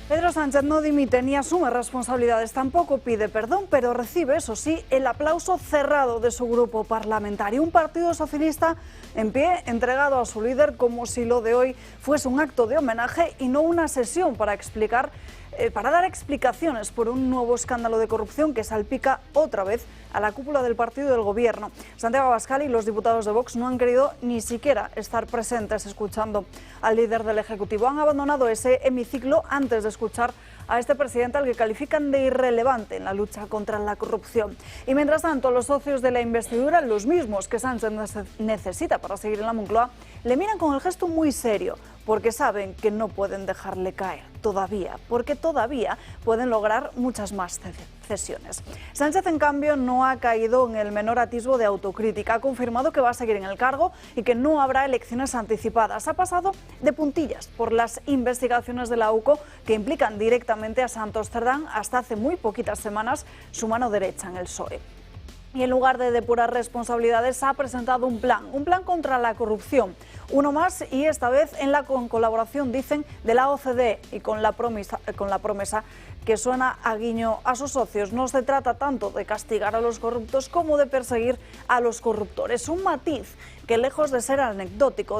Pedro Sánchez no dimite ni asume responsabilidades, tampoco pide perdón, pero recibe, eso sí, el aplauso cerrado de su grupo parlamentario. Un partido socialista en pie, entregado a su líder como si lo de hoy fuese un acto de homenaje y no una sesión para dar explicaciones por un nuevo escándalo de corrupción que salpica otra vez a la cúpula del partido del gobierno. Santiago Abascal y los diputados de Vox no han querido ni siquiera estar presentes escuchando al líder del Ejecutivo. Han abandonado ese hemiciclo antes de escuchar a este presidente al que califican de irrelevante en la lucha contra la corrupción. Y mientras tanto, los socios de la investidura, los mismos que Sánchez necesita para seguir en la Moncloa, le miran con el gesto muy serio, porque saben que no pueden dejarle caer todavía, porque todavía pueden lograr muchas más cesiones. Sánchez, en cambio, no ha caído en el menor atisbo de autocrítica. Ha confirmado que va a seguir en el cargo y que no habrá elecciones anticipadas. Ha pasado de puntillas por las investigaciones de la UCO que implican directamente a Santos Cerdán, hasta hace muy poquitas semanas su mano derecha en el PSOE. Y en lugar de depurar responsabilidades, ha presentado un plan contra la corrupción. Uno más, y esta vez con colaboración, dicen, de la OCDE y con la promesa que suena a guiño a sus socios. No se trata tanto de castigar a los corruptos como de perseguir a los corruptores. Un matiz que, lejos de ser anecdótico,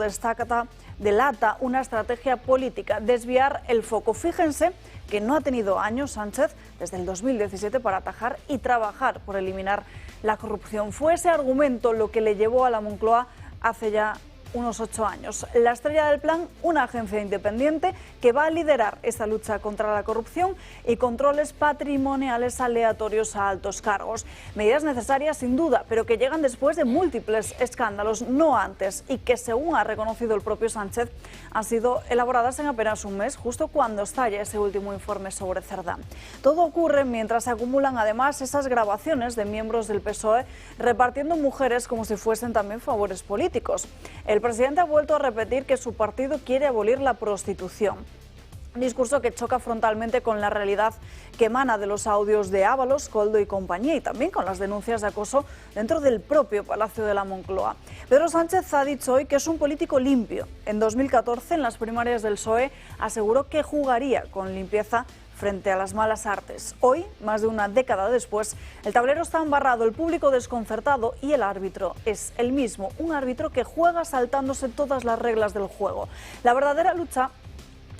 delata una estrategia política: desviar el foco. Fíjense que no ha tenido años Sánchez desde el 2017 para atajar y trabajar por eliminar la corrupción. Fue ese argumento lo que le llevó a la Moncloa hace ya unos 8 años. La estrella del plan, una agencia independiente que va a liderar esta lucha contra la corrupción y controles patrimoniales aleatorios a altos cargos. Medidas necesarias sin duda, pero que llegan después de múltiples escándalos, no antes, y que, según ha reconocido el propio Sánchez, han sido elaboradas en apenas un mes, justo cuando estalla ese último informe sobre Cerdán. Todo ocurre mientras se acumulan además esas grabaciones de miembros del PSOE repartiendo mujeres como si fuesen también favores políticos. El presidente ha vuelto a repetir que su partido quiere abolir la prostitución. Un discurso que choca frontalmente con la realidad que emana de los audios de Ábalos, Koldo y compañía, y también con las denuncias de acoso dentro del propio Palacio de la Moncloa. Pedro Sánchez ha dicho hoy que es un político limpio. En 2014, en las primarias del PSOE, aseguró que jugaría con limpieza frente a las malas artes. Hoy, más de una década después, el tablero está embarrado, el público desconcertado y el árbitro es el mismo, un árbitro que juega saltándose todas las reglas del juego. La verdadera lucha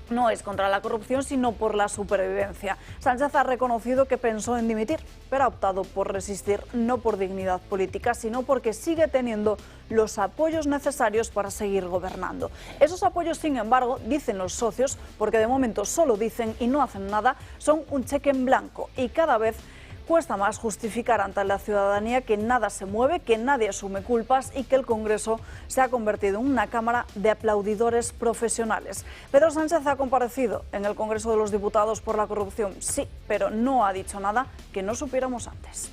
no es contra la corrupción, sino por la supervivencia. Sánchez ha reconocido que pensó en dimitir, pero ha optado por resistir, no por dignidad política, sino porque sigue teniendo los apoyos necesarios para seguir gobernando. Esos apoyos, sin embargo, dicen los socios, porque de momento solo dicen y no hacen nada, son un cheque en blanco, y cada vez cuesta más justificar ante la ciudadanía que nada se mueve, que nadie asume culpas y que el Congreso se ha convertido en una cámara de aplaudidores profesionales. Pedro Sánchez ha comparecido en el Congreso de los Diputados por la corrupción, sí, pero no ha dicho nada que no supiéramos antes.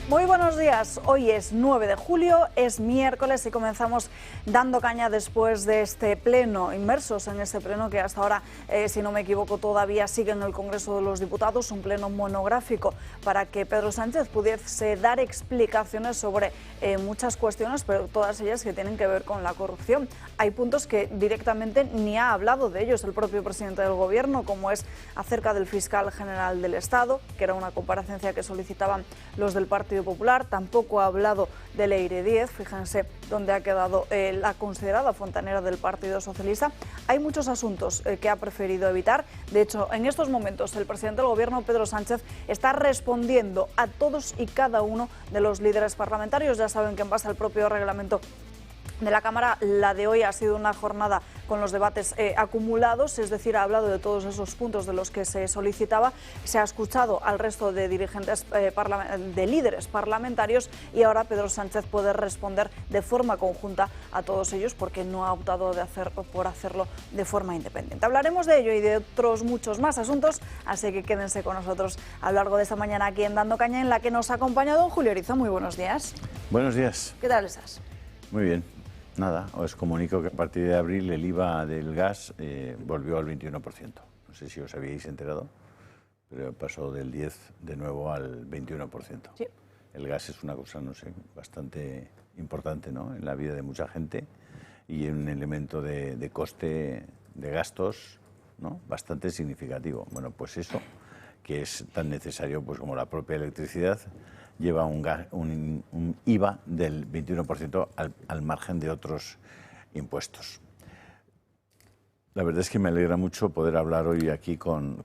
Muy buenos días, hoy es 9 de julio, es miércoles y comenzamos dando caña después de este pleno, inmersos en este pleno que hasta ahora, si no me equivoco, todavía sigue en el Congreso de los Diputados, un pleno monográfico para que Pedro Sánchez pudiese dar explicaciones sobre muchas cuestiones, pero todas ellas que tienen que ver con la corrupción. Hay puntos que directamente ni ha hablado de ellos el propio presidente del Gobierno, como es acerca del fiscal general del Estado, que era una comparecencia que solicitaban los del Partido Popular. Tampoco ha hablado de Leire Díez, fíjense dónde ha quedado la considerada fontanera del Partido Socialista. Hay muchos asuntos que ha preferido evitar. De hecho, en estos momentos el presidente del Gobierno, Pedro Sánchez, está respondiendo a todos y cada uno de los líderes parlamentarios. Ya saben que en base al propio reglamento de la Cámara. La de hoy ha sido una jornada con los debates acumulados, es decir, ha hablado de todos esos puntos de los que se solicitaba, se ha escuchado al resto de dirigentes, de líderes parlamentarios, y ahora Pedro Sánchez puede responder de forma conjunta a todos ellos porque no ha optado por hacerlo de forma independiente. Hablaremos de ello y de otros muchos más asuntos, así que quédense con nosotros a lo largo de esta mañana aquí en Dando Caña, en la que nos ha acompañado don Julio Erizo. Muy buenos días. Buenos días. ¿Qué tal estás? Muy bien. Nada, os comunico que a partir de abril el IVA del gas volvió al 21%. No sé si os habíais enterado, pero pasó del 10% de nuevo al 21%. Sí. El gas es una cosa, no sé, bastante importante, ¿no?, en la vida de mucha gente y un elemento de coste de gastos, ¿no?, bastante significativo. Bueno, pues eso, que es tan necesario pues como la propia electricidad, lleva un IVA del 21% al margen de otros impuestos. La verdad es que me alegra mucho poder hablar hoy aquí con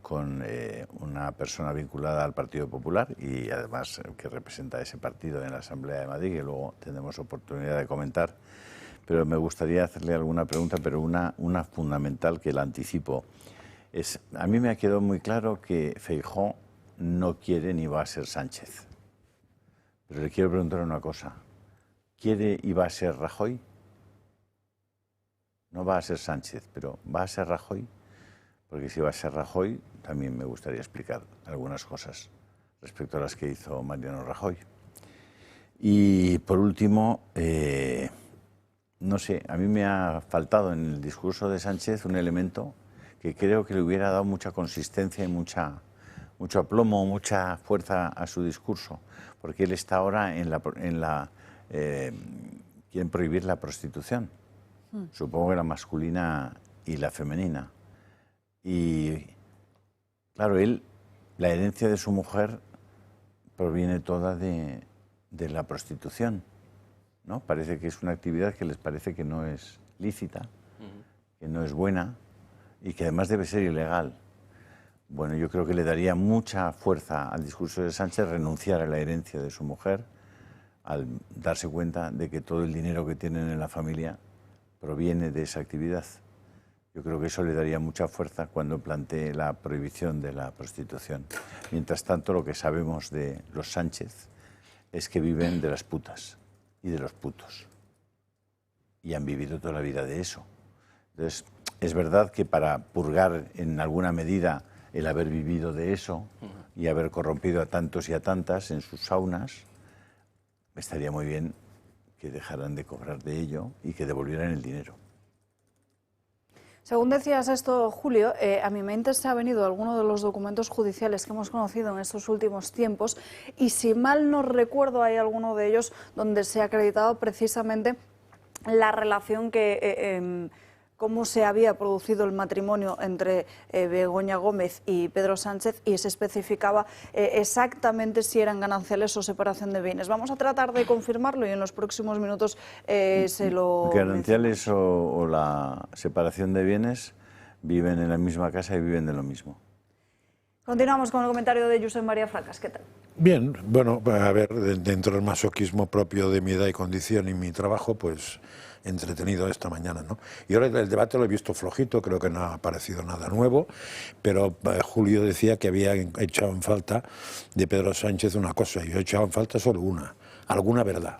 una persona vinculada al Partido Popular y además que representa ese partido en la Asamblea de Madrid, que luego tendremos oportunidad de comentar. Pero me gustaría hacerle alguna pregunta, pero una fundamental que la anticipo. A mí me ha quedado muy claro que Feijóo no quiere ni va a ser Sánchez. Pero le quiero preguntar una cosa. ¿Quiere y va a ser Rajoy? No va a ser Sánchez, pero ¿va a ser Rajoy? Porque si va a ser Rajoy, también me gustaría explicar algunas cosas respecto a las que hizo Mariano Rajoy. Y por último, no sé, a mí me ha faltado en el discurso de Sánchez un elemento que creo que le hubiera dado mucha consistencia y mucho aplomo, mucha fuerza a su discurso, porque él está ahora quieren prohibir la prostitución, supongo que la masculina y la femenina. Y claro, la herencia de su mujer proviene toda de la prostitución, ¿no? Parece que es una actividad que les parece que no es lícita, que no es buena y que además debe ser ilegal. Bueno, yo creo que le daría mucha fuerza al discurso de Sánchez renunciar a la herencia de su mujer al darse cuenta de que todo el dinero que tienen en la familia proviene de esa actividad. Yo creo que eso le daría mucha fuerza cuando plantee la prohibición de la prostitución. Mientras tanto, lo que sabemos de los Sánchez es que viven de las putas y de los putos. Y han vivido toda la vida de eso. Entonces, es verdad que para purgar en alguna medida el haber vivido de eso y haber corrompido a tantos y a tantas en sus saunas, estaría muy bien que dejaran de cobrar de ello y que devolvieran el dinero. Según decías esto, Julio, a mi mente se ha venido alguno de los documentos judiciales que hemos conocido en estos últimos tiempos y si mal no recuerdo hay alguno de ellos donde se ha acreditado precisamente la relación que cómo se había producido el matrimonio entre Begoña Gómez y Pedro Sánchez y se especificaba exactamente si eran gananciales o separación de bienes. Vamos a tratar de confirmarlo y en los próximos minutos se lo... Gananciales o la separación de bienes viven en la misma casa y viven de lo mismo. Continuamos con el comentario de Josep María Fracas. ¿Qué tal? Bien, bueno, a ver, dentro del masoquismo propio de mi edad y condición y mi trabajo, pues entretenido esta mañana, ¿no? Y ahora el debate lo he visto flojito, creo que no ha aparecido nada nuevo, pero Julio decía que había echado en falta de Pedro Sánchez una cosa, y yo he echado en falta solo alguna verdad.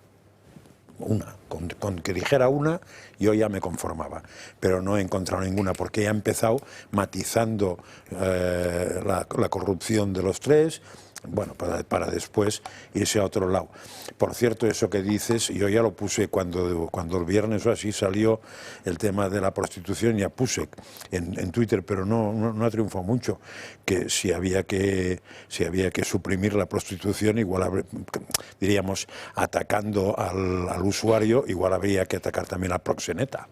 Con que dijera una, yo ya me conformaba, pero no he encontrado ninguna, porque ya ha empezado matizando la corrupción de los tres, bueno, para después irse a otro lado. Por cierto, eso que dices, yo ya lo puse cuando el viernes o así salió el tema de la prostitución, ya puse en Twitter, pero no ha triunfado mucho, que si había que suprimir la prostitución, igual diríamos, atacando al usuario, igual habría que atacar también al proxeneta.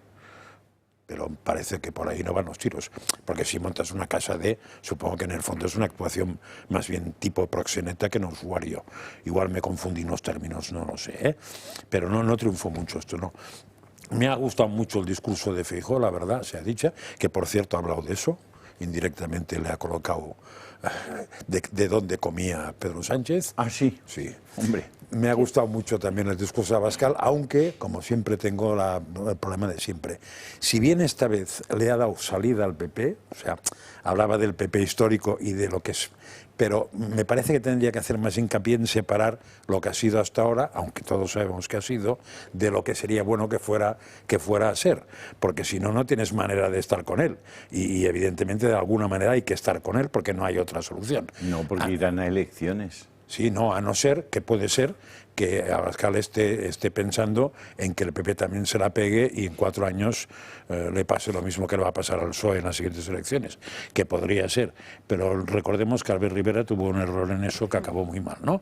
Pero parece que por ahí no van los tiros, porque si montas una casa supongo que en el fondo es una actuación más bien tipo proxeneta que no usuario. Igual me confundí en los términos, no lo sé, ¿eh? Pero no triunfó mucho esto, no. Me ha gustado mucho el discurso de Feijóo, la verdad, se ha dicho, que por cierto ha hablado de eso, indirectamente le ha colocado de dónde comía Pedro Sánchez. Ah, sí. Sí. Hombre. Me ha gustado mucho también el discurso de Abascal, aunque, como siempre, tengo el problema de siempre. Si bien esta vez le ha dado salida al PP, o sea, hablaba del PP histórico y de lo que es, pero me parece que tendría que hacer más hincapié en separar lo que ha sido hasta ahora, aunque todos sabemos que ha sido, de lo que sería bueno que fuera a ser, porque si no, no tienes manera de estar con él. Y evidentemente, de alguna manera hay que estar con él, porque no hay otra solución. No, porque irán a elecciones. Sí, no, a no ser que puede ser que Abascal esté pensando en que el PP también se la pegue y en 4 años le pase lo mismo que le va a pasar al PSOE en las siguientes elecciones, que podría ser. Pero recordemos que Albert Rivera tuvo un error en eso que acabó muy mal, ¿no?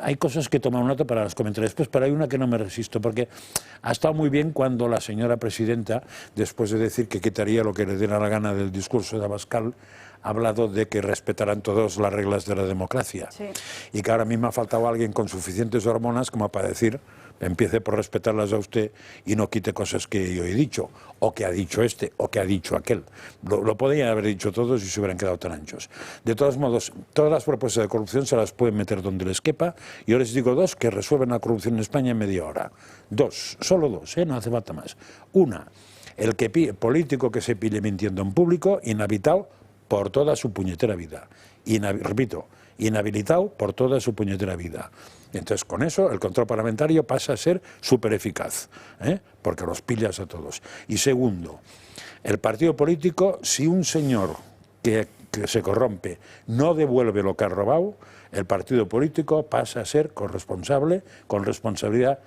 Hay cosas que tomar nota para los comentarios después, pero hay una que no me resisto, porque ha estado muy bien cuando la señora presidenta, después de decir que quitaría lo que le diera la gana del discurso de Abascal, ha hablado de que respetarán todos las reglas de la democracia. Sí. Y que ahora mismo ha faltado alguien con suficientes hormonas como para decir, empiece por respetarlas a usted y no quite cosas que yo he dicho, o que ha dicho este, o que ha dicho aquel. Lo podrían haber dicho todos y se hubieran quedado tan anchos. De todos modos, todas las propuestas de corrupción se las pueden meter donde les quepa. Yo les digo 2 que resuelven la corrupción en España en media hora. 2, solo 2, no hace falta más. Una, el político que se pille mintiendo en público, inhabitado por toda su puñetera vida. Repito, inhabilitado por toda su puñetera vida. Entonces, con eso, el control parlamentario pasa a ser súper eficaz, porque los pillas a todos. Y segundo, el partido político, si un señor que se corrompe no devuelve lo que ha robado, el partido político pasa a ser corresponsable con responsabilidad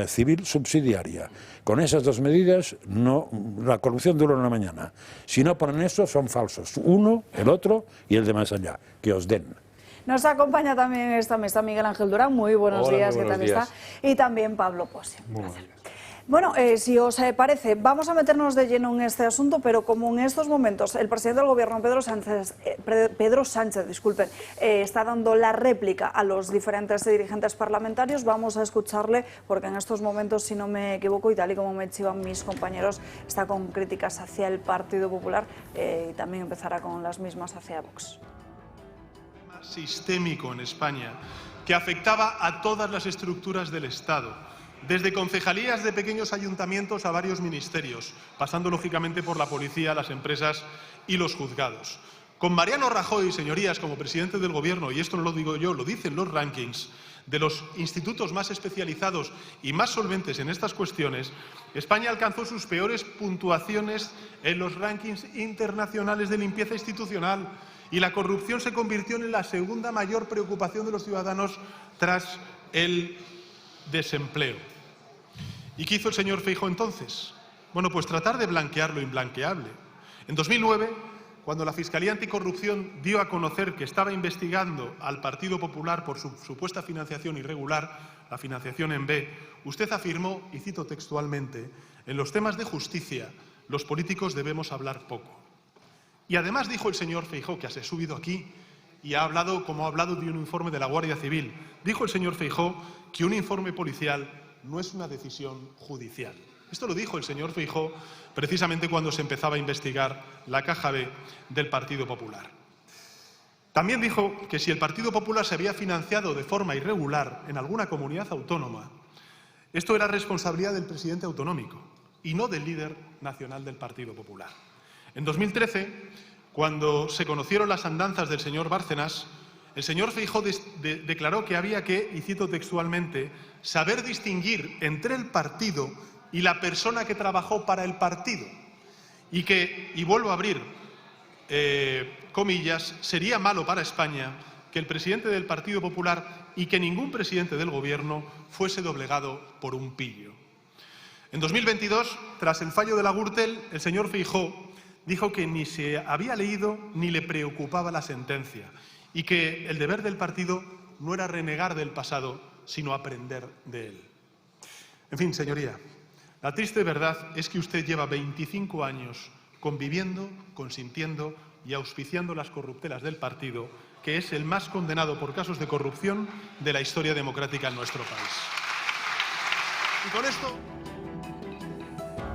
civil subsidiaria. Con esas 2 medidas, la corrupción dura una mañana. Si no ponen eso, son falsos. Uno, el otro y el de más allá. Que os den. Nos acompaña también en esta mesa Miguel Ángel Durán. Muy buenos días, ¿qué tal está? Y también Pablo Posi. Bueno, si os parece, vamos a meternos de lleno en este asunto, pero como en estos momentos el presidente del Gobierno, Pedro Sánchez, está dando la réplica a los diferentes dirigentes parlamentarios, vamos a escucharle, porque en estos momentos, si no me equivoco, y tal y como me chivan mis compañeros, está con críticas hacia el Partido Popular y también empezará con las mismas hacia Vox. Sistémico en España, que afectaba a todas las estructuras del Estado, desde concejalías de pequeños ayuntamientos a varios ministerios, pasando lógicamente por la policía, las empresas y los juzgados. Con Mariano Rajoy, señorías, como presidente del Gobierno, y esto no lo digo yo, lo dicen los rankings de los institutos más especializados y más solventes en estas cuestiones, España alcanzó sus peores puntuaciones en los rankings internacionales de limpieza institucional y la corrupción se convirtió en la segunda mayor preocupación de los ciudadanos tras el desempleo. ¿Y qué hizo el señor Feijóo entonces? Bueno, pues tratar de blanquear lo imblanqueable. En 2009, cuando la Fiscalía Anticorrupción dio a conocer que estaba investigando al Partido Popular por su supuesta financiación irregular, la financiación en B, usted afirmó, y cito textualmente, en los temas de justicia, los políticos debemos hablar poco. Y además dijo el señor Feijóo, que se ha subido aquí y ha hablado como ha hablado de un informe de la Guardia Civil, dijo el señor Feijóo que un informe policial no es una decisión judicial. Esto lo dijo el señor Feijóo precisamente cuando se empezaba a investigar la caja B del Partido Popular. También dijo que si el Partido Popular se había financiado de forma irregular en alguna comunidad autónoma, esto era responsabilidad del presidente autonómico y no del líder nacional del Partido Popular. En 2013, cuando se conocieron las andanzas del señor Bárcenas, el señor Feijóo declaró que había que, y cito textualmente, saber distinguir entre el partido y la persona que trabajó para el partido. Y que, y vuelvo a abrir comillas, sería malo para España que el presidente del Partido Popular y que ningún presidente del Gobierno fuese doblegado por un pillo. En 2022, tras el fallo de la Gürtel, el señor Feijóo dijo que ni se había leído ni le preocupaba la sentencia y que el deber del partido no era renegar del pasado, sino aprender de él. En fin, señoría, la triste verdad es que usted lleva 25 años conviviendo, consintiendo y auspiciando las corruptelas del partido, que es el más condenado por casos de corrupción de la historia democrática en nuestro país. Y con esto...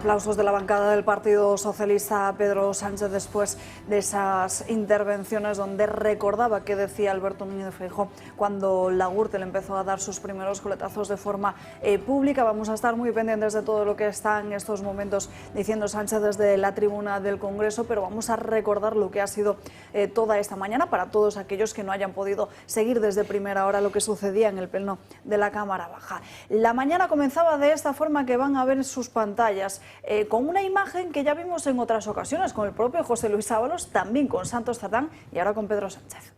Aplausos de la bancada del Partido Socialista a Pedro Sánchez después de esas intervenciones donde recordaba que decía Alberto Núñez Feijóo cuando la Gürtel empezó a dar sus primeros coletazos de forma pública. Vamos a estar muy pendientes de todo lo que está en estos momentos diciendo Sánchez desde la tribuna del Congreso, pero vamos a recordar lo que ha sido toda esta mañana para todos aquellos que no hayan podido seguir desde primera hora lo que sucedía en el Pleno de la Cámara Baja. La mañana comenzaba de esta forma que van a ver en sus pantallas, con una imagen que ya vimos en otras ocasiones, con el propio José Luis Ábalos, también con Santos Cerdán y ahora con Pedro Sánchez.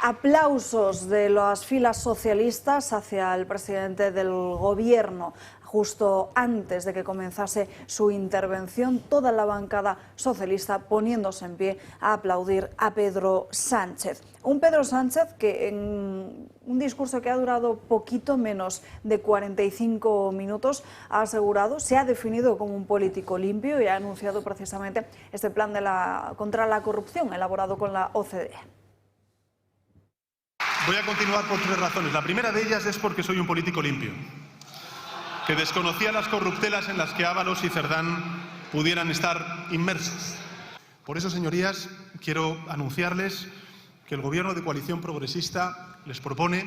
Aplausos de las filas socialistas hacia el presidente del Gobierno. Justo antes de que comenzase su intervención, toda la bancada socialista poniéndose en pie a aplaudir a Pedro Sánchez. Un Pedro Sánchez que en un discurso que ha durado poquito menos de 45 minutos ha asegurado, se ha definido como un político limpio y ha anunciado precisamente este plan contra la corrupción elaborado con la OCDE. Voy a continuar por 3 razones. La primera de ellas es porque soy un político limpio, que desconocía las corruptelas en las que Ábalos y Cerdán pudieran estar inmersos. Por eso, señorías, quiero anunciarles que el Gobierno de Coalición Progresista les propone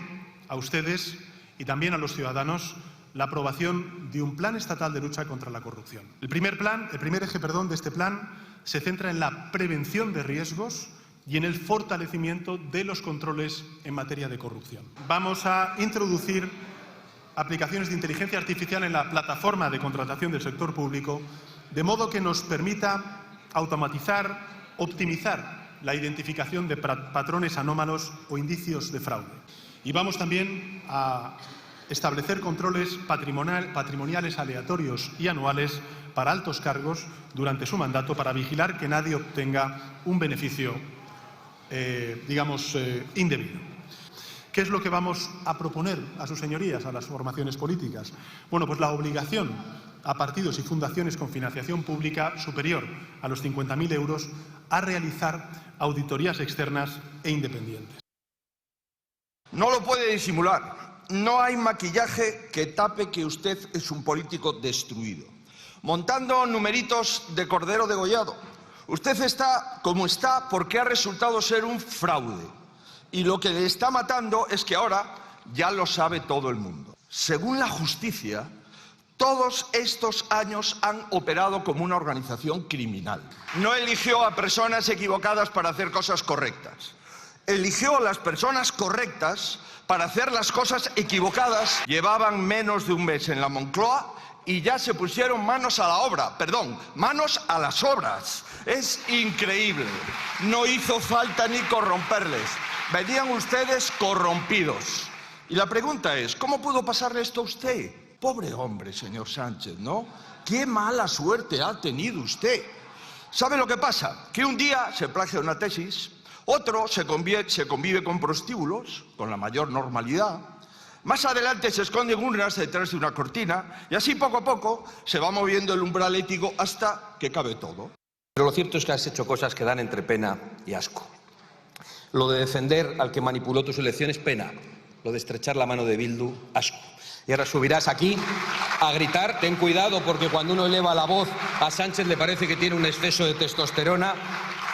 a ustedes y también a los ciudadanos la aprobación de un plan estatal de lucha contra la corrupción. El primer eje de este plan se centra en la prevención de riesgos y en el fortalecimiento de los controles en materia de corrupción. Vamos a introducir aplicaciones de inteligencia artificial en la plataforma de contratación del sector público, de modo que nos permita automatizar, optimizar la identificación de patrones anómalos o indicios de fraude. Y vamos también a establecer controles patrimoniales aleatorios y anuales para altos cargos durante su mandato para vigilar que nadie obtenga un beneficio indebido. ¿Qué es lo que vamos a proponer a sus señorías, a las formaciones políticas? Bueno, pues la obligación a partidos y fundaciones con financiación pública superior a los 50.000 euros a realizar auditorías externas e independientes. No lo puede disimular. No hay maquillaje que tape que usted es un político destruido. Montando numeritos de cordero degollado. Usted está como está porque ha resultado ser un fraude. Y lo que le está matando es que ahora ya lo sabe todo el mundo. Según la justicia, todos estos años han operado como una organización criminal. No eligió a personas equivocadas para hacer cosas correctas. Eligió a las personas correctas para hacer las cosas equivocadas. Llevaban menos de un mes en la Moncloa y ya se pusieron manos a la obra, manos a las obras. Es increíble. No hizo falta ni corromperles. Venían ustedes corrompidos. Y la pregunta es, ¿cómo pudo pasarle esto a usted? Pobre hombre, señor Sánchez, ¿no? ¡Qué mala suerte ha tenido usted! ¿Sabe lo que pasa? Que un día se plagia una tesis, otro se convive con prostíbulos, con la mayor normalidad. Más adelante se esconden urnas detrás de una cortina y así poco a poco se va moviendo el umbral ético hasta que cabe todo. Pero lo cierto es que has hecho cosas que dan entre pena y asco. Lo de defender al que manipuló tus elecciones, pena. Lo de estrechar la mano de Bildu, asco. Y ahora subirás aquí a gritar. Ten cuidado porque cuando uno eleva la voz a Sánchez le parece que tiene un exceso de testosterona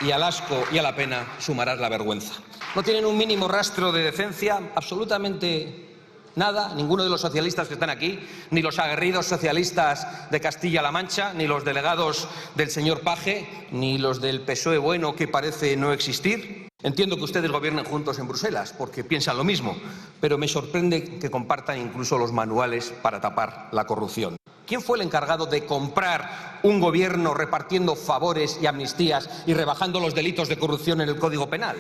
y al asco y a la pena sumarás la vergüenza. No tienen un mínimo rastro de decencia, absolutamente nada, ninguno de los socialistas que están aquí, ni los aguerridos socialistas de Castilla-La Mancha, ni los delegados del señor Paje, ni los del PSOE bueno que parece no existir. Entiendo que ustedes gobiernen juntos en Bruselas porque piensan lo mismo, pero me sorprende que compartan incluso los manuales para tapar la corrupción. ¿Quién fue el encargado de comprar un gobierno repartiendo favores y amnistías y rebajando los delitos de corrupción en el Código Penal?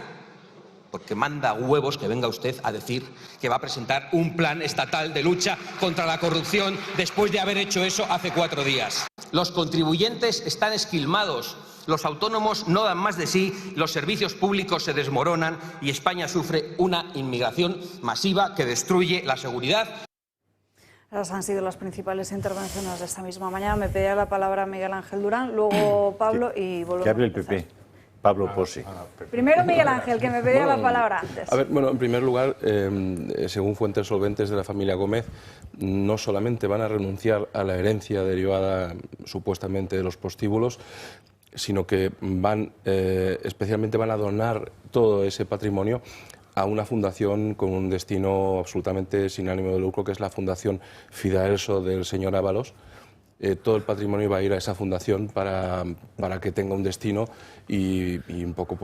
Porque manda huevos que venga usted a decir que va a presentar un plan estatal de lucha contra la corrupción después de haber hecho eso hace 4 días. Los contribuyentes están esquilmados, los autónomos no dan más de sí, los servicios públicos se desmoronan y España sufre una inmigración masiva que destruye la seguridad. Esas han sido las principales intervenciones de esta misma mañana. Me pedía la palabra Miguel Ángel Durán, luego Pablo y volvemos. Que hable el PP. Pablo Posi. Primero Miguel Ángel, que me pedía la palabra antes. A ver, bueno, en primer lugar, según fuentes solventes de la familia Gómez, no solamente van a renunciar a la herencia derivada supuestamente de los prostíbulos, sino que especialmente van a donar todo ese patrimonio a una fundación con un destino absolutamente sin ánimo de lucro, que es la Fundación Fidaelso del señor Ábalos. Todo el patrimonio va a ir a esa fundación para que tenga un destino y un poco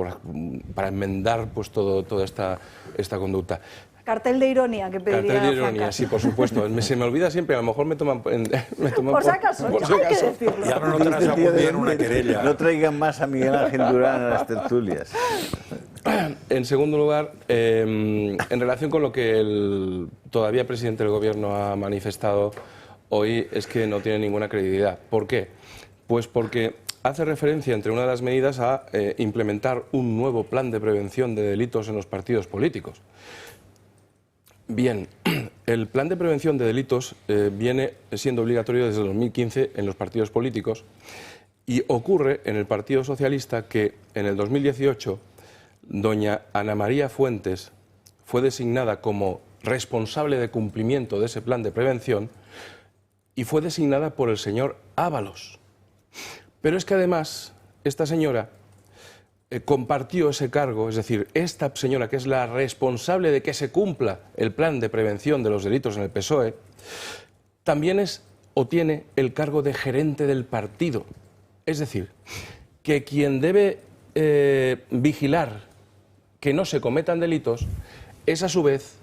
para enmendar pues toda esta conducta. Cartel de ironía que pediría Cartel de ironía, Francas. sí, por supuesto. Se me olvida siempre, a lo mejor me toman Por si acaso, hay que decirlo. Y ahora no te las apunté en una querella. No traigan más a Miguel Ángel Durán a las tertulias. En segundo lugar, en relación con lo que el todavía presidente del Gobierno ha manifestado hoy, es que no tiene ninguna credibilidad. ¿Por qué? Pues porque hace referencia, entre una de las medidas, a implementar un nuevo plan de prevención de delitos en los partidos políticos. Bien, el plan de prevención de delitos viene siendo obligatorio desde 2015 en los partidos políticos y ocurre en el Partido Socialista que en el 2018 doña Ana María Fuentes fue designada como responsable de cumplimiento de ese plan de prevención y fue designada por el señor Ábalos. Pero es que además esta señora compartió ese cargo, es decir, esta señora que es la responsable de que se cumpla el plan de prevención de los delitos en el PSOE, también es o tiene el cargo de gerente del partido. Es decir, que quien debe vigilar que no se cometan delitos es a su vez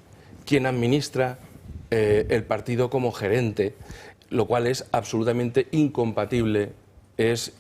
quien administra el partido como gerente, lo cual es absolutamente incompatible, es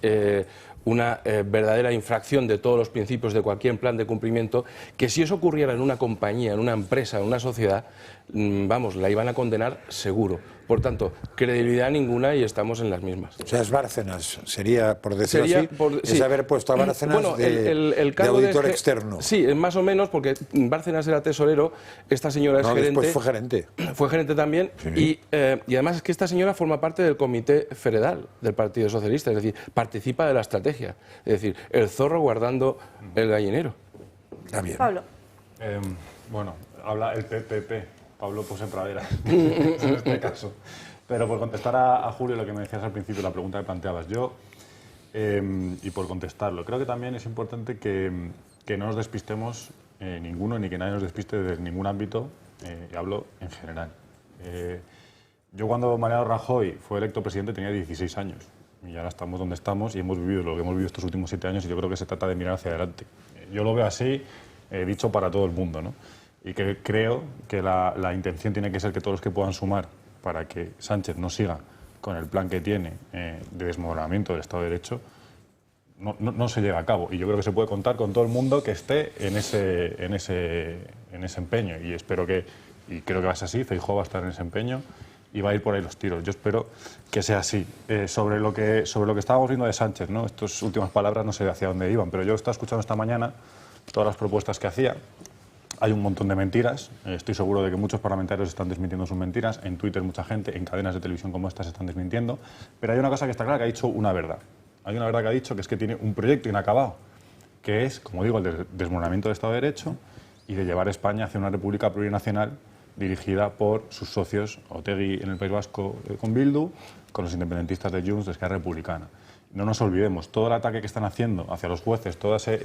una verdadera infracción de todos los principios de cualquier plan de cumplimiento, que si eso ocurriera en una compañía, en una empresa, en una sociedad, vamos, la iban a condenar seguro. Por tanto, credibilidad ninguna y estamos en las mismas. O sea, es Bárcenas, sería, por decirlo así, sí. es haber puesto a Bárcenas bueno, de auditor externo. Sí, más o menos, porque Bárcenas era tesorero, esta señora es gerente. Después fue gerente. Fue gerente también, sí. Y además es que esta señora forma parte del Comité Federal del Partido Socialista, es decir, participa de la estrategia. Es decir, el zorro guardando el gallinero. Está bien. Pablo. Bueno, habla el PPP. Pablo Posi Pradera, en este caso. Pero por contestar a Julio lo que me decías al principio, la pregunta que planteabas yo, y por contestarlo, creo que también es importante que no nos despistemos ninguno, ni que nadie nos despiste desde ningún ámbito, y hablo en general. Yo cuando Mariano Rajoy fue electo presidente tenía 16 años, y ahora estamos donde estamos y hemos vivido lo que hemos vivido estos últimos 7 años, y yo creo que se trata de mirar hacia adelante. Yo lo veo así, dicho para todo el mundo, ¿no? Y que creo que la intención tiene que ser que todos los que puedan sumar para que Sánchez no siga con el plan que tiene de desmoronamiento del Estado de Derecho, no se lleve a cabo. Y yo creo que se puede contar con todo el mundo que esté en ese empeño. Y espero y creo que va a ser así, Feijóo va a estar en ese empeño y va a ir por ahí los tiros. Yo espero que sea así. Sobre lo que estábamos viendo de Sánchez, ¿no? Estas últimas palabras no sé hacia dónde iban, pero yo estaba escuchando esta mañana todas las propuestas que hacía. Hay un montón de mentiras, estoy seguro de que muchos parlamentarios están desmintiendo sus mentiras, en Twitter mucha gente, en cadenas de televisión como esta se están desmintiendo, pero hay una cosa que está clara, que ha dicho una verdad. Hay una verdad que ha dicho, que es que tiene un proyecto inacabado, que es, como digo, el desmoronamiento del Estado de Derecho y de llevar España hacia una república plurinacional dirigida por sus socios, Otegi en el País Vasco con Bildu, con los independentistas de Junts, de Esquerra Republicana. No nos olvidemos, todo el ataque que están haciendo hacia los jueces, todo ese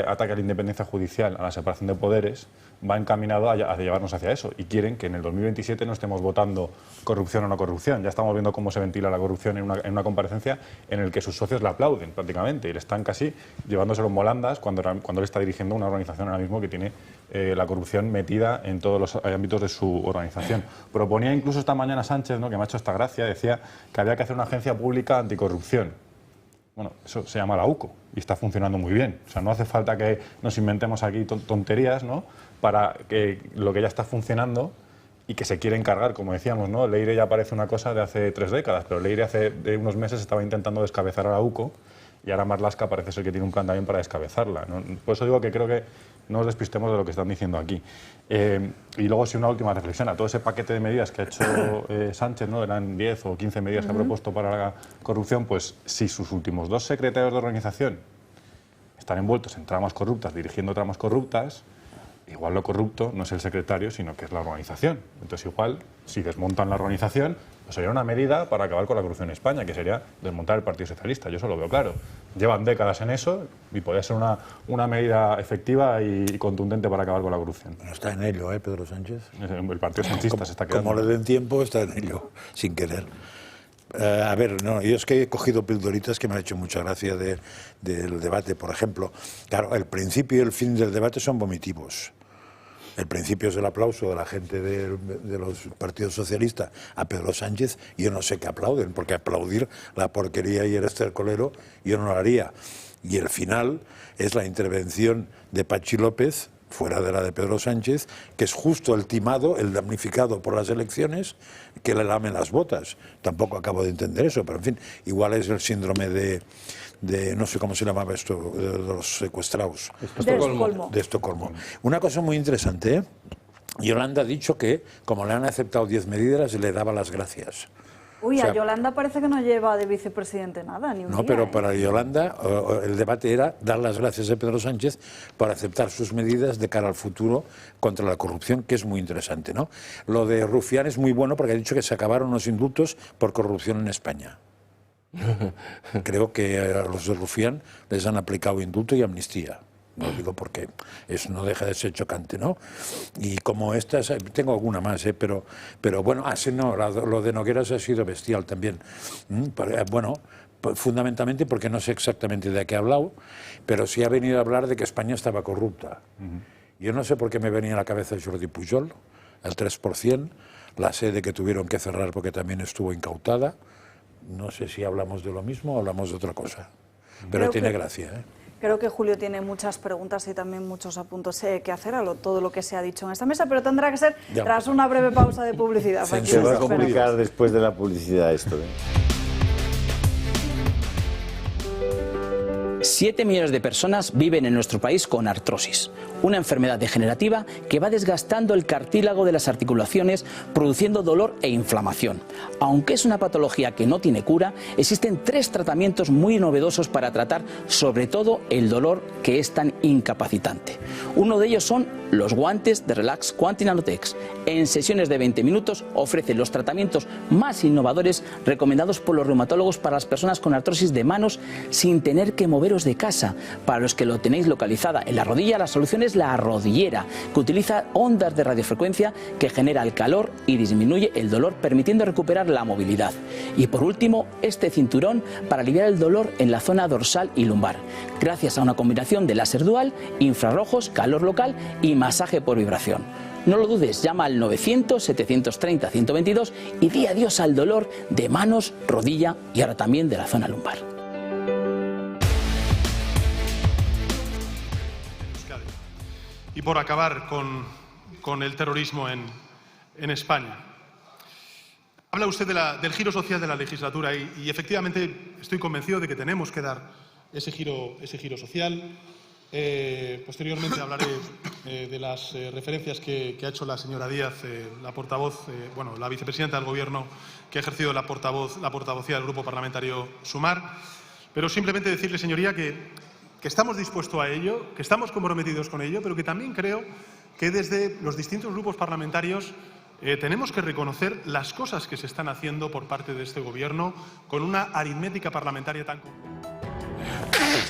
ataque a la independencia judicial, a la separación de poderes, va encaminado a llevarnos hacia eso. Y quieren que en el 2027 no estemos votando corrupción o no corrupción. Ya estamos viendo cómo se ventila la corrupción en una comparecencia en el que sus socios le aplauden prácticamente y le están casi llevándoselo en volandas cuando él está dirigiendo una organización ahora mismo que tiene la corrupción metida en todos los ámbitos de su organización. Proponía incluso esta mañana Sánchez, ¿no?, que me ha hecho esta gracia, decía que había que hacer una agencia pública anticorrupción. Bueno, eso se llama la UCO y está funcionando muy bien. O sea, no hace falta que nos inventemos aquí tonterías, ¿no?, para que lo que ya está funcionando y que se quiere encargar, como decíamos, ¿no? Leire ya parece una cosa de hace 3 décadas, pero Leire hace unos meses estaba intentando descabezar a la UCO y ahora Marlaska parece ser que tiene un plan también para descabezarla, ¿no? Por eso digo que creo que no nos despistemos de lo que están diciendo aquí. Y luego, sí, una última reflexión. A todo ese paquete de medidas que ha hecho Sánchez, ¿no? Eran 10 o 15 medidas que ha propuesto para la corrupción, pues si sus últimos 2 secretarios de organización están envueltos en tramas corruptas, dirigiendo tramas corruptas, igual lo corrupto no es el secretario, sino que es la organización. Entonces, igual, si desmontan la organización, pues sería una medida para acabar con la corrupción en España, que sería desmontar el Partido Socialista. Yo eso lo veo claro. Llevan décadas en eso y podría ser una medida efectiva y contundente para acabar con la corrupción. Bueno, está en ello, Pedro Sánchez. El Partido Sanchista se está quedando. Como le den tiempo, está en ello, sin querer. A ver, no, yo es que he cogido pildoritas que me han hecho mucha gracia del debate. Por ejemplo, claro, el principio y el fin del debate son vomitivos. El principio es el aplauso de la gente de los partidos socialistas a Pedro Sánchez. Yo no sé qué aplauden, porque aplaudir la porquería y el estercolero yo no lo haría. Y el final es la intervención de Pachi López, fuera de la de Pedro Sánchez, que es justo el timado, el damnificado por las elecciones, que le lamen las botas. Tampoco acabo de entender eso, pero en fin, igual es el síndrome de no sé cómo se llamaba esto, de los secuestrados. De Estocolmo. Una cosa muy interesante, ¿eh? Yolanda ha dicho que, como le han aceptado 10 medidas, le daba las gracias. Uy, o sea, a Yolanda parece que no lleva de vicepresidente nada, ni un día, pero para Yolanda el debate era dar las gracias a Pedro Sánchez por aceptar sus medidas de cara al futuro contra la corrupción, que es muy interesante, ¿no? Lo de Rufián es muy bueno porque ha dicho que se acabaron los indultos por corrupción en España. Creo que a los de Rufián les han aplicado indulto y amnistía. No digo porque eso no deja de ser chocante, ¿no? Y como estas, tengo alguna más, pero bueno, así no, lo de Nogueras ha sido bestial también. Bueno, fundamentalmente porque no sé exactamente de qué ha hablado, pero sí ha venido a hablar de que España estaba corrupta. Yo no sé por qué me venía a la cabeza Jordi Pujol, el 3%, la sede que tuvieron que cerrar porque también estuvo incautada. No sé si hablamos de lo mismo o hablamos de otra cosa, pero tiene gracia, ¿eh? Creo que Julio tiene muchas preguntas y también muchos apuntes que hacer a todo lo que se ha dicho en esta mesa, pero tendrá que ser tras una breve pausa de publicidad. Se va a complicar después de la publicidad esto, ¿eh? 7 millones de personas viven en nuestro país con artrosis, una enfermedad degenerativa que va desgastando el cartílago de las articulaciones, produciendo dolor e inflamación. Aunque es una patología que no tiene cura, existen 3 tratamientos muy novedosos para tratar sobre todo el dolor que es tan incapacitante. Uno de ellos son los guantes de Relax Quanti Nanotex. En sesiones de 20 minutos ofrece los tratamientos más innovadores recomendados por los reumatólogos para las personas con artrosis de manos sin tener que moveros de casa. Para los que lo tenéis localizada en la rodilla, la solución es la rodillera, que utiliza ondas de radiofrecuencia que genera el calor y disminuye el dolor, permitiendo recuperar la movilidad. Y por último, este cinturón para aliviar el dolor en la zona dorsal y lumbar, gracias a una combinación de láser dual, infrarrojos, calor local y masaje por vibración. No lo dudes, llama al 900-730-122 y di adiós al dolor de manos, rodilla y ahora también de la zona lumbar. Y por acabar con el terrorismo en España. Habla usted del giro social de la legislatura y efectivamente estoy convencido de que tenemos que dar ese giro social. Posteriormente hablaré de las referencias que ha hecho la señora Díaz, la portavoz, la vicepresidenta del Gobierno, que ha ejercido la portavocía del Grupo Parlamentario Sumar. Pero simplemente decirle, señoría, que estamos dispuestos a ello, que estamos comprometidos con ello, pero que también creo que desde los distintos grupos parlamentarios tenemos que reconocer las cosas que se están haciendo por parte de este Gobierno con una aritmética parlamentaria tan compleja.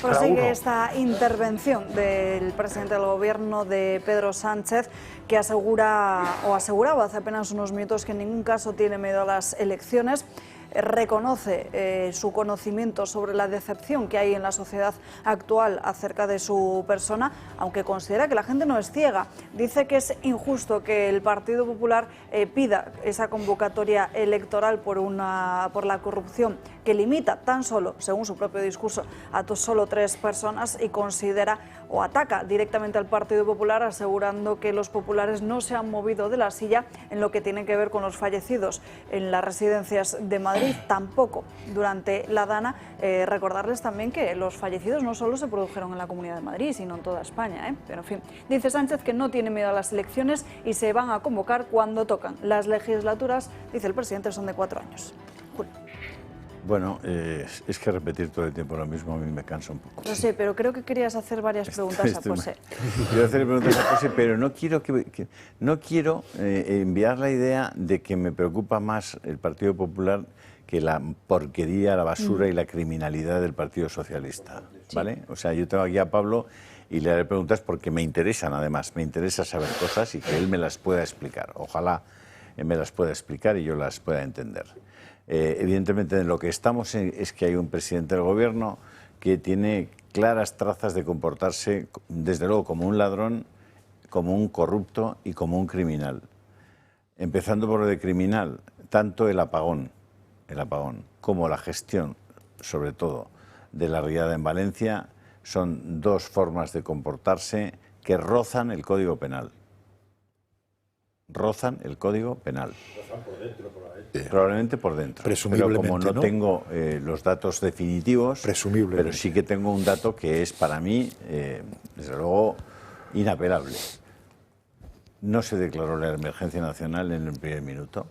Prosigue esta intervención del presidente del Gobierno, de Pedro Sánchez, que aseguraba hace apenas unos minutos que en ningún caso tiene miedo a las elecciones. Reconoce su conocimiento sobre la decepción que hay en la sociedad actual acerca de su persona, aunque considera que la gente no es ciega. Dice que es injusto que el Partido Popular pida esa convocatoria electoral por la corrupción, que limita tan solo, según su propio discurso, a solo 3 personas y considera o ataca directamente al Partido Popular, asegurando que los populares no se han movido de la silla en lo que tiene que ver con los fallecidos en las residencias de Madrid, tampoco durante la Dana. Recordarles también que los fallecidos no solo se produjeron en la Comunidad de Madrid, sino en toda España, Pero en fin, dice Sánchez que no tiene miedo a las elecciones y se van a convocar cuando tocan. Las legislaturas, dice el presidente, son de 4 años. Julio. Bueno, es que repetir todo el tiempo lo mismo a mí me cansa un poco. Lo sé, pero creo que querías hacer varias preguntas a José. Quiero hacer preguntas a José, pero no quiero enviar la idea de que me preocupa más el Partido Popular que la porquería, la basura y la criminalidad del Partido Socialista, ¿vale? O sea, yo tengo aquí a Pablo y le haré preguntas porque me interesan, además, me interesa saber cosas y que él me las pueda explicar. Ojalá me las pueda explicar y yo las pueda entender. Evidentemente, en lo que estamos es que hay un presidente del gobierno que tiene claras trazas de comportarse, desde luego, como un ladrón, como un corrupto y como un criminal. Empezando por lo de criminal, tanto el apagón como la gestión, sobre todo, de la riada en Valencia, son 2 formas de comportarse que rozan el Código Penal. Rozan el Código Penal. Rozan por dentro, por ahí. Probablemente por dentro. Presumiblemente, pero como no tengo los datos definitivos, pero sí que tengo un dato que es para mí, desde luego, inapelable. No se declaró la emergencia nacional en el primer minuto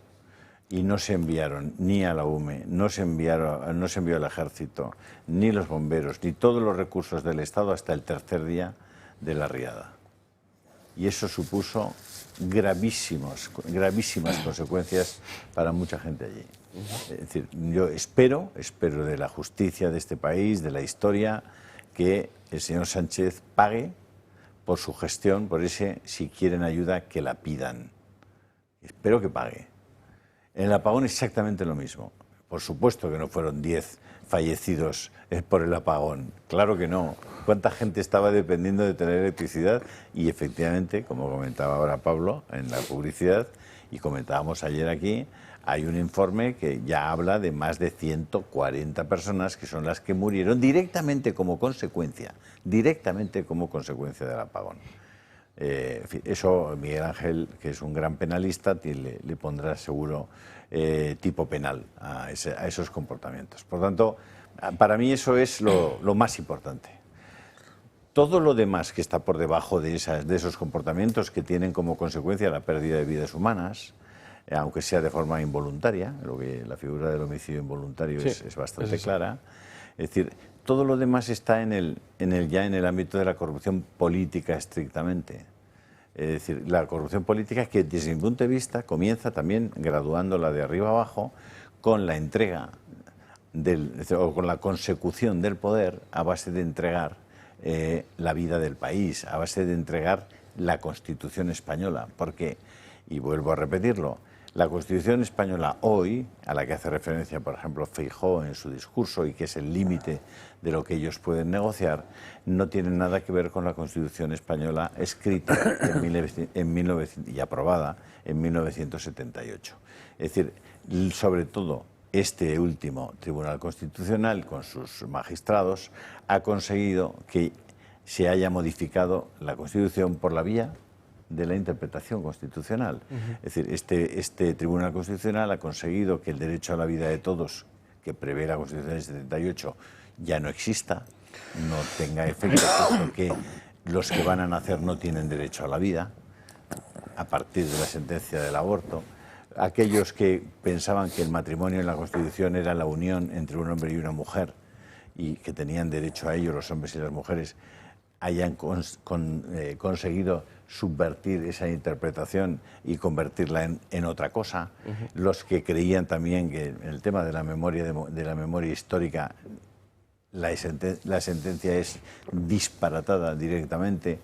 y no se enviaron ni a la UME, no se envió el Ejército, ni los bomberos, ni todos los recursos del Estado hasta el 3er día de la riada. Y eso supuso gravísimas consecuencias para mucha gente allí. Es decir, yo espero de la justicia de este país, de la historia, que el señor Sánchez pague por su gestión, por ese, si quieren ayuda, que la pidan. Espero que pague. En el apagón exactamente lo mismo. Por supuesto que no fueron 10 fallecidos por el apagón. Claro que no. ¿Cuánta gente estaba dependiendo de tener electricidad? Y efectivamente, como comentaba ahora Pablo en la publicidad, y comentábamos ayer aquí, hay un informe que ya habla de más de 140 personas que son las que murieron directamente como consecuencia del apagón. En fin, eso Miguel Ángel, que es un gran penalista, le pondrá seguro tipo penal a esos comportamientos. Por tanto, para mí eso es lo más importante. Todo lo demás que está por debajo de esos comportamientos que tienen como consecuencia la pérdida de vidas humanas, aunque sea de forma involuntaria, la figura del homicidio involuntario es bastante clara. Es decir, todo lo demás está ya en el ámbito de la corrupción política estrictamente. Es decir, la corrupción política que desde mi punto de vista comienza también graduándola de arriba abajo con la entrega o con la consecución del poder a base de entregar la vida del país, a base de entregar la Constitución española. Porque, y vuelvo a repetirlo, la Constitución española hoy, a la que hace referencia, por ejemplo, Feijóo en su discurso y que es el límite de lo que ellos pueden negociar, no tiene nada que ver con la Constitución española escrita y aprobada en 1978. Es decir, sobre todo este último Tribunal Constitucional, con sus magistrados, ha conseguido que se haya modificado la Constitución por la vía de la interpretación constitucional. Es decir, este Tribunal Constitucional ha conseguido que el derecho a la vida de todos, que prevé la Constitución del 78, ya no exista, no tenga efecto, porque los que van a nacer no tienen derecho a la vida, a partir de la sentencia del aborto. Aquellos que pensaban que el matrimonio en la Constitución era la unión entre un hombre y una mujer y que tenían derecho a ello los hombres y las mujeres, hayan conseguido subvertir esa interpretación y convertirla en otra cosa. Los que creían también que en el tema de la memoria histórica la sentencia es disparatada directamente.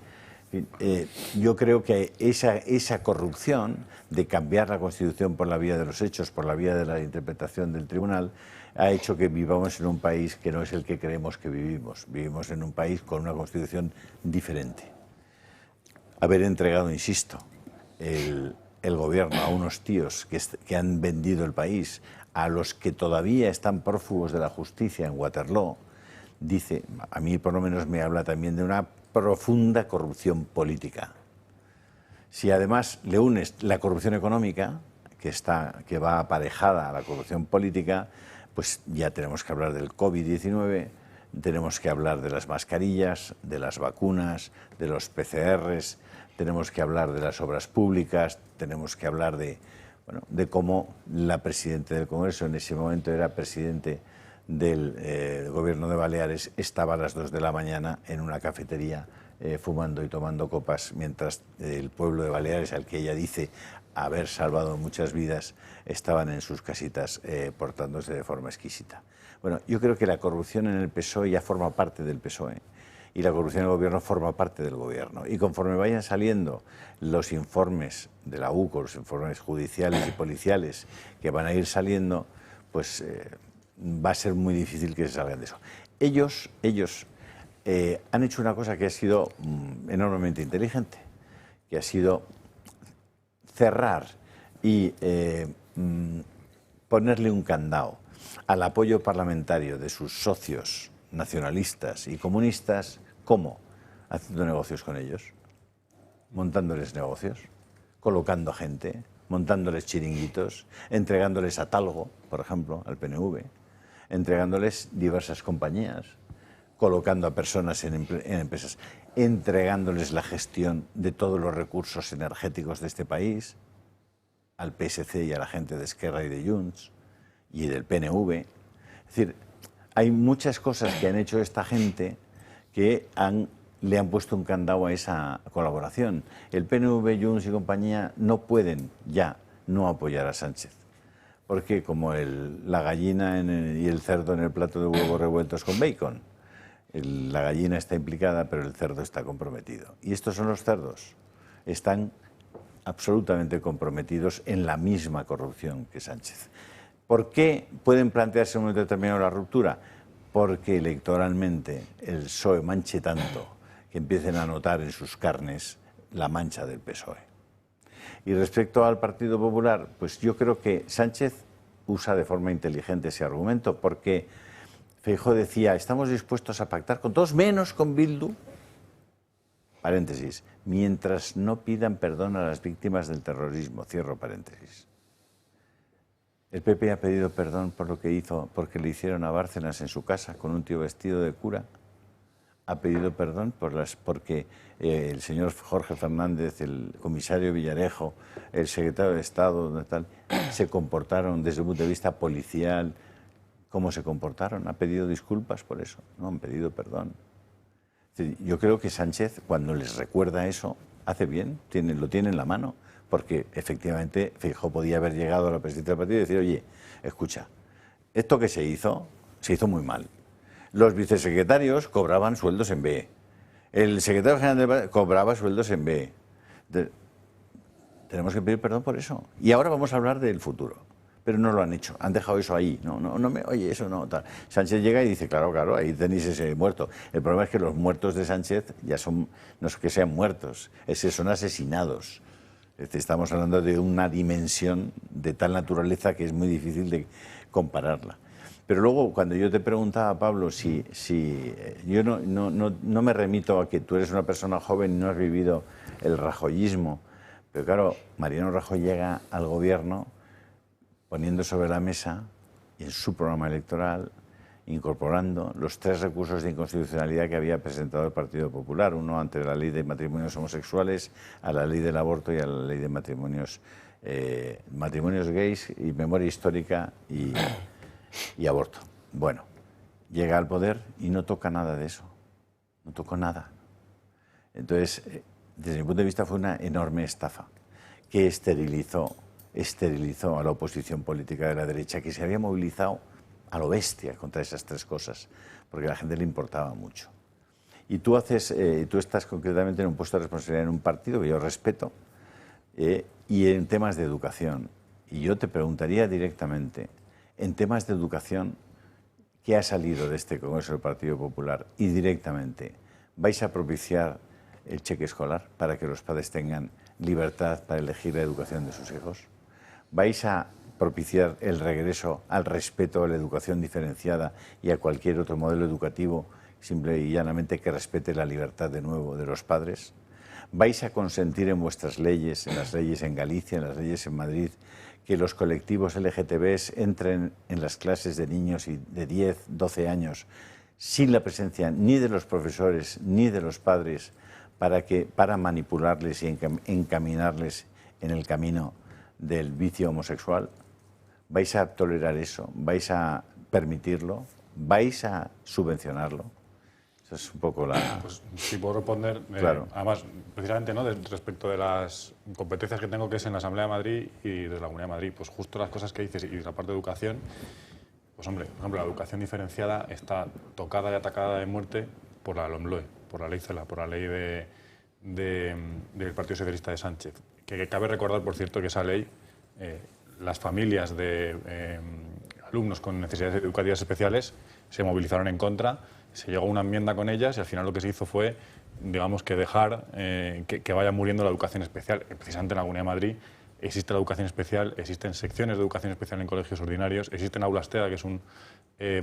Yo creo que esa corrupción de cambiar la Constitución por la vía de los hechos, por la vía de la interpretación del tribunal, ha hecho que vivamos en un país que no es el que creemos que vivimos. Vivimos en un país con una Constitución diferente. Haber entregado, insisto, el gobierno a unos tíos que han vendido el país, a los que todavía están prófugos de la justicia en Waterloo, dice, a mí por lo menos me habla también de una profunda corrupción política. Si además le unes la corrupción económica, que va aparejada a la corrupción política, pues ya tenemos que hablar del COVID-19, tenemos que hablar de las mascarillas, de las vacunas, de los PCRs, tenemos que hablar de las obras públicas, tenemos que hablar de cómo la presidenta del Congreso, en ese momento era presidente del Gobierno de Baleares, estaba a las 2 de la mañana en una cafetería fumando y tomando copas, mientras el pueblo de Baleares, al que ella dice haber salvado muchas vidas, estaban en sus casitas portándose de forma exquisita. Bueno, yo creo que la corrupción en el PSOE ya forma parte del PSOE y la corrupción en el Gobierno forma parte del Gobierno. Y conforme vayan saliendo los informes de la UCO, los informes judiciales y policiales que van a ir saliendo, pues va a ser muy difícil que se salgan de eso. Ellos han hecho una cosa que ha sido enormemente inteligente, que ha sido cerrar y ponerle un candado al apoyo parlamentario de sus socios nacionalistas y comunistas. ¿Cómo? Haciendo negocios con ellos, montándoles negocios, colocando gente, montándoles chiringuitos, entregándoles a Talgo, por ejemplo, al PNV, entregándoles diversas compañías, colocando a personas en empresas, entregándoles la gestión de todos los recursos energéticos de este país, al PSC y a la gente de Esquerra y de Junts y del PNV. Es decir, hay muchas cosas que han hecho esta gente que le han puesto un candado a esa colaboración. El PNV, Junts y compañía no pueden ya no apoyar a Sánchez, porque como la gallina y el cerdo en el plato de huevos revueltos con bacon, la gallina está implicada, pero el cerdo está comprometido. Y estos son los cerdos, están absolutamente comprometidos en la misma corrupción que Sánchez. ¿Por qué pueden plantearse en un momento determinado la ruptura? Porque electoralmente el PSOE manche tanto que empiecen a notar en sus carnes la mancha del PSOE. Y respecto al Partido Popular, pues yo creo que Sánchez usa de forma inteligente ese argumento, porque Feijóo decía, estamos dispuestos a pactar con todos, menos con Bildu, paréntesis, mientras no pidan perdón a las víctimas del terrorismo, cierro paréntesis. El PP ha pedido perdón por lo que hizo, porque le hicieron a Bárcenas en su casa con un tío vestido de cura. Ha pedido perdón porque el señor Jorge Fernández, el comisario Villarejo, el secretario de Estado, se comportaron desde un punto de vista policial. ¿Cómo se comportaron? ¿Ha pedido disculpas por eso? No, han pedido perdón. Yo creo que Sánchez, cuando les recuerda eso, hace bien, lo tiene en la mano. Porque efectivamente Feijóo podía haber llegado a la presidencia del partido y decir, oye, escucha, esto que se hizo muy mal. Los vicesecretarios cobraban sueldos en B. El secretario general cobraba sueldos en B. Tenemos que pedir perdón por eso. Y ahora vamos a hablar del futuro. Pero no lo han hecho, han dejado eso ahí. Oye, eso no, tal. Sánchez llega y dice, claro, ahí tenéis ese muerto. El problema es que los muertos de Sánchez ya son, no es que sean muertos, son asesinados. Estamos hablando de una dimensión de tal naturaleza que es muy difícil de compararla. Pero luego, cuando yo te preguntaba, Pablo, si yo no me remito a que tú eres una persona joven y no has vivido el rajoyismo, pero claro, Mariano Rajoy llega al gobierno poniendo sobre la mesa, en su programa electoral, incorporando los 3 recursos de inconstitucionalidad que había presentado el Partido Popular, uno ante la ley de matrimonios homosexuales, a la ley del aborto y a la ley de matrimonios gays y memoria histórica y aborto. Bueno, llega al poder y no toca nada de eso, no tocó nada. Entonces, desde mi punto de vista fue una enorme estafa que esterilizó a la oposición política de la derecha, que se había movilizado a lo bestia contra esas 3 cosas, porque a la gente le importaba mucho. Y tú estás concretamente en un puesto de responsabilidad en un partido que yo respeto, y en temas de educación. Y yo te preguntaría directamente, en temas de educación, ¿qué ha salido de este Congreso del Partido Popular? Y directamente, ¿vais a propiciar el cheque escolar para que los padres tengan libertad para elegir la educación de sus hijos? ¿Vais a propiciar el regreso al respeto a la educación diferenciada y a cualquier otro modelo educativo, simple y llanamente que respete la libertad de nuevo de los padres? ¿Vais a consentir en vuestras leyes, en las leyes en Galicia, en las leyes en Madrid, que los colectivos LGTB entren en las clases de niños de 10, 12 años sin la presencia ni de los profesores ni de los padres para manipularles y encaminarles en el camino del vicio homosexual? ¿Vais a tolerar eso? ¿Vais a permitirlo? ¿Vais a subvencionarlo? Esa es un poco la... Pues sí puedo responder. Claro. Además, precisamente, ¿no?, respecto de las competencias que tengo, que es en la Asamblea de Madrid y desde la Comunidad de Madrid, pues justo las cosas que dices y la parte de educación, pues hombre, por ejemplo, la educación diferenciada está tocada y atacada de muerte por la LOMLOE, por la ley CELA, por la ley del Partido Socialista de Sánchez. Que cabe recordar, por cierto, que esa ley, las familias de alumnos con necesidades educativas especiales se movilizaron en contra, se llegó a una enmienda con ellas y al final lo que se hizo fue, digamos, que dejar que vaya muriendo la educación especial. Precisamente en la Comunidad de Madrid existe la educación especial, existen secciones de educación especial en colegios ordinarios, existen aulas TEA, que es un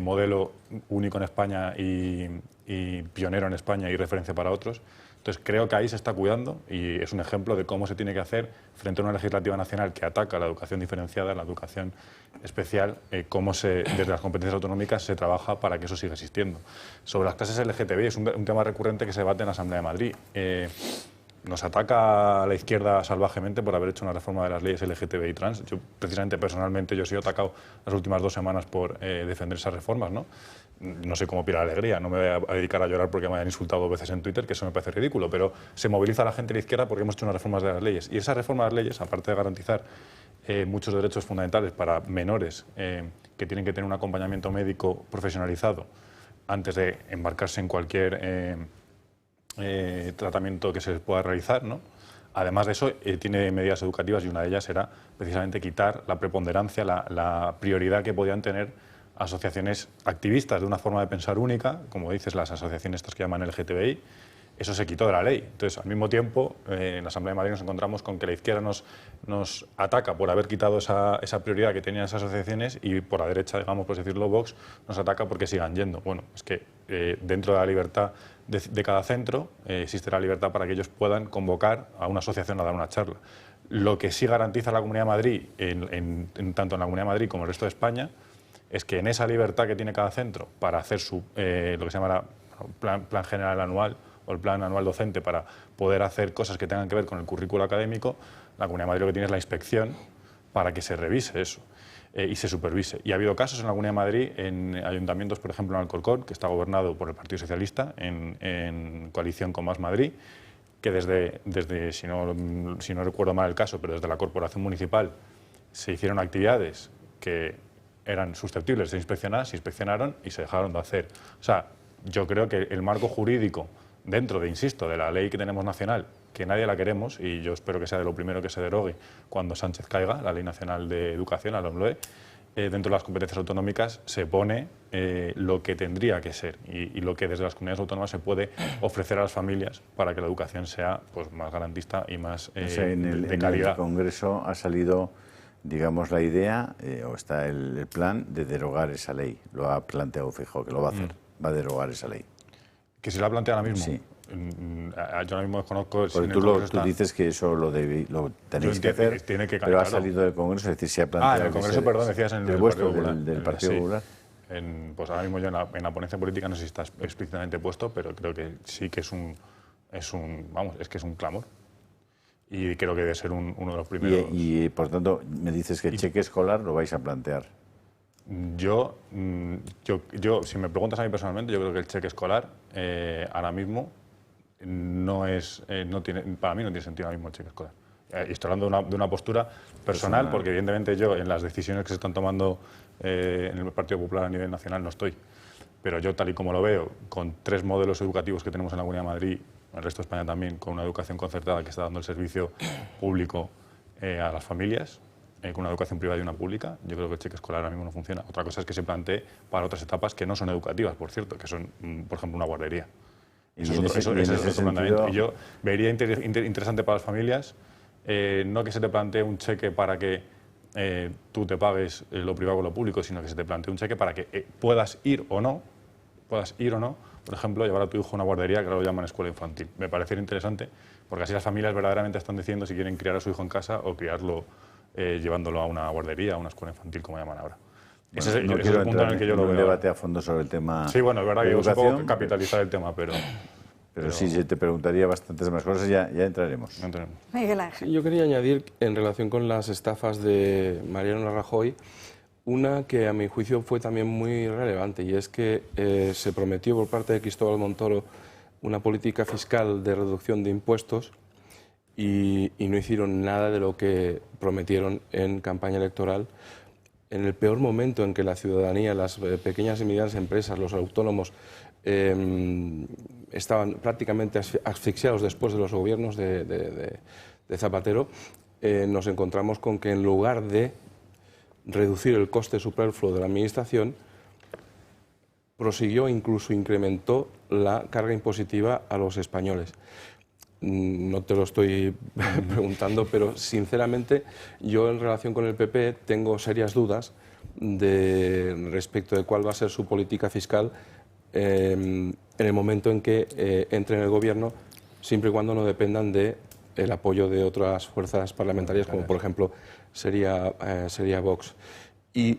modelo único en España y pionero en España y referencia para otros. Entonces creo que ahí se está cuidando y es un ejemplo de cómo se tiene que hacer frente a una legislativa nacional que ataca la educación diferenciada, la educación especial, cómo desde las competencias autonómicas se trabaja para que eso siga existiendo. Sobre las clases LGTBI es un tema recurrente que se debate en la Asamblea de Madrid. Nos ataca a la izquierda salvajemente por haber hecho una reforma de las leyes LGTBI trans. Yo, precisamente, personalmente, yo he sido atacado las últimas 2 semanas por defender esas reformas, ¿no? No sé cómo pide la alegría, no me voy a dedicar a llorar porque me hayan insultado 2 veces en Twitter, que eso me parece ridículo, pero se moviliza a la gente de la izquierda porque hemos hecho unas reformas de las leyes. Y esa reforma de las leyes, aparte de garantizar muchos derechos fundamentales para menores que tienen que tener un acompañamiento médico profesionalizado antes de embarcarse en cualquier tratamiento que se les pueda realizar, ¿no? Además de eso, tiene medidas educativas y una de ellas era precisamente quitar la preponderancia, la prioridad que podían tener asociaciones activistas de una forma de pensar única, como dices, las asociaciones estas que llaman LGTBI. Eso se quitó de la ley. Entonces, al mismo tiempo, en la Asamblea de Madrid nos encontramos con que la izquierda nos ataca por haber quitado esa prioridad que tenían esas asociaciones y por la derecha, digamos, por decirlo, Vox, nos ataca porque sigan yendo. Bueno, es que dentro de la libertad de cada centro existe la libertad para que ellos puedan convocar a una asociación a dar una charla. Lo que sí garantiza la Comunidad de Madrid, tanto en la Comunidad de Madrid como en el resto de España, es que en esa libertad que tiene cada centro para hacer lo que se llama plan general anual o el plan anual docente para poder hacer cosas que tengan que ver con el currículo académico, la Comunidad de Madrid lo que tiene es la inspección para que se revise eso y se supervise. Y ha habido casos en la Comunidad de Madrid, en ayuntamientos, por ejemplo, en Alcorcón, que está gobernado por el Partido Socialista, en coalición con Más Madrid, que desde si no recuerdo mal el caso, pero desde la Corporación Municipal se hicieron actividades que eran susceptibles de inspeccionar, se inspeccionaron y se dejaron de hacer. O sea, yo creo que el marco jurídico dentro de la ley que tenemos nacional, que nadie la queremos, y yo espero que sea de lo primero que se derogue cuando Sánchez caiga, la Ley Nacional de Educación, la LOMLOE, dentro de las competencias autonómicas se pone lo que tendría que ser y lo que desde las comunidades autónomas se puede ofrecer a las familias para que la educación sea, pues, más garantista y más de calidad. En el Congreso ha salido, digamos, la idea, o está el plan de derogar esa ley. Lo ha planteado Feijóo, que lo va a hacer, va a derogar esa ley. ¿Que se la plantea ahora mismo? Sí. Yo ahora mismo desconozco... Porque tú dices que eso lo tenéis que hacer, pero ha salido del Congreso, es decir, se ha planteado... en el Congreso, perdón, decías en el vuestro, Partido Popular. del Partido Popular. Pues ahora mismo yo en la ponencia política no sé si está explícitamente puesto, pero creo que sí que es un clamor. Y creo que debe ser uno de los primeros... Y por tanto, me dices que el cheque escolar lo vais a plantear. Yo, si me preguntas a mí personalmente, yo creo que el cheque escolar ahora mismo para mí no tiene sentido ahora mismo el cheque escolar. Y estoy hablando de una postura personal, porque evidentemente yo en las decisiones que se están tomando en el Partido Popular a nivel nacional no estoy. Pero yo, tal y como lo veo, con 3 modelos educativos que tenemos en la Comunidad de Madrid, en el resto de España también, con una educación concertada que está dando el servicio público a las familias, con una educación privada y una pública, yo creo que el cheque escolar ahora mismo no funciona. Otra cosa es que se plantee para otras etapas que no son educativas, por cierto, que son, por ejemplo, una guardería. Eso es otro planteamiento. Y yo vería interesante para las familias, no que se te plantee un cheque para que tú te pagues lo privado con lo público, sino que se te plantee un cheque para que puedas ir o no, por ejemplo, llevar a tu hijo a una guardería, que ahora lo llaman escuela infantil. Me parecería interesante, porque así las familias verdaderamente están decidiendo si quieren criar a su hijo en casa o criarlo llevándolo a una guardería, a una escuela infantil, como llaman ahora. Bueno, ese no es el punto en el que yo lo veo. Un debate a fondo sobre el tema. Sí, bueno, es verdad que es un poco capitalizar el tema, pero sí, se te preguntaría bastantes más cosas, ya entraremos. Miguel Ángel. Yo quería añadir, en relación con las estafas de Mariano Rajoy, una que a mi juicio fue también muy relevante, y es que se prometió por parte de Cristóbal Montoro una política fiscal de reducción de impuestos y no hicieron nada de lo que prometieron en campaña electoral. En el peor momento en que la ciudadanía, las pequeñas y medianas empresas, los autónomos estaban prácticamente asfixiados después de los gobiernos de Zapatero, nos encontramos con que en lugar de reducir el coste superfluo de la administración, prosiguió e incluso incrementó la carga impositiva a los españoles. No te lo estoy preguntando, pero sinceramente yo en relación con el PP tengo serias dudas respecto de cuál va a ser su política fiscal en el momento en que entre en el gobierno, siempre y cuando no dependan del apoyo de otras fuerzas parlamentarias, como por ejemplo sería Vox. Y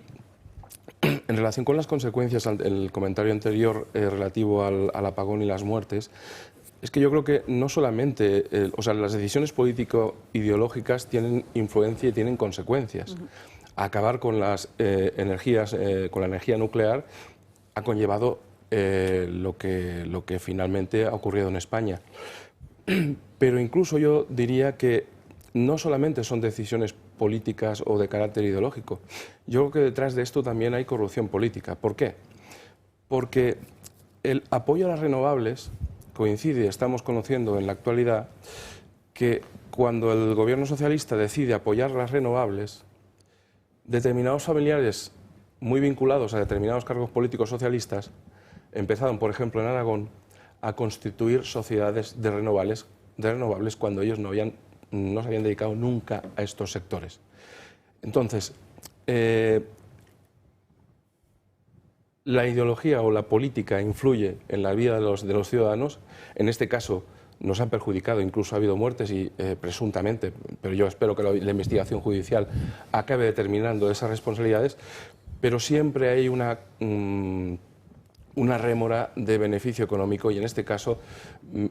en relación con las consecuencias, el comentario anterior relativo al apagón y las muertes, es que yo creo que no solamente, las decisiones político-ideológicas tienen influencia y tienen consecuencias. Acabar con las energías, con la energía nuclear, ha conllevado lo que finalmente ha ocurrido en España. Pero incluso yo diría que no solamente son decisiones políticas o de carácter ideológico. Yo creo que detrás de esto también hay corrupción política. ¿Por qué? Porque el apoyo a las renovables coincide, estamos conociendo en la actualidad, que cuando el gobierno socialista decide apoyar las renovables, determinados familiares muy vinculados a determinados cargos políticos socialistas empezaron, por ejemplo, en Aragón, a constituir sociedades de renovables cuando ellos no se habían dedicado nunca a estos sectores. Entonces, la ideología o la política influye en la vida de los ciudadanos. En este caso nos han perjudicado, incluso ha habido muertes y presuntamente, pero yo espero que la investigación judicial acabe determinando esas responsabilidades, pero siempre hay una rémora de beneficio económico, y en este caso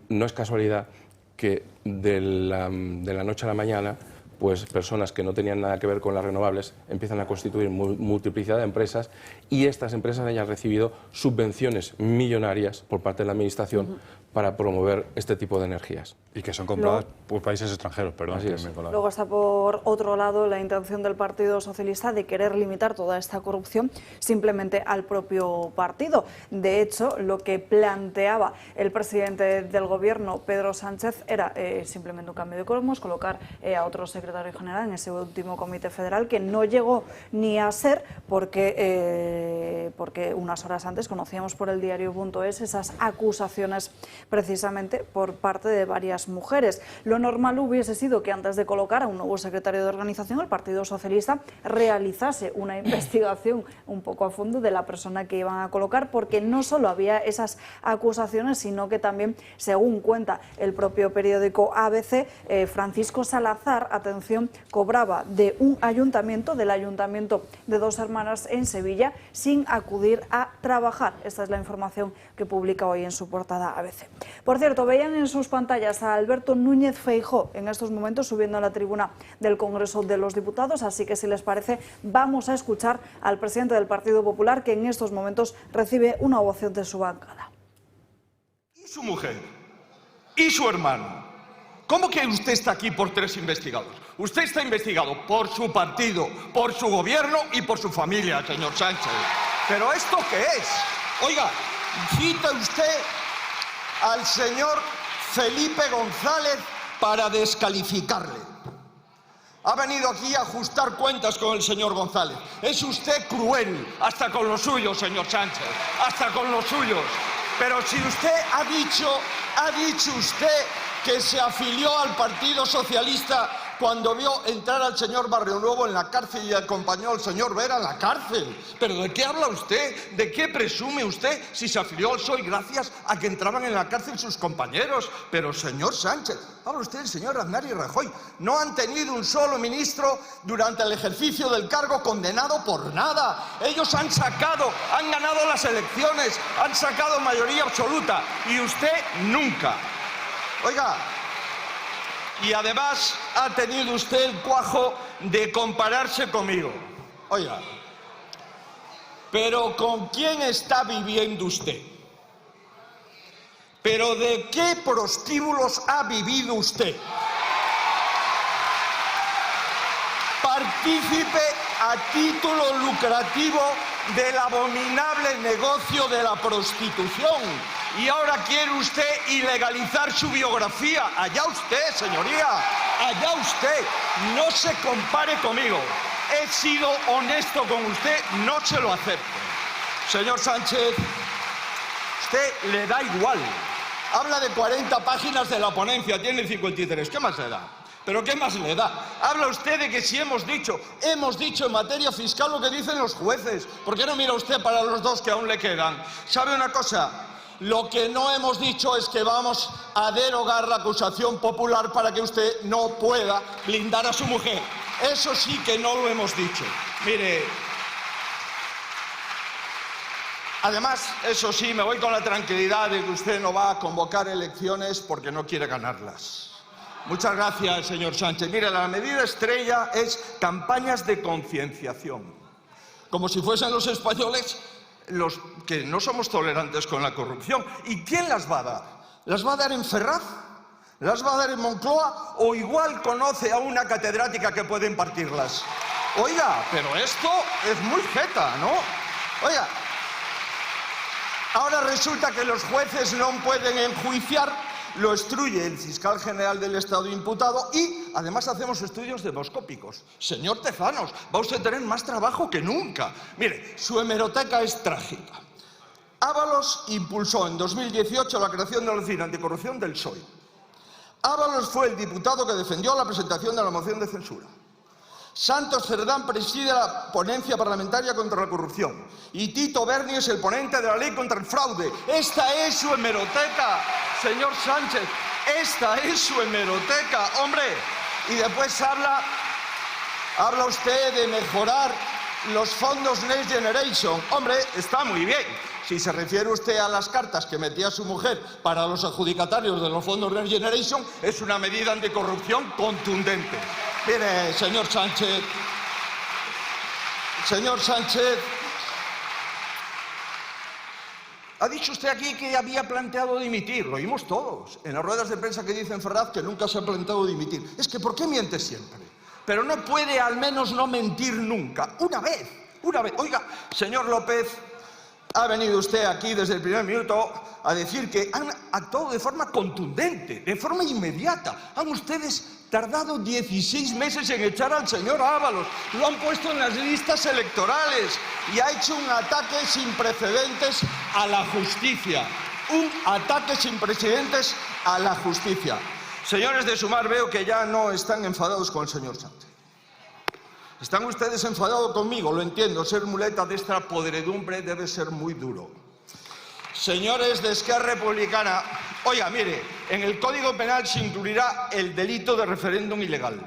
no es casualidad que de la noche a la mañana pues personas que no tenían nada que ver con las renovables empiezan a constituir multiplicidad de empresas, y estas empresas hayan recibido subvenciones millonarias por parte de la Administración para promover este tipo de energías. Y que son compradas por países extranjeros, perdón. Así es. Luego está por otro lado la intención del Partido Socialista de querer limitar toda esta corrupción simplemente al propio partido. De hecho, lo que planteaba el presidente del Gobierno, Pedro Sánchez, era simplemente un cambio de cromos, colocar a otro secretario general en ese último comité federal, que no llegó ni a ser porque unas horas antes conocíamos por el diario.es esas acusaciones precisamente por parte de varias mujeres. Lo normal hubiese sido que antes de colocar a un nuevo secretario de organización, el Partido Socialista realizase una investigación un poco a fondo de la persona que iban a colocar, porque no solo había esas acusaciones, sino que también, según cuenta el propio periódico ABC, Francisco Salazar, atención, cobraba de un ayuntamiento, del ayuntamiento de Dos Hermanas en Sevilla, sin acudir a trabajar. Esta es la información que publica hoy en su portada ABC. Por cierto, veían en sus pantallas a Alberto Núñez Feijóo en estos momentos subiendo a la tribuna del Congreso de los Diputados, así que si les parece vamos a escuchar al presidente del Partido Popular, que en estos momentos recibe una ovación de su bancada. ¿Y su mujer? ¿Y su hermano? ¿Cómo que usted está aquí por 3 investigados? Usted está investigado por su partido, por su gobierno y por su familia, señor Sánchez. ¿Pero esto qué es? Oiga, cita usted al señor Felipe González para descalificarle. Ha venido aquí a ajustar cuentas con el señor González. Es usted cruel, hasta con los suyos, señor Sánchez, hasta con los suyos. Pero si usted ha dicho usted que se afilió al Partido Socialista cuando vio entrar al señor Barrionuevo en la cárcel y acompañó al señor Vera en la cárcel. ¿Pero de qué habla usted? ¿De qué presume usted si se afilió al PSOE gracias a que entraban en la cárcel sus compañeros? Pero, señor Sánchez, habla usted del señor Aznar y Rajoy. No han tenido un solo ministro durante el ejercicio del cargo condenado por nada. Ellos han ganado las elecciones, han sacado mayoría absoluta y usted nunca. Oiga, y además ha tenido usted el cuajo de compararse conmigo. Oiga, pero ¿con quién está viviendo usted? ¿Pero de qué prostíbulos ha vivido usted? Partícipe a título lucrativo del abominable negocio de la prostitución. Y ahora quiere usted ilegalizar su biografía. Allá usted, señoría, allá usted. No se compare conmigo. He sido honesto con usted, no se lo acepto. Señor Sánchez, usted le da igual. Habla de 40 páginas de la ponencia, tiene 53. ¿Qué más le da? ¿Pero qué más le da? Habla usted de que si hemos dicho en materia fiscal lo que dicen los jueces. ¿Por qué no mira usted para los dos que aún le quedan? ¿Sabe una cosa? Lo que no hemos dicho es que vamos a derogar la acusación popular para que usted no pueda blindar a su mujer. Eso sí que no lo hemos dicho. Mire, además, eso sí, me voy con la tranquilidad de que usted no va a convocar elecciones porque no quiere ganarlas. Muchas gracias, señor Sánchez. Mire, la medida estrella es campañas de concienciación. Como si fuesen los españoles los que no somos tolerantes con la corrupción. ¿Y quién las va a dar? ¿Las va a dar en Ferraz? ¿Las va a dar en Moncloa? ¿O igual conoce a una catedrática que puede impartirlas? Oiga, pero esto es muy jeta, ¿no? Oiga, ahora resulta que los jueces no pueden enjuiciar. Lo instruye el fiscal general del Estado imputado y además hacemos estudios demoscópicos. Señor Tezanos, va usted a tener más trabajo que nunca. Mire, su hemeroteca es trágica. Ábalos impulsó en 2018 la creación de la Oficina Anticorrupción del PSOE. Ábalos fue el diputado que defendió la presentación de la moción de censura. Santos Cerdán preside la ponencia parlamentaria contra la corrupción y Tito Berni es el ponente de la ley contra el fraude. Esta es su hemeroteca, señor Sánchez, esta es su hemeroteca, hombre. Y después habla usted de mejorar los fondos Next Generation. Hombre, está muy bien. Si se refiere usted a las cartas que metía su mujer para los adjudicatarios de los fondos Next Generation, es una medida anticorrupción contundente. Mire, señor Sánchez, ha dicho usted aquí que había planteado dimitir, lo oímos todos, en las ruedas de prensa que dice en Ferraz que nunca se ha planteado dimitir. Es que ¿por qué miente siempre? Pero no puede al menos no mentir nunca, una vez. Oiga, señor López, ha venido usted aquí desde el primer minuto a decir que han actuado de forma contundente, de forma inmediata. Han ustedes tardado 16 meses en echar al señor Ábalos, lo han puesto en las listas electorales y ha hecho un ataque sin precedentes a la justicia. Un ataque sin precedentes a la justicia. Señores de Sumar, veo que ya no están enfadados con el señor Sánchez. Están ustedes enfadados conmigo, lo entiendo, ser muleta de esta podredumbre debe ser muy duro. Señores de Esquerra Republicana, oiga, mire, en el Código Penal se incluirá el delito de referéndum ilegal.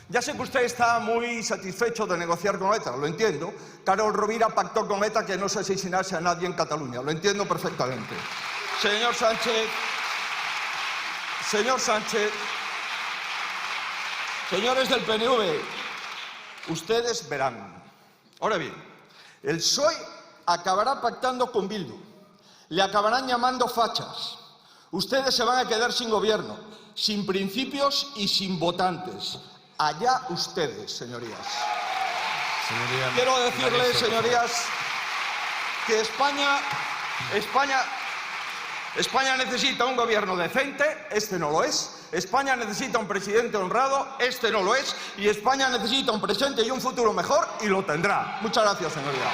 Ya sé que usted está muy satisfecho de negociar con ETA, lo entiendo. Carol Rovira pactó con ETA que no se asesinase a nadie en Cataluña, lo entiendo perfectamente. Señor Sánchez, señores del PNV, ustedes verán. Ahora bien, el PSOE acabará pactando con Bildu. Le acabarán llamando fachas. Ustedes se van a quedar sin gobierno, sin principios y sin votantes. Allá ustedes, señorías. Quiero decirles, señorías, que España necesita un gobierno decente, este no lo es. España necesita un presidente honrado, este no lo es. Y España necesita un presente y un futuro mejor, y lo tendrá. Muchas gracias, señorías.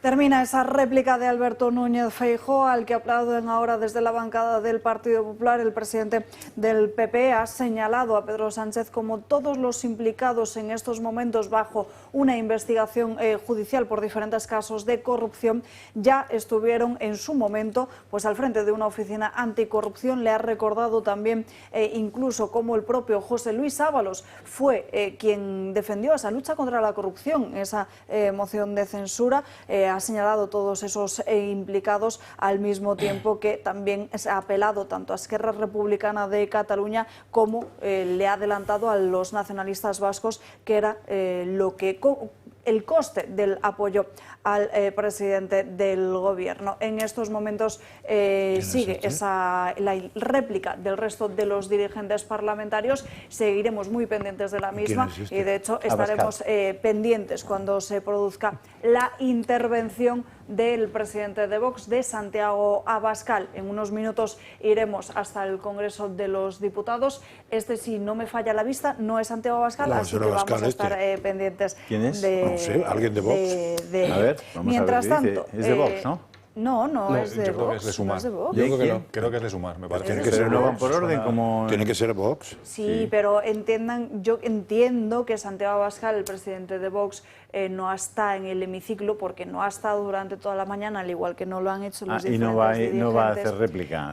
Termina esa réplica de Alberto Núñez Feijóo, al que aplauden ahora desde la bancada del Partido Popular. El presidente del PP ha señalado a Pedro Sánchez como todos los implicados en estos momentos bajo una investigación judicial por diferentes casos de corrupción ya estuvieron en su momento pues al frente de una oficina anticorrupción. Le ha recordado también incluso cómo el propio José Luis Ábalos fue quien defendió esa lucha contra la corrupción, esa moción de censura. Ha señalado todos esos implicados, al mismo tiempo que también se ha apelado tanto a Esquerra Republicana de Cataluña como le ha adelantado a los nacionalistas vascos que era el coste del apoyo al presidente del gobierno. En estos momentos sigue la réplica del resto de los dirigentes parlamentarios. Seguiremos muy pendientes de la misma y de hecho estaremos pendientes cuando se produzca la intervención del presidente de Vox, de Santiago Abascal. En unos minutos iremos hasta el Congreso de los Diputados. Si no me falla la vista, no es Santiago Abascal, no, así que vamos a estar pendientes. ¿Quién es? No sé, alguien de Vox. A ver, vamos Mientras a ver qué tanto, dice. Es de Vox, ¿no? No, es de yo creo que Vox. es de Sumar. No es de Vox. Yo creo que es de Sumar, me parece. Tiene que Pero ser no van Vox. por orden como... Tiene que ser Vox. Sí, pero yo entiendo que Santiago Abascal, el presidente de Vox, no está en el hemiciclo porque no ha estado durante toda la mañana, al igual que no lo han hecho los y diferentes dirigentes. no va a hacer réplica.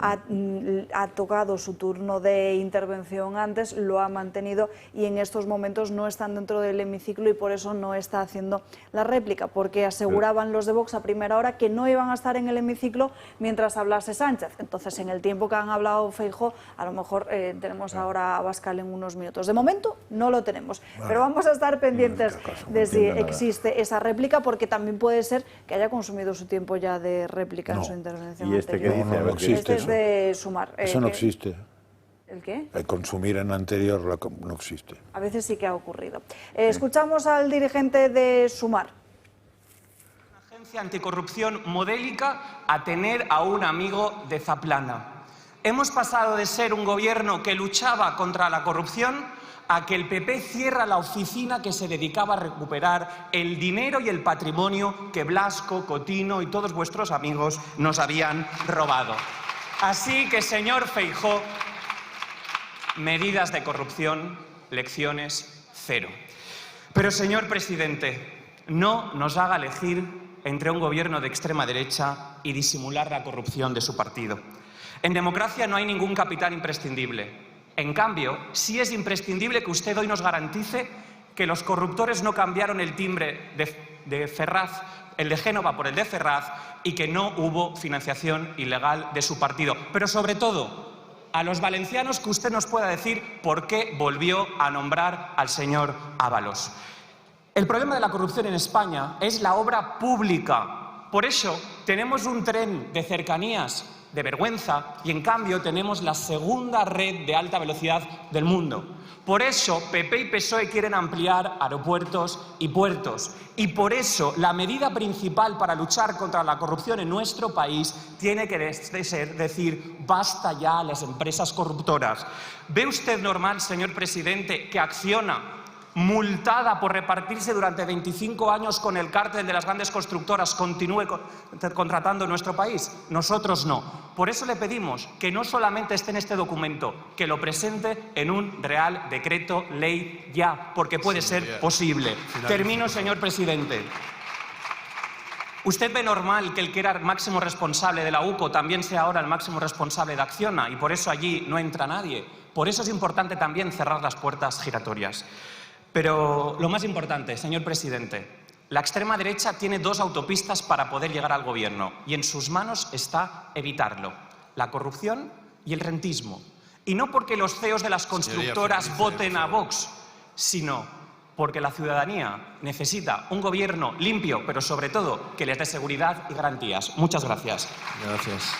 Ha tocado su turno de intervención antes, lo ha mantenido y en estos momentos no están dentro del hemiciclo y por eso no está haciendo la réplica, porque aseguraban los de Vox a primera hora que no iban a estar en el hemiciclo mientras hablase Sánchez. Entonces, en el tiempo que han hablado Feijóo, a lo mejor tenemos ahora a Abascal en unos minutos. De momento no lo tenemos, pero vamos a estar pendientes de si existe esa réplica, porque también puede ser que haya consumido su tiempo ya de réplica en su intervención ¿Y este qué anterior. dice? No existe Este es de Sumar. Eso no existe. ¿El qué? El consumir en anterior no existe. A veces sí que ha ocurrido. Escuchamos al dirigente de Sumar. Agencia anticorrupción modélica a tener a un amigo de Zaplana. Hemos pasado de ser un gobierno que luchaba contra la corrupción a que el PP cierra la oficina que se dedicaba a recuperar el dinero y el patrimonio que Blasco, Cotino y todos vuestros amigos nos habían robado. Así que, señor Feijóo, medidas de corrupción, lecciones cero. Pero, señor presidente, no nos haga elegir entre un gobierno de extrema derecha y disimular la corrupción de su partido. En democracia no hay ningún capital imprescindible. En cambio, sí es imprescindible que usted hoy nos garantice que los corruptores no cambiaron el timbre de Ferraz, el de Génova por el de Ferraz, y que no hubo financiación ilegal de su partido. Pero sobre todo, a los valencianos, que usted nos pueda decir por qué volvió a nombrar al señor Ábalos. El problema de la corrupción en España es la obra pública. Por eso tenemos un tren de cercanías de vergüenza y en cambio tenemos la segunda red de alta velocidad del mundo. Por eso PP y PSOE quieren ampliar aeropuertos y puertos. Y por eso la medida principal para luchar contra la corrupción en nuestro país tiene que ser decir basta ya a las empresas corruptoras. ¿Ve usted normal, señor presidente, que Acciona, multada por repartirse durante 25 años con el cártel de las grandes constructoras, continúe contratando en nuestro país? Nosotros no. Por eso le pedimos que no solamente esté en este documento, que lo presente en un Real Decreto Ley ya, porque puede ser posible. Termino, señor presidente. ¿Usted ve normal que el que era el máximo responsable de la UCO también sea ahora el máximo responsable de Acciona y por eso allí no entra nadie? Por eso es importante también cerrar las puertas giratorias. Pero lo más importante, señor presidente, la extrema derecha tiene dos autopistas para poder llegar al gobierno y en sus manos está evitarlo: la corrupción y el rentismo. Y no porque los CEOs de las constructoras voten a Vox, sino porque la ciudadanía necesita un gobierno limpio, pero sobre todo que les dé seguridad y garantías. Muchas gracias. Gracias.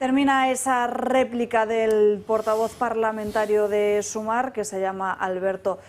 Termina esa réplica del portavoz parlamentario de Sumar, que se llama Alberto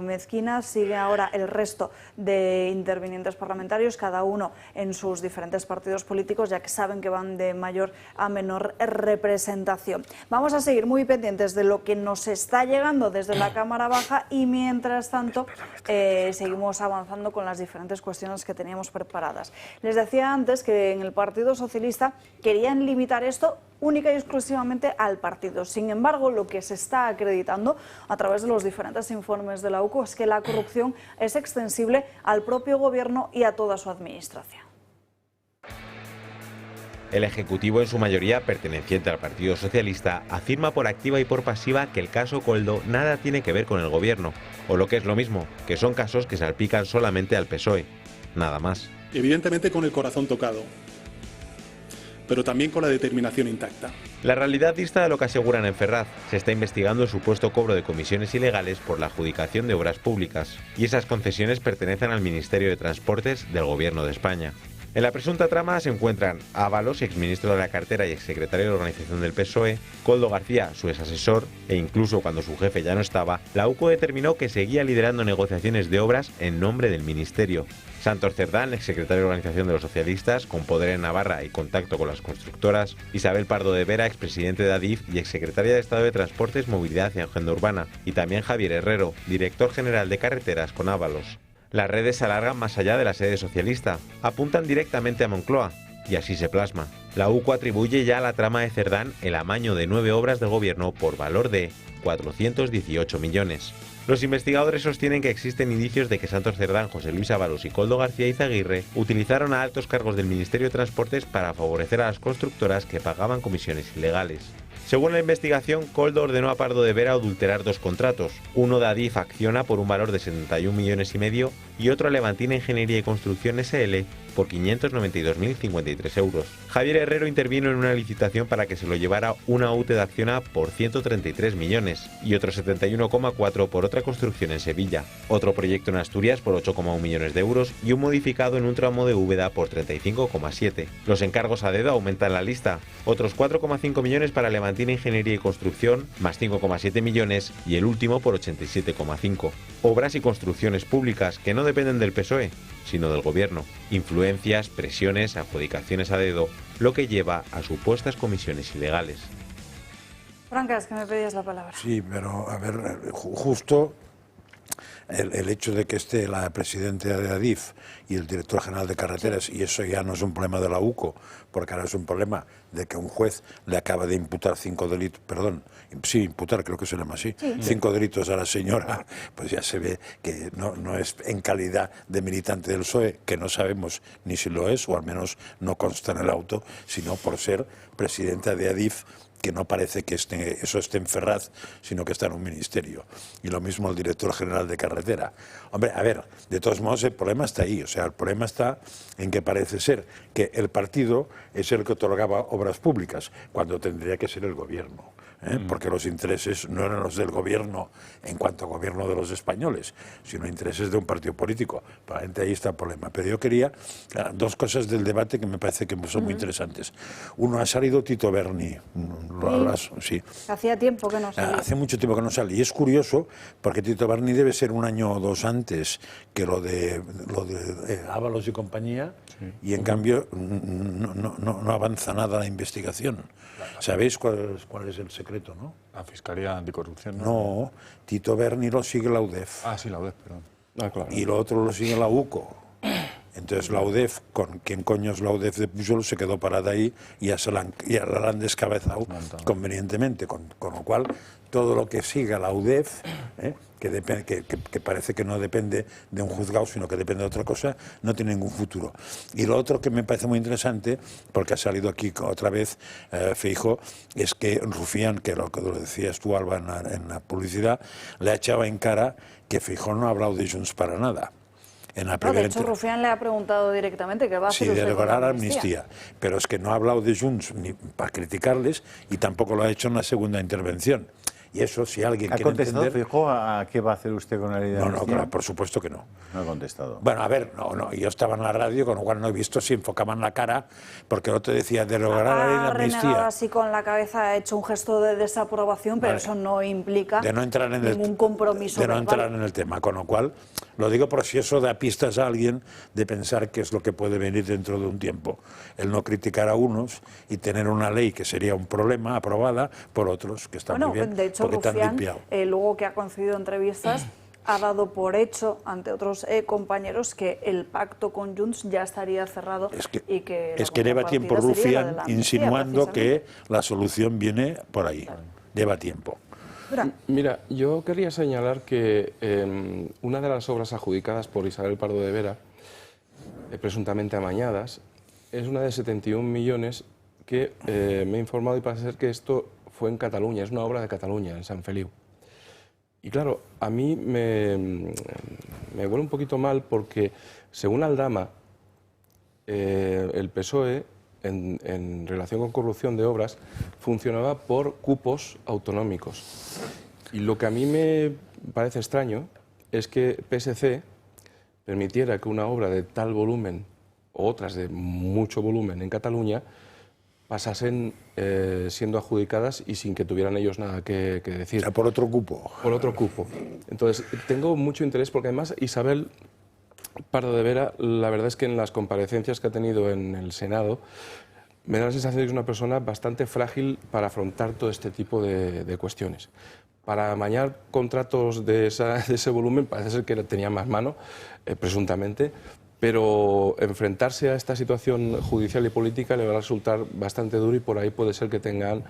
Mezquina. Sigue ahora el resto de intervinientes parlamentarios, cada uno en sus diferentes partidos políticos, ya que saben que van de mayor a menor representación. Vamos a seguir muy pendientes de lo que nos está llegando desde la Cámara Baja y, mientras tanto, seguimos avanzando con las diferentes cuestiones que teníamos preparadas. Les decía antes que en el Partido Socialista querían limitar esto única y exclusivamente al partido. Sin embargo, lo que se está acreditando a través de los diferentes informes de la UCO es que la corrupción es extensible al propio gobierno y a toda su administración. El Ejecutivo, en su mayoría perteneciente al Partido Socialista, afirma por activa y por pasiva que el caso Koldo nada tiene que ver con el gobierno, o lo que es lo mismo, que son casos que salpican solamente al PSOE. Nada más. Evidentemente con el corazón tocado, pero también con la determinación intacta. La realidad dista de lo que aseguran en Ferraz. Se está investigando el supuesto cobro de comisiones ilegales por la adjudicación de obras públicas, y esas concesiones pertenecen al Ministerio de Transportes del Gobierno de España. En la presunta trama se encuentran Ábalos, exministro de la cartera y exsecretario de organización del PSOE, Koldo García, su exasesor, e incluso cuando su jefe ya no estaba, la UCO determinó que seguía liderando negociaciones de obras en nombre del Ministerio. Santos Cerdán, exsecretario de organización de los socialistas, con poder en Navarra y contacto con las constructoras. Isabel Pardo de Vera, expresidente de Adif y exsecretaria de Estado de Transportes, Movilidad y Agenda Urbana. Y también Javier Herrero, director general de Carreteras con Ábalos. Las redes se alargan más allá de la sede socialista. Apuntan directamente a Moncloa. Y así se plasma. La UCO atribuye ya a la trama de Cerdán el amaño de 9 obras del gobierno por valor de 418 millones. Los investigadores sostienen que existen indicios de que Santos Cerdán, José Luis Ábalos y Koldo García Izaguirre utilizaron a altos cargos del Ministerio de Transportes para favorecer a las constructoras que pagaban comisiones ilegales. Según la investigación, Koldo ordenó a Pardo de Vera adulterar 2 contratos, uno de Adif Acciona por un valor de 71,5 millones y otro a Levantina Ingeniería y Construcción SL por 592.053 euros. Javier Herrero intervino en una licitación para que se lo llevara una UTE de Acciona por 133 millones y otro 71,4 por otra construcción en Sevilla, otro proyecto en Asturias por 8,1 millones de euros y un modificado en un tramo de Úbeda por 35,7. Los encargos a dedo aumentan la lista, otros 4,5 millones para Levantina Ingeniería y Construcción, más 5,7 millones y el último por 87,5. Obras y construcciones públicas que no dependen del PSOE, sino del gobierno. Influencias, presiones, adjudicaciones a dedo, lo que lleva a supuestas comisiones ilegales. Francas, que me pedías la palabra. Sí, pero a ver, justo el hecho de que esté la presidenta de Adif y el director general de Carreteras, y eso ya no es un problema de la UCO, porque ahora es un problema de que un juez le acaba de imputar 5 delitos, perdón, sí, imputar, creo que se llama así, 5 delitos a la señora, pues ya se ve que no es en calidad de militante del PSOE, que no sabemos ni si lo es, o al menos no consta en el auto, sino por ser presidenta de Adif, que no parece que eso esté en Ferraz, sino que está en un ministerio. Y lo mismo el director general de Carretera. Hombre, a ver, de todos modos el problema está ahí. O sea, el problema está en que parece ser que el partido es el que otorgaba obras públicas, cuando tendría que ser el gobierno. Porque los intereses no eran los del gobierno en cuanto a gobierno de los españoles, sino intereses de un partido político. Probablemente ahí está el problema. Pero yo quería 2 cosas del debate que me parece que son muy interesantes. Uno, ha salido Tito Berni. Sí. Hacía tiempo que no salía. Hace mucho tiempo que no sale. Y es curioso porque Tito Berni debe ser 1 año o 2 antes que lo de Ábalos y compañía, y en cambio no avanza nada la investigación. ¿Sabéis cuál es el secreto, no? La Fiscalía Anticorrupción. No, Tito Berni lo sigue la UDEF. Ah, sí, la UDEF, perdón. Claro. Y lo otro lo sigue la UCO. Entonces la UDEF, con quien coño es la UDEF de Pujol, se quedó parada ahí y ya la han descabezado convenientemente, con lo cual todo lo que siga la UDEF, que parece que no depende de un juzgado, sino que depende de otra cosa, no tiene ningún futuro. Y lo otro que me parece muy interesante, porque ha salido aquí otra vez Feijóo, es que Rufián, que lo decías tú, Alba, en la publicidad, le ha echado en cara que Feijóo no ha hablado de Junts para nada. De hecho, Rufián le ha preguntado directamente qué va a hacer usted de con la amnistía. Pero es que no ha hablado de Junts ni para criticarles y tampoco lo ha hecho en la segunda intervención. Y eso, si alguien ¿Ha quiere contestado, entender... Feijóo, a qué va a hacer usted con la ley de No, amnistía? claro, por supuesto que no. No ha contestado. Bueno, a ver, no, yo estaba en la radio, con lo cual no he visto si enfocaban la cara, porque el otro decía derogar la ley de Ha renegado amnistía. así con la cabeza, ha hecho un gesto de desaprobación, pero Vale. eso no implica De no entrar en ningún compromiso de no verbal. entrar en el tema, con lo cual lo digo por si eso da pistas a alguien de pensar qué es lo que puede venir dentro de un tiempo. El no criticar a unos y tener una ley que sería un problema aprobada por otros, que está Bueno, muy bien, de hecho, porque te han Rufián, limpiado. luego que ha concedido entrevistas, ha dado por hecho ante otros compañeros que el pacto con Junts ya estaría cerrado y que la lleva tiempo contrapartida sería la Rufián de la amnistía, insinuando que precisamente. la solución viene por ahí. Lleva tiempo. Mira, yo quería señalar que una de las obras adjudicadas por Isabel Pardo de Vera, presuntamente amañadas, es una de 71 millones que me he informado y parece ser que esto fue en Cataluña, es una obra de Cataluña, en Sant Feliu. Y claro, a mí me huele un poquito mal porque, según Aldama, el PSOE, en relación con corrupción de obras, funcionaba por cupos autonómicos. Y lo que a mí me parece extraño es que PSC permitiera que una obra de tal volumen, o otras de mucho volumen en Cataluña, pasasen siendo adjudicadas y sin que tuvieran ellos nada que decir. O sea, por otro cupo. Por otro cupo. Entonces, tengo mucho interés porque además Isabel Pardo de Vera, la verdad es que en las comparecencias que ha tenido en el Senado, me da la sensación de que es una persona bastante frágil para afrontar todo este tipo de cuestiones. Para amañar contratos de ese volumen parece ser que tenía más mano, presuntamente, pero enfrentarse a esta situación judicial y política le va a resultar bastante duro y por ahí puede ser que tengan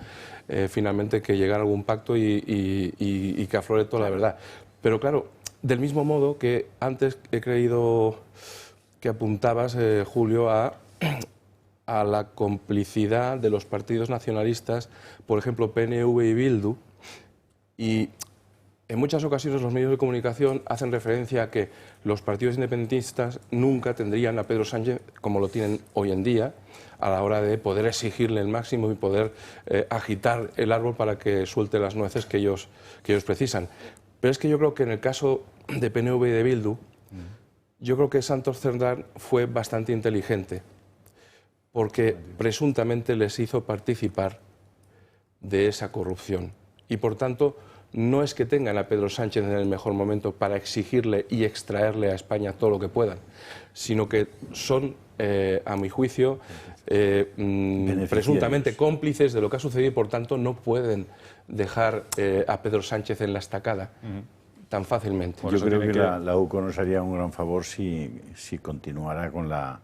finalmente que llegar a algún pacto y que aflore toda la verdad. Pero claro, del mismo modo que antes he creído que apuntabas, Julio, a la complicidad de los partidos nacionalistas, por ejemplo, PNV y Bildu, y en muchas ocasiones los medios de comunicación hacen referencia a que los partidos independentistas nunca tendrían a Pedro Sánchez como lo tienen hoy en día, a la hora de poder exigirle el máximo y poder agitar el árbol para que suelte las nueces que ellos precisan. Pero es que yo creo que en el caso de PNV y de Bildu, yo creo que Santos Cerdán fue bastante inteligente, porque presuntamente les hizo participar de esa corrupción. Y por tanto, no es que tengan a Pedro Sánchez en el mejor momento para exigirle y extraerle a España todo lo que puedan, sino que son, a mi juicio, presuntamente cómplices de lo que ha sucedido y por tanto no pueden dejar a Pedro Sánchez en la estacada tan fácilmente. Yo creo que la UCO nos haría un gran favor si continuara con la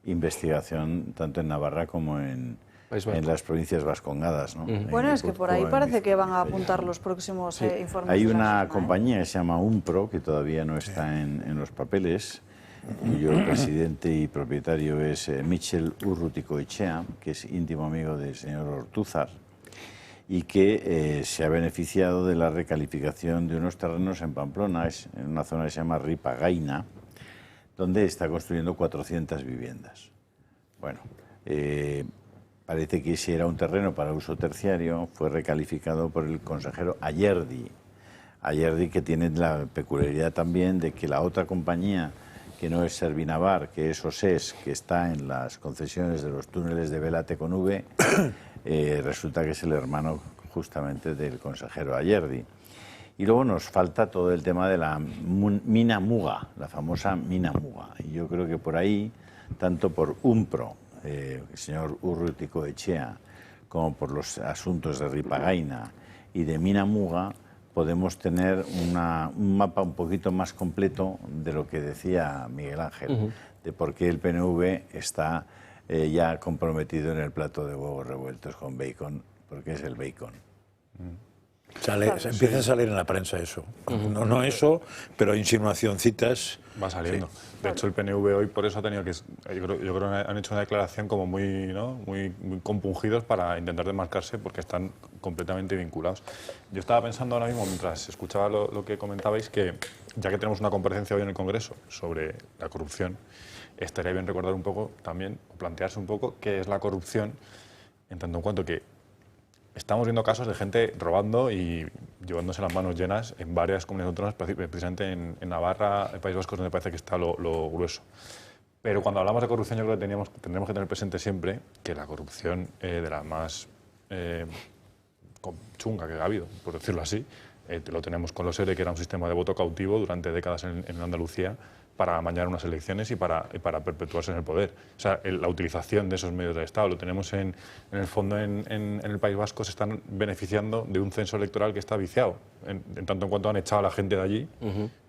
investigación tanto en Navarra como en las provincias vascongadas, ¿no? Bueno, es que por ahí parece que van a apuntar los próximos informes. Hay de la una zona, compañía que se llama Unpro, que todavía no está en los papeles, cuyo presidente y propietario es Michel Urruticoechea, que es íntimo amigo del señor Ortúzar, y que se ha beneficiado de la recalificación de unos terrenos en Pamplona, en una zona que se llama Ripagaina, donde está construyendo 400 viviendas. Bueno, parece que ese era un terreno para uso terciario, fue recalificado por el consejero Ayerdi, que tiene la peculiaridad también de que la otra compañía, que no es Servinavar, que es OSES, que está en las concesiones de los túneles de Velate con V, resulta que es el hermano justamente del consejero Ayerdi. Y luego nos falta todo el tema de la mina Muga, la famosa mina Muga. Y yo creo que por ahí, tanto por Unpro, el señor Urruticoechea, como por los asuntos de Ripagaina y de mina Muga, podemos tener un mapa un poquito más completo de lo que decía Miguel Ángel, de por qué el PNV está ya comprometido en el plato de huevos revueltos con bacon, porque es el bacon. Empieza a salir en la prensa eso. No eso, pero insinuacioncitas. Va saliendo. Sí. De hecho, el PNV hoy por eso ha tenido que... Yo creo que han hecho una declaración como muy compungidos para intentar desmarcarse porque están completamente vinculados. Yo estaba pensando ahora mismo, mientras escuchaba lo que comentabais, que ya que tenemos una comparecencia hoy en el Congreso sobre la corrupción, estaría bien recordar un poco también, o plantearse un poco, qué es la corrupción, en tanto en cuanto que estamos viendo casos de gente robando y llevándose las manos llenas en varias comunidades autónomas, precisamente en Navarra, el País Vasco, donde parece que está lo grueso. Pero cuando hablamos de corrupción, yo creo que tendremos que tener presente siempre que la corrupción de la más chunga que ha habido, por decirlo así, lo tenemos con los ERE, que era un sistema de voto cautivo durante décadas en Andalucía para amañar unas elecciones y para perpetuarse en el poder. O sea, la utilización de esos medios del Estado lo tenemos en el fondo en el País Vasco. Se están beneficiando de un censo electoral que está viciado, en tanto en cuanto han echado a la gente de allí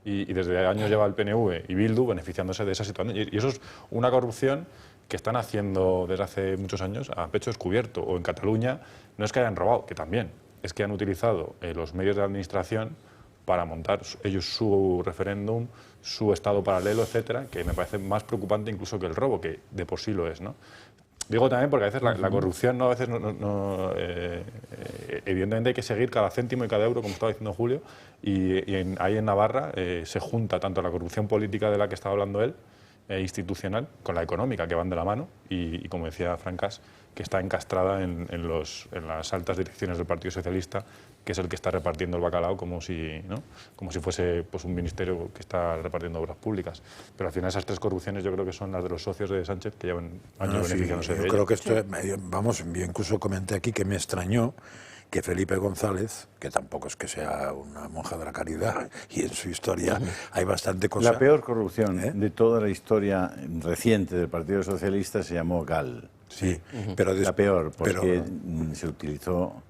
y desde años lleva el PNV y Bildu beneficiándose de esa situación. Y eso es una corrupción que están haciendo desde hace muchos años a pecho descubierto. O en Cataluña no es que hayan robado, que también, es que han utilizado los medios de la administración para montar ellos su referéndum, su estado paralelo, etcétera, que me parece más preocupante incluso que el robo, que de por sí lo es, ¿no? Digo también porque a veces la corrupción, ¿no? A veces evidentemente hay que seguir cada céntimo y cada euro, como estaba diciendo Julio, y ahí en Navarra se junta tanto la corrupción política de la que estaba hablando él, institucional, con la económica, que van de la mano, y como decía Francas, que está encastrada en las altas direcciones del Partido Socialista, que es el que está repartiendo el bacalao como si fuese pues, un ministerio que está repartiendo obras públicas. Pero al final esas tres corrupciones yo creo que son las de los socios de Sánchez, que llevan años beneficiándose de ello. Yo creo que esto, vamos, yo incluso comenté aquí que me extrañó que Felipe González, que tampoco es que sea una monja de la caridad, y en su historia hay bastante cosa. La peor corrupción de toda la historia reciente del Partido Socialista se llamó GAL. Sí, pero la peor, porque se utilizó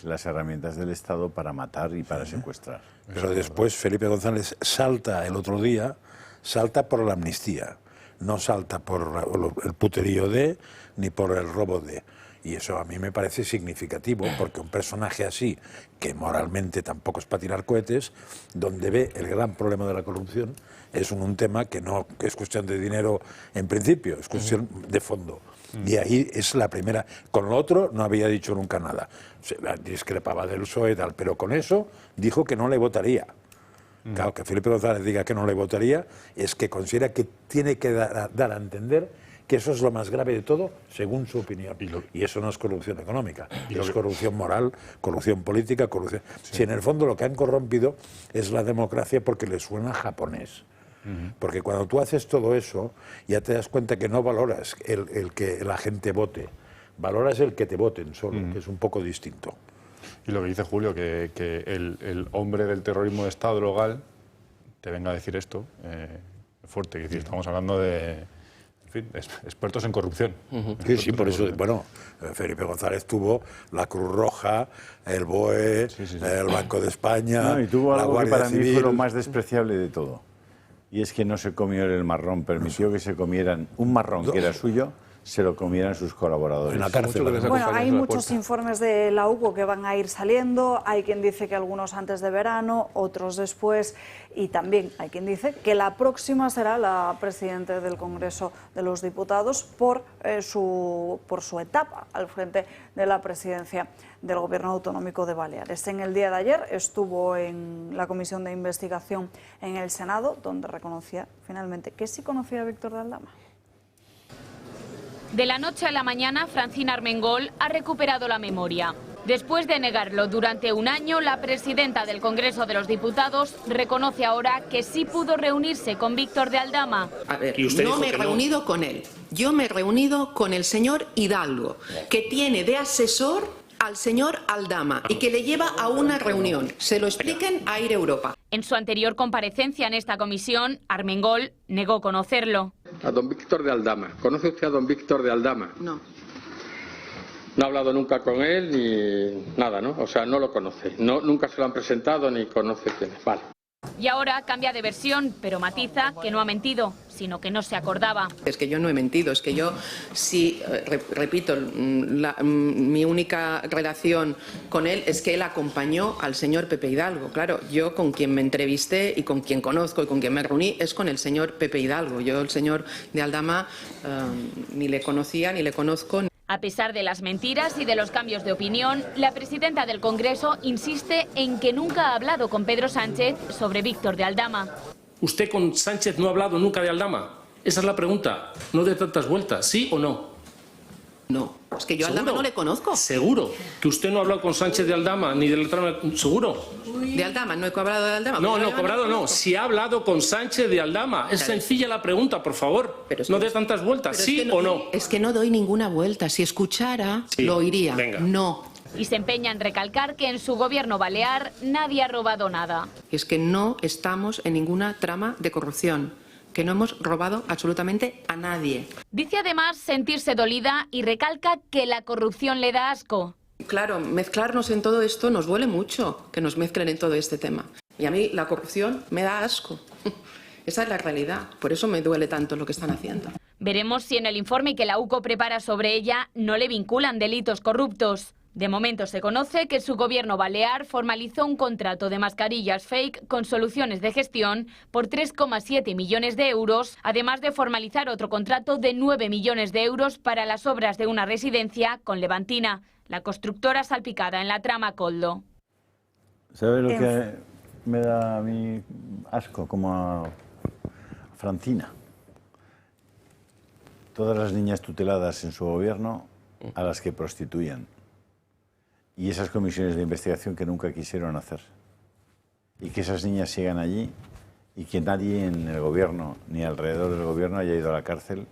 las herramientas del Estado para matar y para secuestrar. Pero después Felipe González salta el otro día, salta por la amnistía, no salta por el puterío ni por el robo de. Y eso a mí me parece significativo, porque un personaje así, que moralmente tampoco es para tirar cohetes, donde ve el gran problema de la corrupción, es un tema que no es cuestión de dinero en principio, es cuestión de fondo. Y ahí es la primera. Con lo otro no había dicho nunca nada. Se discrepaba del PSOE y tal, pero con eso dijo que no le votaría. Claro, que Felipe González diga que no le votaría es que considera que tiene que dar a entender que eso es lo más grave de todo, según su opinión. Y eso no es corrupción económica, es corrupción moral, corrupción política, corrupción. Sí. Si en el fondo lo que han corrompido es la democracia porque les suena japonés. Porque cuando tú haces todo eso, ya te das cuenta que no valoras el que la gente vote, valoras el que te voten solo, que es un poco distinto. Y lo que dice Julio, que el hombre del terrorismo de Estado local te venga a decir esto, fuerte, es decir, estamos hablando de... En fin, expertos en corrupción. Sí, por eso, bueno, Felipe González tuvo la Cruz Roja, el BOE, el Banco de España, y tuvo la algo Guardia que para Civil. mí fue lo más despreciable de todo. Y es que no se comió el marrón, permitió que se comieran un marrón que era suyo, se lo comieran sus colaboradores. En la cárcel. Bueno, hay muchos informes de la UCO que van a ir saliendo, hay quien dice que algunos antes de verano, otros después, y también hay quien dice que la próxima será la presidenta del Congreso de los Diputados por su etapa al frente de la presidencia del Gobierno Autonómico de Baleares. En el día de ayer estuvo en la Comisión de Investigación en el Senado, donde reconocía finalmente que sí conocía a Víctor de Aldama. De la noche a la mañana, Francina Armengol ha recuperado la memoria. Después de negarlo durante un año, la presidenta del Congreso de los Diputados reconoce ahora que sí pudo reunirse con Víctor de Aldama. A ver, no me he reunido con él. Yo me he reunido con el señor Hidalgo, que tiene de asesor al señor Aldama y que le lleva a una reunión. Se lo expliquen a Ir Europa. En su anterior comparecencia en esta comisión, Armengol negó conocerlo. A don Víctor de Aldama. ¿Conoce usted a don Víctor de Aldama? No. No ha hablado nunca con él ni nada, ¿no? O sea, no lo conoce. No, nunca se lo han presentado ni conoce quién es. Vale. Y ahora cambia de versión, pero matiza que no ha mentido, sino que no se acordaba. Es que yo no he mentido, es que yo sí, repito, mi única relación con él es que él acompañó al señor Pepe Hidalgo. Claro, yo con quien me entrevisté y con quien conozco y con quien me reuní es con el señor Pepe Hidalgo. Yo el señor de Aldama ni le conocía ni le conozco. A pesar de las mentiras y de los cambios de opinión, la presidenta del Congreso insiste en que nunca ha hablado con Pedro Sánchez sobre Víctor de Aldama. ¿Usted con Sánchez no ha hablado nunca de Aldama? Esa es la pregunta, no de tantas vueltas, ¿sí o no? No, es que yo a Aldama no le conozco. ¿Seguro? ¿Que usted no ha hablado con Sánchez de Aldama ni del trama? ¿Seguro? ¿De Aldama? ¿No he cobrado de Aldama? No, cobrado no. Si ha hablado con Sánchez de Aldama. Es sencilla la pregunta, por favor. No des tantas vueltas, ¿sí o no? Es que no doy ninguna vuelta. Si escuchara, lo oiría. Venga. No. Y se empeña en recalcar que en su gobierno balear nadie ha robado nada. Es que no estamos en ninguna trama de corrupción, que no hemos robado absolutamente a nadie. Dice además sentirse dolida y recalca que la corrupción le da asco. Claro, mezclarnos en todo esto nos duele mucho, que nos mezclen en todo este tema. Y a mí la corrupción me da asco. Esa es la realidad, por eso me duele tanto lo que están haciendo. Veremos si en el informe que la UCO prepara sobre ella no le vinculan delitos corruptos. De momento se conoce que su gobierno balear formalizó un contrato de mascarillas fake con soluciones de gestión por 3,7 millones de euros, además de formalizar otro contrato de 9 millones de euros para las obras de una residencia con Levantina, la constructora salpicada en la trama Koldo. ¿Sabe lo que me da a mí asco como a Francina? Todas las niñas tuteladas en su gobierno a las que prostituían. Y esas comisiones de investigación que nunca quisieron hacer. Y que esas niñas sigan allí y que nadie en el gobierno ni alrededor del gobierno haya ido a la cárcel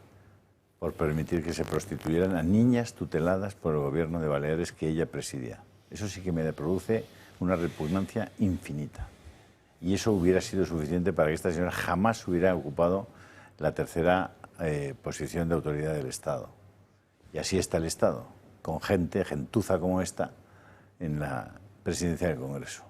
por permitir que se prostituyeran a niñas tuteladas por el gobierno de Baleares que ella presidía. Eso sí que me produce una repugnancia infinita. Y eso hubiera sido suficiente para que esta señora jamás hubiera ocupado la tercera posición de autoridad del Estado. Y así está el Estado, con gentuza como esta, en la presidencia del Congreso.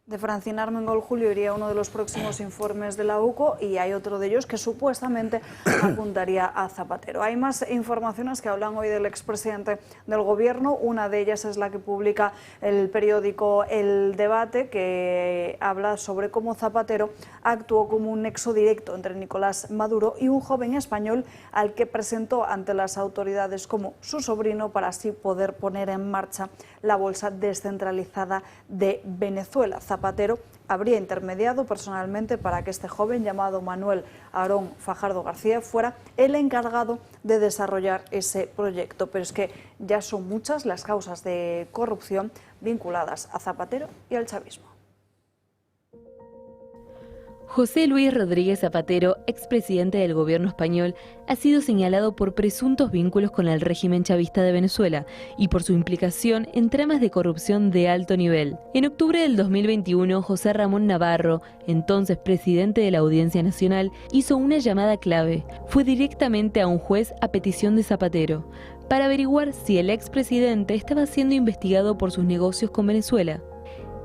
De Francina Armengol, Julio, iría uno de los próximos informes de la UCO y hay otro de ellos que supuestamente apuntaría a Zapatero. Hay más informaciones que hablan hoy del expresidente del Gobierno. Una de ellas es la que publica el periódico El Debate, que habla sobre cómo Zapatero actuó como un nexo directo entre Nicolás Maduro y un joven español al que presentó ante las autoridades como su sobrino para así poder poner en marcha la bolsa descentralizada de Venezuela. Zapatero habría intermediado personalmente para que este joven llamado Manuel Aarón Fajardo García fuera el encargado de desarrollar ese proyecto. Pero es que ya son muchas las causas de corrupción vinculadas a Zapatero y al chavismo. José Luis Rodríguez Zapatero, expresidente del gobierno español, ha sido señalado por presuntos vínculos con el régimen chavista de Venezuela y por su implicación en tramas de corrupción de alto nivel. En octubre del 2021, José Ramón Navarro, entonces presidente de la Audiencia Nacional, hizo una llamada clave. Fue directamente a un juez a petición de Zapatero, para averiguar si el expresidente estaba siendo investigado por sus negocios con Venezuela.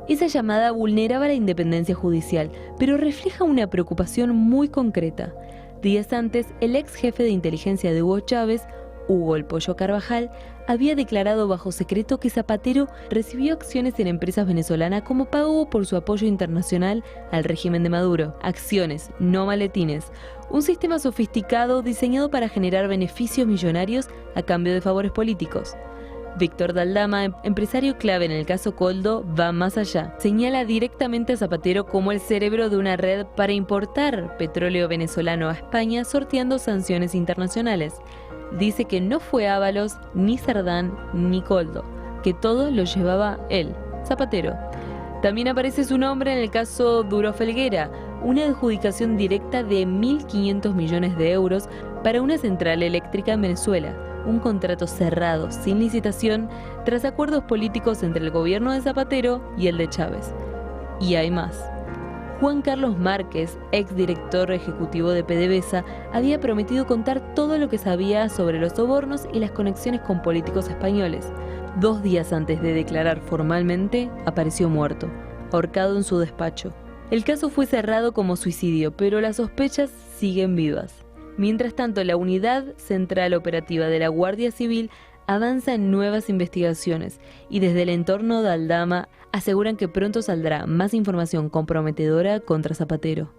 Esa llamada vulneraba la independencia judicial, pero refleja una preocupación muy concreta. Días antes, el ex jefe de inteligencia de Hugo Chávez, Hugo El Pollo Carvajal, había declarado bajo secreto que Zapatero recibió acciones en empresas venezolanas como pago por su apoyo internacional al régimen de Maduro. Acciones, no maletines. Un sistema sofisticado diseñado para generar beneficios millonarios a cambio de favores políticos. Víctor de Aldama, empresario clave en el caso Koldo, va más allá. Señala directamente a Zapatero como el cerebro de una red para importar petróleo venezolano a España sorteando sanciones internacionales. Dice que no fue Ábalos, ni Cerdán, ni Koldo, que todo lo llevaba él, Zapatero. También aparece su nombre en el caso Duro Felguera, una adjudicación directa de 1.500 millones de euros para una central eléctrica en Venezuela. Un contrato cerrado, sin licitación, tras acuerdos políticos entre el gobierno de Zapatero y el de Chávez. Y hay más. Juan Carlos Márquez, exdirector ejecutivo de PDVSA, había prometido contar todo lo que sabía sobre los sobornos y las conexiones con políticos españoles. 2 días antes de declarar formalmente, apareció muerto, ahorcado en su despacho. El caso fue cerrado como suicidio, pero las sospechas siguen vivas. Mientras tanto, la Unidad Central Operativa de la Guardia Civil avanza en nuevas investigaciones y desde el entorno de Aldama aseguran que pronto saldrá más información comprometedora contra Zapatero.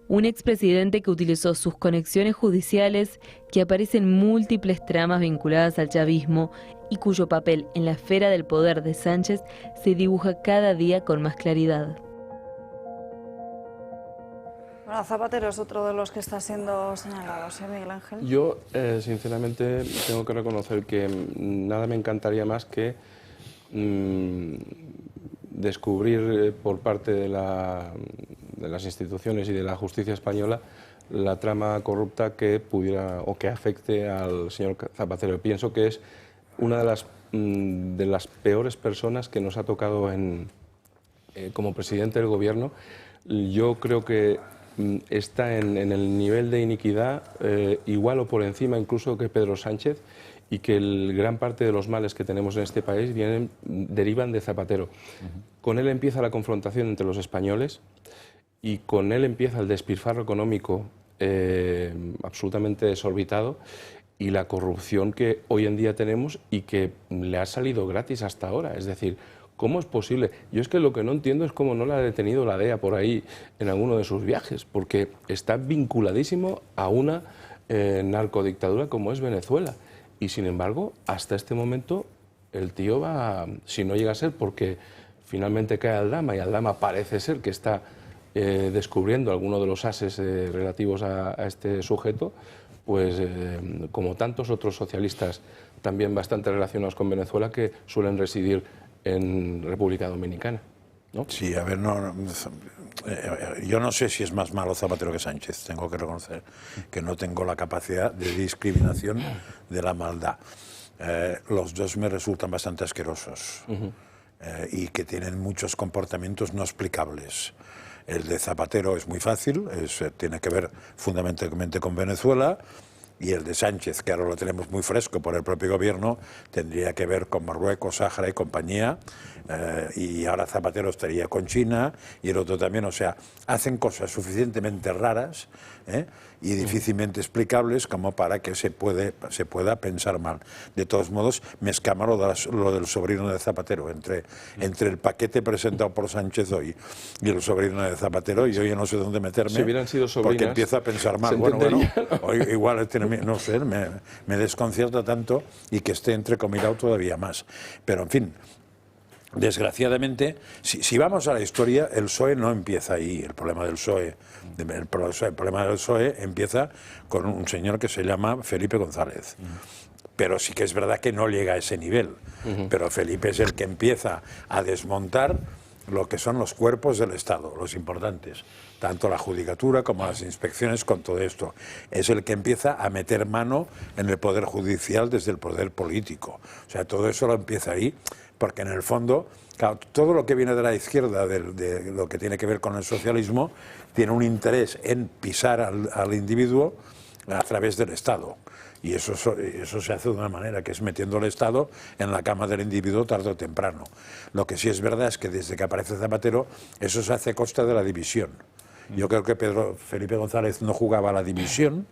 Un expresidente que utilizó sus conexiones judiciales, que aparece en múltiples tramas vinculadas al chavismo y cuyo papel en la esfera del poder de Sánchez se dibuja cada día con más claridad. Bueno, Zapatero es otro de los que está siendo señalado, ¿sí, Miguel Ángel? Yo, sinceramente, tengo que reconocer que nada me encantaría más que descubrir por parte de las instituciones y de la justicia española la trama corrupta que pudiera o que afecte al señor Zapatero. Pienso que es una de las peores personas que nos ha tocado como presidente del gobierno. Yo creo que está en el nivel de iniquidad igual o por encima incluso que Pedro Sánchez, y que gran parte de los males que tenemos en este país derivan de Zapatero. Con él empieza la confrontación entre los españoles y con él empieza el despilfarro económico absolutamente desorbitado y la corrupción que hoy en día tenemos y que le ha salido gratis hasta ahora. Es decir, ¿cómo es posible? Yo es que lo que no entiendo es cómo no la ha detenido la DEA por ahí en alguno de sus viajes, porque está vinculadísimo a una narcodictadura como es Venezuela. Y sin embargo, hasta este momento, el tío va, si no llega a ser porque finalmente cae Aldama, y Aldama parece ser que está descubriendo alguno de los ases relativos a este sujeto, pues como tantos otros socialistas también bastante relacionados con Venezuela que suelen residir en República Dominicana, ¿no? Sí, a ver, yo no sé si es más malo Zapatero que Sánchez. Tengo que reconocer que no tengo la capacidad de discriminación de la maldad. Los dos me resultan bastante asquerosos y que tienen muchos comportamientos no explicables. El de Zapatero es muy fácil, tiene que ver fundamentalmente con Venezuela, y el de Sánchez, que ahora lo tenemos muy fresco por el propio gobierno, tendría que ver con Marruecos, Sáhara y compañía, y ahora Zapatero estaría con China, y el otro también. O sea, hacen cosas suficientemente raras y difícilmente explicables como para que se pueda pensar mal. De todos modos, me escama lo del sobrino de Zapatero. Entre el paquete presentado por Sánchez hoy y el sobrino de Zapatero, yo ya no sé dónde meterme, si hubieran sido sobrinas, porque empiezo a pensar mal. Bueno, igual no sé, me desconcierta tanto, y que esté entrecomillado todavía más. Pero, en fin, desgraciadamente, si vamos a la historia, el PSOE no empieza ahí. El problema del PSOE empieza con un señor que se llama Felipe González. Pero sí que es verdad que no llega a ese nivel. Pero Felipe es el que empieza a desmontar lo que son los cuerpos del Estado, los importantes, tanto la judicatura como las inspecciones, con todo esto. Es el que empieza a meter mano en el poder judicial desde el poder político. O sea, todo eso lo empieza ahí, porque en el fondo, claro, todo lo que viene de la izquierda, de lo que tiene que ver con el socialismo, tiene un interés en pisar al individuo a través del Estado. Y eso se hace de una manera, que es metiendo al Estado en la cama del individuo tarde o temprano. Lo que sí es verdad es que desde que aparece Zapatero, eso se hace a costa de la división. Yo creo que Felipe González no jugaba a la división,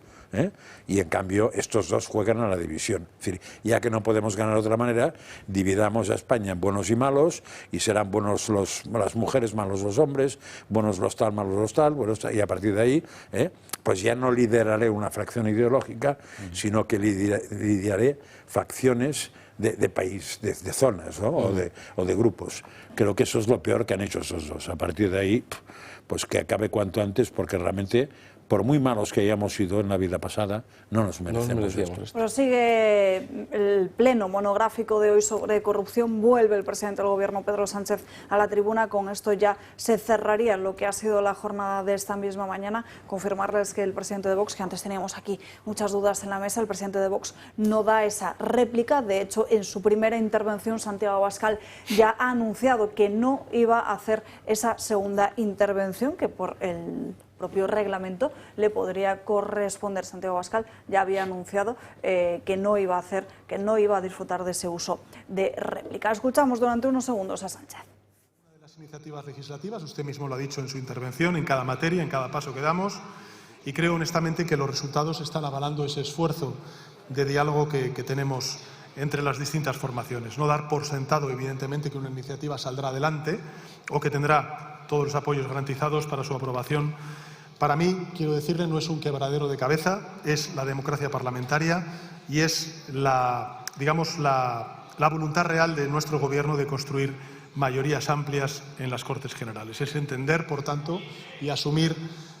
y en cambio estos dos juegan a la división. Es decir, ya que no podemos ganar de otra manera, dividamos a España en buenos y malos, y serán buenos las mujeres, malos los hombres, buenos los tal, malos los tal, y a partir de ahí, pues ya no lideraré una fracción ideológica, sino que lideraré facciones de país, de zonas, ¿no? o de grupos. Creo que eso es lo peor que han hecho esos dos. A partir de ahí, pues que acabe cuanto antes, porque realmente, por muy malos que hayamos sido en la vida pasada, no nos merecemos esto. Prosigue el pleno monográfico de hoy sobre corrupción. Vuelve el presidente del Gobierno, Pedro Sánchez, a la tribuna. Con esto ya se cerraría lo que ha sido la jornada de esta misma mañana. Confirmarles que el presidente de Vox, que antes teníamos aquí muchas dudas en la mesa, el presidente de Vox no da esa réplica. De hecho, en su primera intervención, Santiago Abascal ya ha anunciado que no iba a hacer esa segunda intervención, que por el propio reglamento le podría corresponder. Santiago Abascal ya había anunciado que no iba a disfrutar de ese uso de réplica. Escuchamos durante unos segundos a Sánchez. Una de las iniciativas legislativas, usted mismo lo ha dicho en su intervención, en cada materia, en cada paso que damos, y creo honestamente que los resultados están avalando ese esfuerzo de diálogo que tenemos entre las distintas formaciones. No dar por sentado, evidentemente, que una iniciativa saldrá adelante o que tendrá todos los apoyos garantizados para su aprobación. Para mí, quiero decirle, no es un quebradero de cabeza, es la democracia parlamentaria y es la voluntad real de nuestro Gobierno de construir mayorías amplias en las Cortes Generales. Es entender, por tanto, y asumir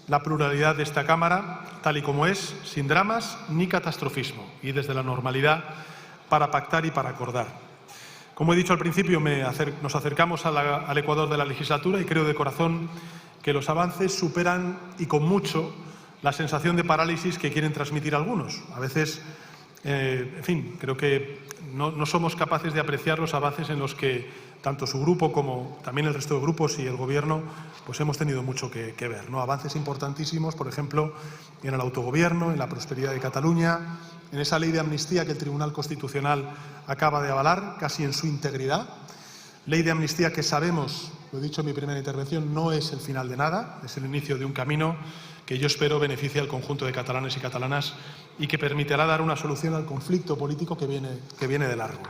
la pluralidad de esta Cámara tal y como es, sin dramas ni catastrofismo, y desde la normalidad para pactar y para acordar. Como he dicho al principio, nos acercamos al Ecuador de la legislatura y creo de corazón que los avances superan y con mucho la sensación de parálisis que quieren transmitir algunos. A veces, en fin, creo que no somos capaces de apreciar los avances en los que tanto su grupo como también el resto de grupos y el Gobierno pues hemos tenido mucho que ver, ¿no? Avances importantísimos, por ejemplo, en el autogobierno, en la prosperidad de Cataluña, en esa ley de amnistía que el Tribunal Constitucional acaba de avalar casi en su integridad. Ley de amnistía que sabemos, lo he dicho en mi primera intervención, no es el final de nada, es el inicio de un camino que yo espero beneficie al conjunto de catalanes y catalanas y que permitirá dar una solución al conflicto político que viene de largo.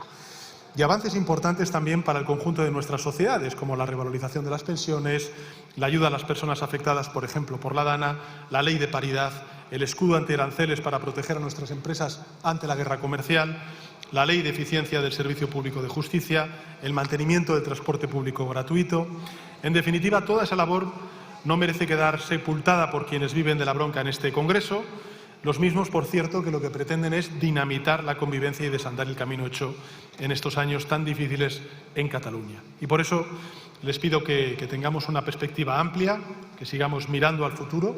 Y avances importantes también para el conjunto de nuestras sociedades, como la revalorización de las pensiones, la ayuda a las personas afectadas, por ejemplo, por la DANA, la ley de paridad, el escudo antiaranceles para proteger a nuestras empresas ante la guerra comercial, la ley de eficiencia del Servicio Público de Justicia, el mantenimiento del transporte público gratuito. En definitiva, toda esa labor no merece quedar sepultada por quienes viven de la bronca en este Congreso, los mismos, por cierto, que lo que pretenden es dinamitar la convivencia y desandar el camino hecho en estos años tan difíciles en Cataluña. Y por eso les pido que tengamos una perspectiva amplia, que sigamos mirando al futuro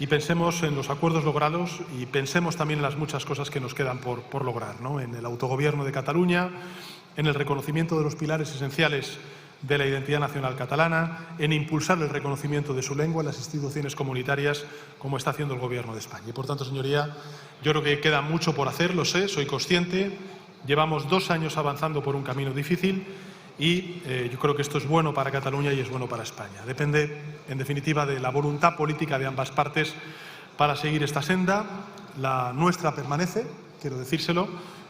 y pensemos en los acuerdos logrados y pensemos también en las muchas cosas que nos quedan por lograr, ¿no? En el autogobierno de Cataluña, en el reconocimiento de los pilares esenciales de la identidad nacional catalana, en impulsar el reconocimiento de su lengua en las instituciones comunitarias, como está haciendo el Gobierno de España. Y, por tanto, señoría, yo creo que queda mucho por hacer, lo sé, soy consciente. Llevamos 2 años avanzando por un camino difícil y yo creo que esto es bueno para Cataluña y es bueno para España. Depende, en definitiva, de la voluntad política de ambas partes para seguir esta senda. La nuestra permanece, quiero decírselo,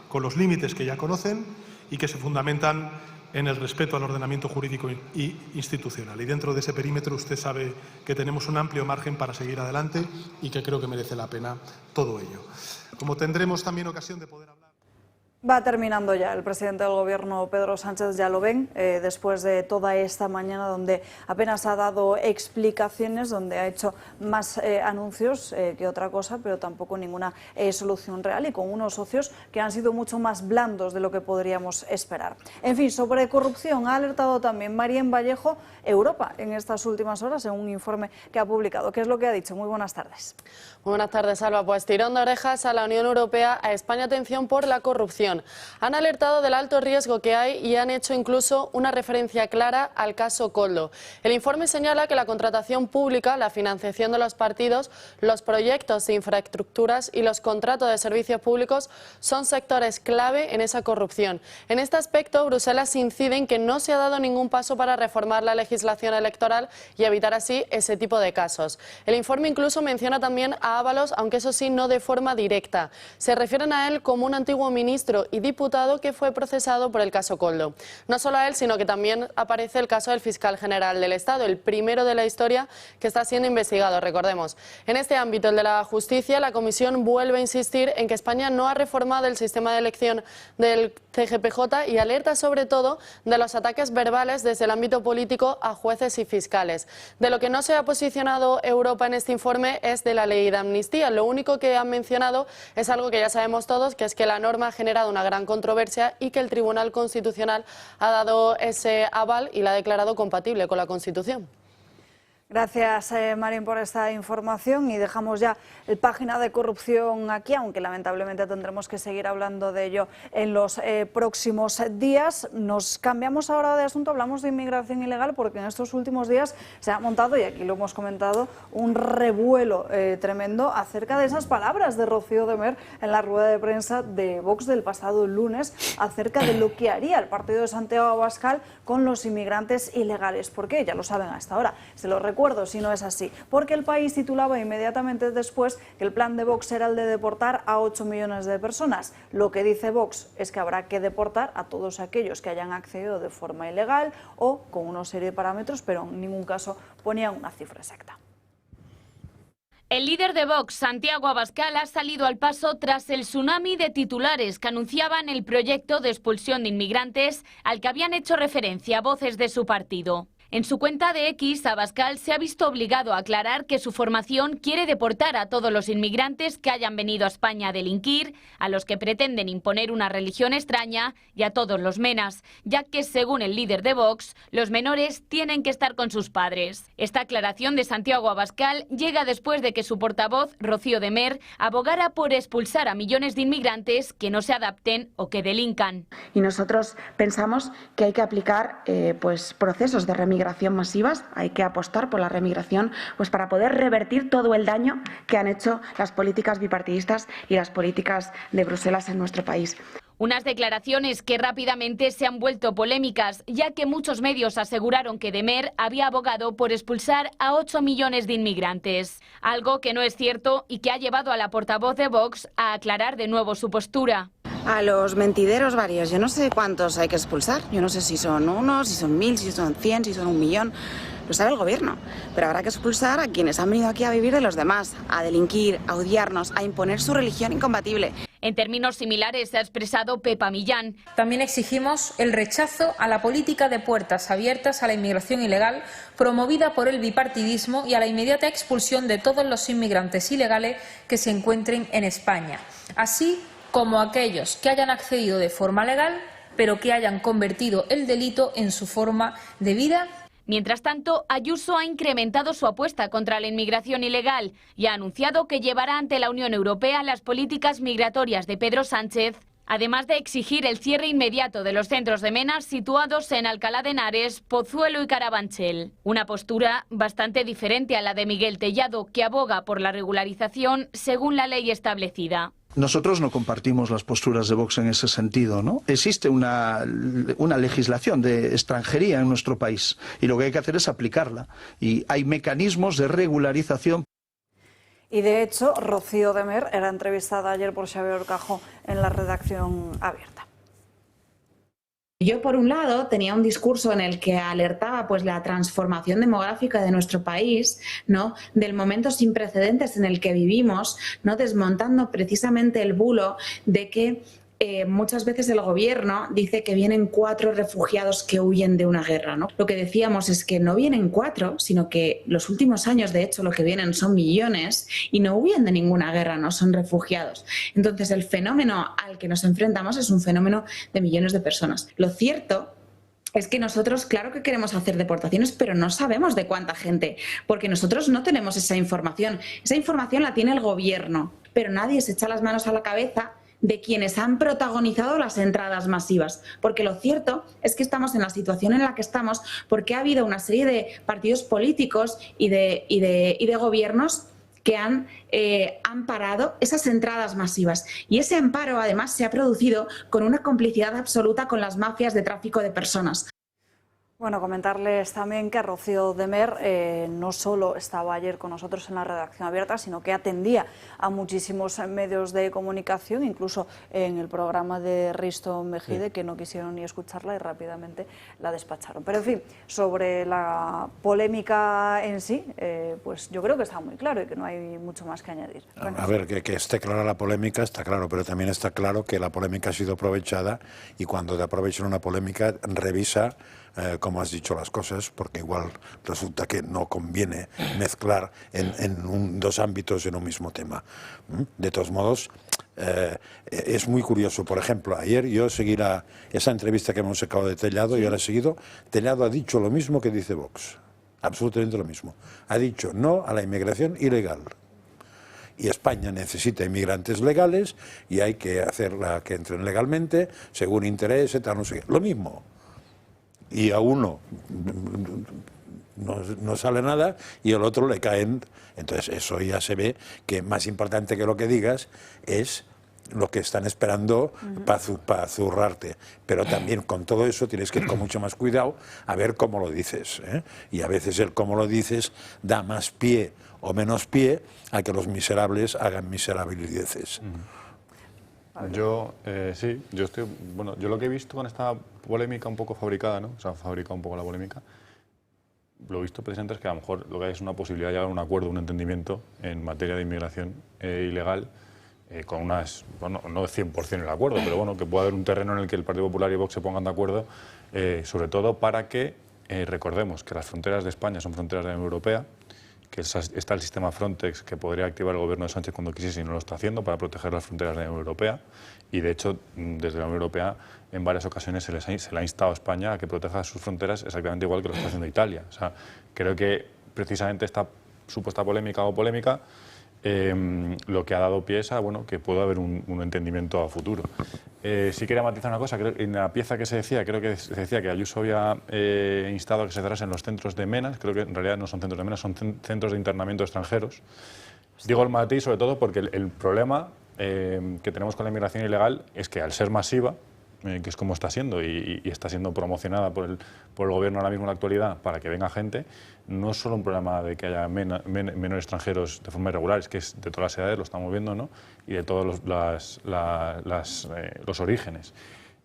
con los límites que ya conocen y que se fundamentan en el respeto al ordenamiento jurídico y institucional. Y dentro de ese perímetro usted sabe que tenemos un amplio margen para seguir adelante y que creo que merece la pena todo ello. Como tendremos también ocasión de poder hablar... Va terminando ya el presidente del Gobierno, Pedro Sánchez, ya lo ven, después de toda esta mañana donde apenas ha dado explicaciones, donde ha hecho más anuncios que otra cosa, pero tampoco ninguna solución real y con unos socios que han sido mucho más blandos de lo que podríamos esperar. En fin, sobre corrupción ha alertado también Marién Vallejo, Europa, en estas últimas horas, en un informe que ha publicado. ¿Qué es lo que ha dicho? Muy buenas tardes. Muy buenas tardes, Alba. Pues tirón de orejas a la Unión Europea, a España atención por la corrupción. Han alertado del alto riesgo que hay y han hecho incluso una referencia clara al caso Koldo. El informe señala que la contratación pública, la financiación de los partidos, los proyectos de infraestructuras y los contratos de servicios públicos son sectores clave en esa corrupción. En este aspecto, Bruselas incide en que no se ha dado ningún paso para reformar la legislación electoral y evitar así ese tipo de casos. El informe incluso menciona también a Ábalos, aunque eso sí, no de forma directa. Se refieren a él como un antiguo ministro y diputado que fue procesado por el caso Koldo. No solo a él, sino que también aparece el caso del fiscal general del Estado, el primero de la historia que está siendo investigado, recordemos. En este ámbito, el de la justicia, la Comisión vuelve a insistir en que España no ha reformado el sistema de elección del CGPJ y alerta sobre todo de los ataques verbales desde el ámbito político a jueces y fiscales. De lo que no se ha posicionado Europa en este informe es de la ley de amnistía. Lo único que han mencionado es algo que ya sabemos todos, que es que la norma ha generado una gran controversia y que el Tribunal Constitucional ha dado ese aval y la ha declarado compatible con la Constitución. Gracias, Marín, por esta información y dejamos ya el página de corrupción aquí, aunque lamentablemente tendremos que seguir hablando de ello en los próximos días. Nos cambiamos ahora de asunto, hablamos de inmigración ilegal porque en estos últimos días se ha montado, y aquí lo hemos comentado, un revuelo tremendo acerca de esas palabras de Rocío de Mer en la rueda de prensa de Vox del pasado lunes acerca de lo que haría el partido de Santiago Abascal con los inmigrantes ilegales. ¿Por qué? Ya lo saben hasta ahora. Se lo recuerdo si no es así, porque El País titulaba inmediatamente después que el plan de Vox era el de deportar a 8 millones de personas. Lo que dice Vox es que habrá que deportar a todos aquellos que hayan accedido de forma ilegal o con una serie de parámetros, pero en ningún caso ponían una cifra exacta. El líder de Vox, Santiago Abascal, ha salido al paso tras el tsunami de titulares que anunciaban el proyecto de expulsión de inmigrantes al que habían hecho referencia voces de su partido. En su cuenta de X, Abascal se ha visto obligado a aclarar que su formación quiere deportar a todos los inmigrantes que hayan venido a España a delinquir, a los que pretenden imponer una religión extraña y a todos los menas, ya que, según el líder de Vox, los menores tienen que estar con sus padres. Esta aclaración de Santiago Abascal llega después de que su portavoz, Rocío de Mer, abogara por expulsar a millones de inmigrantes que no se adapten o que delincan. Y nosotros pensamos que hay que aplicar procesos de remigración masivas, hay que apostar por la remigración para poder revertir todo el daño que han hecho las políticas bipartidistas y las políticas de Bruselas en nuestro país. Unas declaraciones que rápidamente se han vuelto polémicas, ya que muchos medios aseguraron que de Mer había abogado por expulsar a 8 millones de inmigrantes, algo que no es cierto y que ha llevado a la portavoz de Vox a aclarar de nuevo su postura. A los mentideros varios, yo no sé cuántos hay que expulsar, yo no sé si son 1, si son 1000, si son 100, si son 1 millón, lo sabe el gobierno, pero habrá que expulsar a quienes han venido aquí a vivir de los demás, a delinquir, a odiarnos, a imponer su religión incompatible. En términos similares se ha expresado Pepa Millán. También exigimos el rechazo a la política de puertas abiertas a la inmigración ilegal promovida por el bipartidismo y a la inmediata expulsión de todos los inmigrantes ilegales que se encuentren en España, así como aquellos que hayan accedido de forma legal, pero que hayan convertido el delito en su forma de vida. Mientras tanto, Ayuso ha incrementado su apuesta contra la inmigración ilegal y ha anunciado que llevará ante la Unión Europea las políticas migratorias de Pedro Sánchez, además de exigir el cierre inmediato de los centros de menas situados en Alcalá de Henares, Pozuelo y Carabanchel. Una postura bastante diferente a la de Miguel Tellado, que aboga por la regularización según la ley establecida. Nosotros no compartimos las posturas de Vox en ese sentido, ¿no? Existe una legislación de extranjería en nuestro país y lo que hay que hacer es aplicarla. Y hay mecanismos de regularización. Y de hecho, Rocío de Mer era entrevistada ayer por Xavier Orcajo en la redacción abierta. Yo, por un lado, tenía un discurso en el que alertaba la transformación demográfica de nuestro país, ¿no? Del momento sin precedentes en el que vivimos, ¿no? Desmontando precisamente el bulo de que muchas veces el gobierno dice que vienen 4 refugiados que huyen de una guerra, ¿no? Lo que decíamos es que no vienen 4, sino que los últimos años, de hecho, lo que vienen son millones y no huyen de ninguna guerra, no son refugiados. Entonces, el fenómeno al que nos enfrentamos es un fenómeno de millones de personas. Lo cierto es que nosotros, claro que queremos hacer deportaciones, pero no sabemos de cuánta gente, porque nosotros no tenemos esa información. Esa información la tiene el gobierno, pero nadie se echa las manos a la cabeza de quienes han protagonizado las entradas masivas, porque lo cierto es que estamos en la situación en la que estamos porque ha habido una serie de partidos políticos y de gobiernos que han amparado esas entradas masivas. Y ese amparo, además, se ha producido con una complicidad absoluta con las mafias de tráfico de personas. Bueno, comentarles también que Rocío de Mer no solo estaba ayer con nosotros en la redacción abierta, sino que atendía a muchísimos medios de comunicación, incluso en el programa de Risto Mejide, que no quisieron ni escucharla y rápidamente la despacharon. Pero en fin, sobre la polémica en sí, pues yo creo que está muy claro y que no hay mucho más que añadir. Bueno, a ver, que esté clara la polémica, está claro, pero también está claro que la polémica ha sido aprovechada y cuando te aprovechan una polémica, revisa como has dicho las cosas, porque igual resulta que no conviene mezclar en 2 ámbitos en un mismo tema. De todos modos, es muy curioso. Por ejemplo, ayer yo seguí esa entrevista que hemos sacado de Tellado, yo la he seguido. Tellado ha dicho lo mismo que dice Vox, absolutamente lo mismo. Ha dicho no a la inmigración ilegal. Y España necesita inmigrantes legales y hay que hacerla que entren legalmente, según interés, tal, no sé qué. Lo mismo. Y a uno no sale nada y al otro le caen. Entonces eso ya se ve que más importante que lo que digas es lo que están esperando para zurrarte. Pero también con todo eso tienes que ir con mucho más cuidado a ver cómo lo dices, ¿eh? Y a veces el cómo lo dices da más pie o menos pie a que los miserables hagan miserabilideces. Yo, sí, yo lo que he visto con esta polémica un poco fabricada, ¿no? O sea, fabricado un poco la polémica. lo visto precisamente es que a lo mejor lo que hay es una posibilidad de llegar a un acuerdo, un entendimiento en materia de inmigración ilegal, con unas, bueno, no 100% el acuerdo, pero bueno, que pueda haber un terreno en el que el Partido Popular y Vox se pongan de acuerdo, sobre todo para que recordemos que las fronteras de España son fronteras de la Unión Europea, que está el sistema Frontex que podría activar el gobierno de Sánchez cuando quisiese y no lo está haciendo para proteger las fronteras de la Unión Europea, y de hecho desde la Unión Europea en varias ocasiones se le ha instado a España a que proteja sus fronteras exactamente igual que lo está haciendo Italia. O sea, creo que precisamente esta supuesta polémica lo que ha dado pie es a que pueda haber un entendimiento a futuro. Sí quería matizar una cosa, creo, en la pieza que se decía, creo que se decía que Ayuso había instado a que se cerrasen los centros de menas, creo que en realidad no son centros de menas, son centros de internamiento extranjeros. Digo el matiz sobre todo porque el problema que tenemos con la inmigración ilegal es que al ser masiva, que es como está siendo y está siendo promocionada por el gobierno ahora mismo en la actualidad para que venga gente, no es solo un problema de que haya menores extranjeros de forma irregular, es que es de todas las edades, lo estamos viendo, ¿no? Y de todos los orígenes.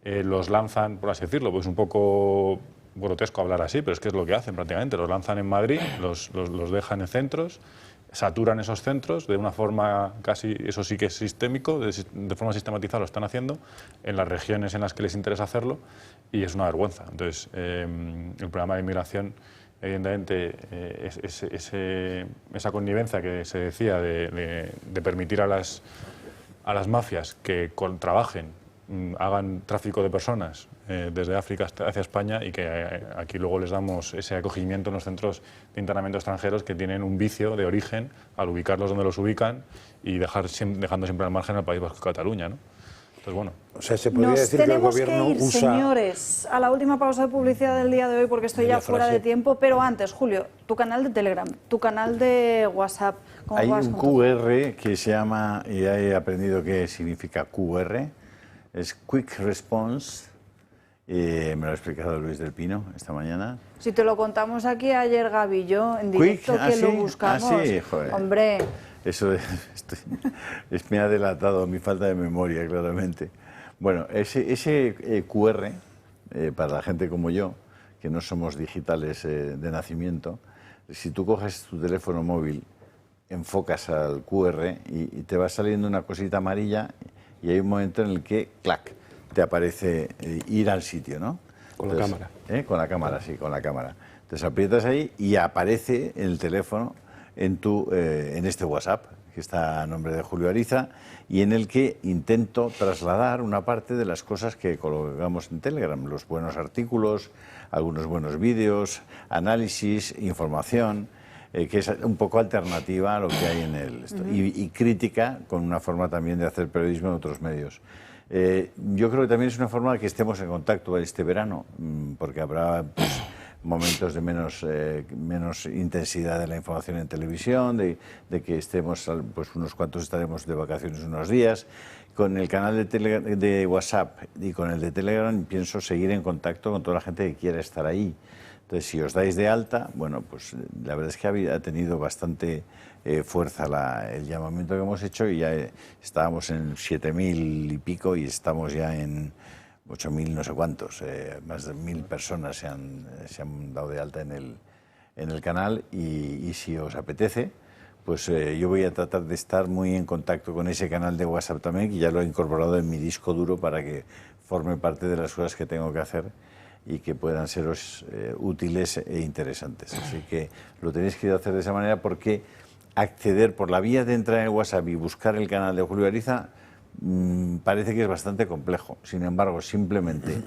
Los lanzan, por así decirlo, pues un poco grotesco hablar así, pero es que es lo que hacen prácticamente, los lanzan en Madrid, los dejan en centros, saturan esos centros de una forma casi, eso sí que es sistémico, de forma sistematizada lo están haciendo en las regiones en las que les interesa hacerlo y es una vergüenza. Entonces, el programa de inmigración, evidentemente, esa connivencia que se decía de permitir a las mafias que trabajen, hagan tráfico de personas desde África hacia España y que aquí luego les damos ese acogimiento en los centros de internamiento extranjeros que tienen un vicio de origen al ubicarlos donde los ubican y dejando siempre al margen al País Vasco y Cataluña, ¿no? Entonces, bueno. O sea, se podría decir que el gobierno que ir, usa... señores, a la última pausa de publicidad del día de hoy porque estoy ya fuera de tiempo, pero antes, Julio, tu canal de Telegram, tu canal de WhatsApp, ¿cómo hay vas un con QR que se llama, y he aprendido qué significa QR, es Quick Response, me lo ha explicado Luis del Pino esta mañana. Si te lo contamos aquí ayer, Gaby y yo, en directo, que lo buscamos. Sí, joder. Hombre. Eso me ha delatado mi falta de memoria, claramente. Bueno, ese QR, para la gente como yo, que no somos digitales de nacimiento, si tú coges tu teléfono móvil, enfocas al QR y te va saliendo una cosita amarilla y hay un momento en el que, clac, te aparece ir al sitio, ¿no? Con la cámara. Con la cámara, sí, con la cámara. Entonces aprietas ahí y aparece en el teléfono en este WhatsApp, que está a nombre de Julio Ariza, y en el que intento trasladar una parte de las cosas que colocamos en Telegram, los buenos artículos, algunos buenos vídeos, análisis, información, que es un poco alternativa a lo que hay en el... y crítica, con una forma también de hacer periodismo en otros medios. Yo creo que también es una forma de que estemos en contacto este verano, porque habrá momentos de menos intensidad de la información en televisión, de que estemos, pues unos cuantos estaremos de vacaciones unos días. Con el canal de WhatsApp y con el de Telegram pienso seguir en contacto con toda la gente que quiera estar ahí. Entonces, si os dais de alta, bueno, pues la verdad es que ha tenido bastante fuerza el llamamiento que hemos hecho y ya estábamos en 7.000 y pico y estamos ya en 8.000 no sé cuántos, más de 1.000 personas se han dado de alta en el canal y si os apetece, pues yo voy a tratar de estar muy en contacto con ese canal de WhatsApp también, que ya lo he incorporado en mi disco duro para que forme parte de las cosas que tengo que hacer y que puedan seros útiles e interesantes. Así que lo tenéis que hacer de esa manera porque acceder por la vía de entrar en el WhatsApp y buscar el canal de Julio Ariza parece que es bastante complejo. Sin embargo, simplemente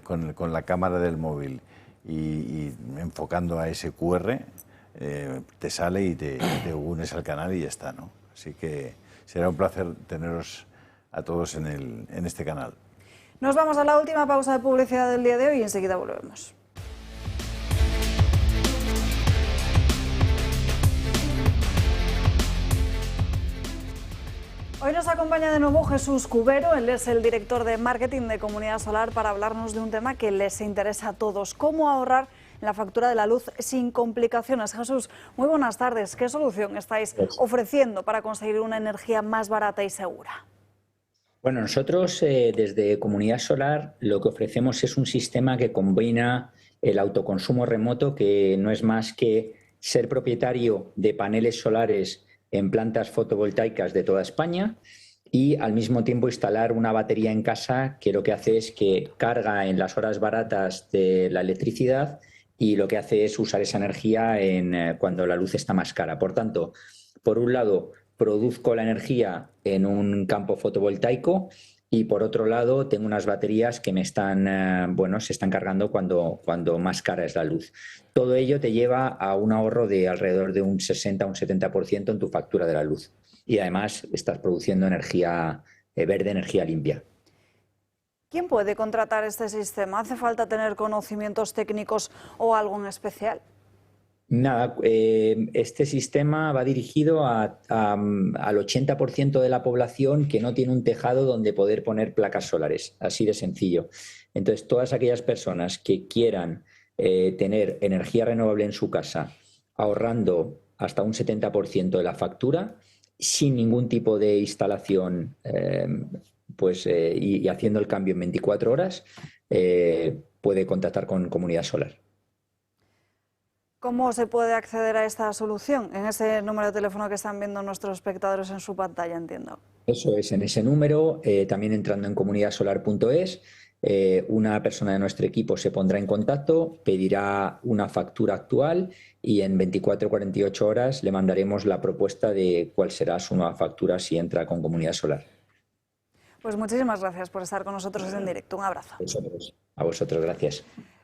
con la cámara del móvil y enfocando a ese QR, te sale y te unes al canal y ya está, ¿no? Así que será un placer teneros a todos en este canal. Nos vamos a la última pausa de publicidad del día de hoy y enseguida volvemos. Hoy nos acompaña de nuevo Jesús Cubero, él es el director de marketing de Comunidad Solar para hablarnos de un tema que les interesa a todos, cómo ahorrar en la factura de la luz sin complicaciones. Jesús, muy buenas tardes. ¿Qué solución estáis ofreciendo para conseguir una energía más barata y segura? Bueno, nosotros desde Comunidad Solar lo que ofrecemos es un sistema que combina el autoconsumo remoto, que no es más que ser propietario de paneles solares en plantas fotovoltaicas de toda España y al mismo tiempo instalar una batería en casa que lo que hace es que carga en las horas baratas de la electricidad y lo que hace es usar esa energía cuando la luz está más cara. Por tanto, por un lado, produzco la energía en un campo fotovoltaico y por otro lado tengo unas baterías que me están, se están cargando cuando más cara es la luz. Todo ello te lleva a un ahorro de alrededor de un 60 o un 70% en tu factura de la luz. Y además estás produciendo energía verde, energía limpia. ¿Quién puede contratar este sistema? ¿Hace falta tener conocimientos técnicos o algo en especial? Nada, este sistema va dirigido al 80% de la población que no tiene un tejado donde poder poner placas solares, así de sencillo. Entonces, todas aquellas personas que quieran tener energía renovable en su casa, ahorrando hasta un 70% de la factura, sin ningún tipo de instalación y haciendo el cambio en 24 horas, puede contactar con Comunidad Solar. ¿Cómo se puede acceder a esta solución? En ese número de teléfono que están viendo nuestros espectadores en su pantalla, entiendo. Eso es, en ese número, también entrando en comunidadsolar.es, una persona de nuestro equipo se pondrá en contacto, pedirá una factura actual y en 24 o 48 horas le mandaremos la propuesta de cuál será su nueva factura si entra con Comunidad Solar. Pues muchísimas gracias por estar con nosotros en directo. Un abrazo. A vosotros, gracias.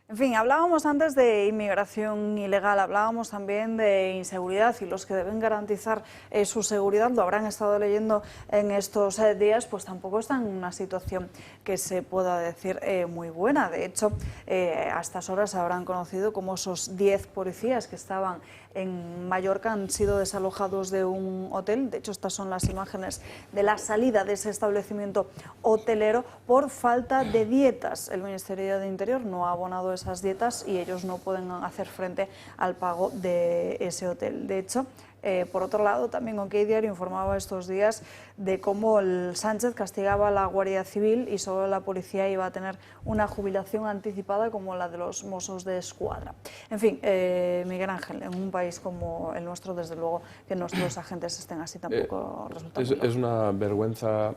En fin, hablábamos antes de inmigración ilegal, hablábamos también de inseguridad y los que deben garantizar su seguridad, lo habrán estado leyendo en estos días, pues tampoco están en una situación que se pueda decir muy buena. De hecho, a estas horas habrán conocido cómo esos 10 policías que estaban en Mallorca han sido desalojados de un hotel. De hecho, estas son las imágenes de la salida de ese establecimiento hotelero por falta de dietas. El Ministerio de Interior no ha abonado esas dietas y ellos no pueden hacer frente al pago de ese hotel. De hecho, por otro lado, también OK Diario informaba estos días de cómo el Sánchez castigaba a la Guardia Civil y solo la policía iba a tener una jubilación anticipada como la de los Mossos de Escuadra. En fin, Miguel Ángel, en un país como el nuestro, desde luego, que nuestros agentes estén así tampoco resulta muy Es una vergüenza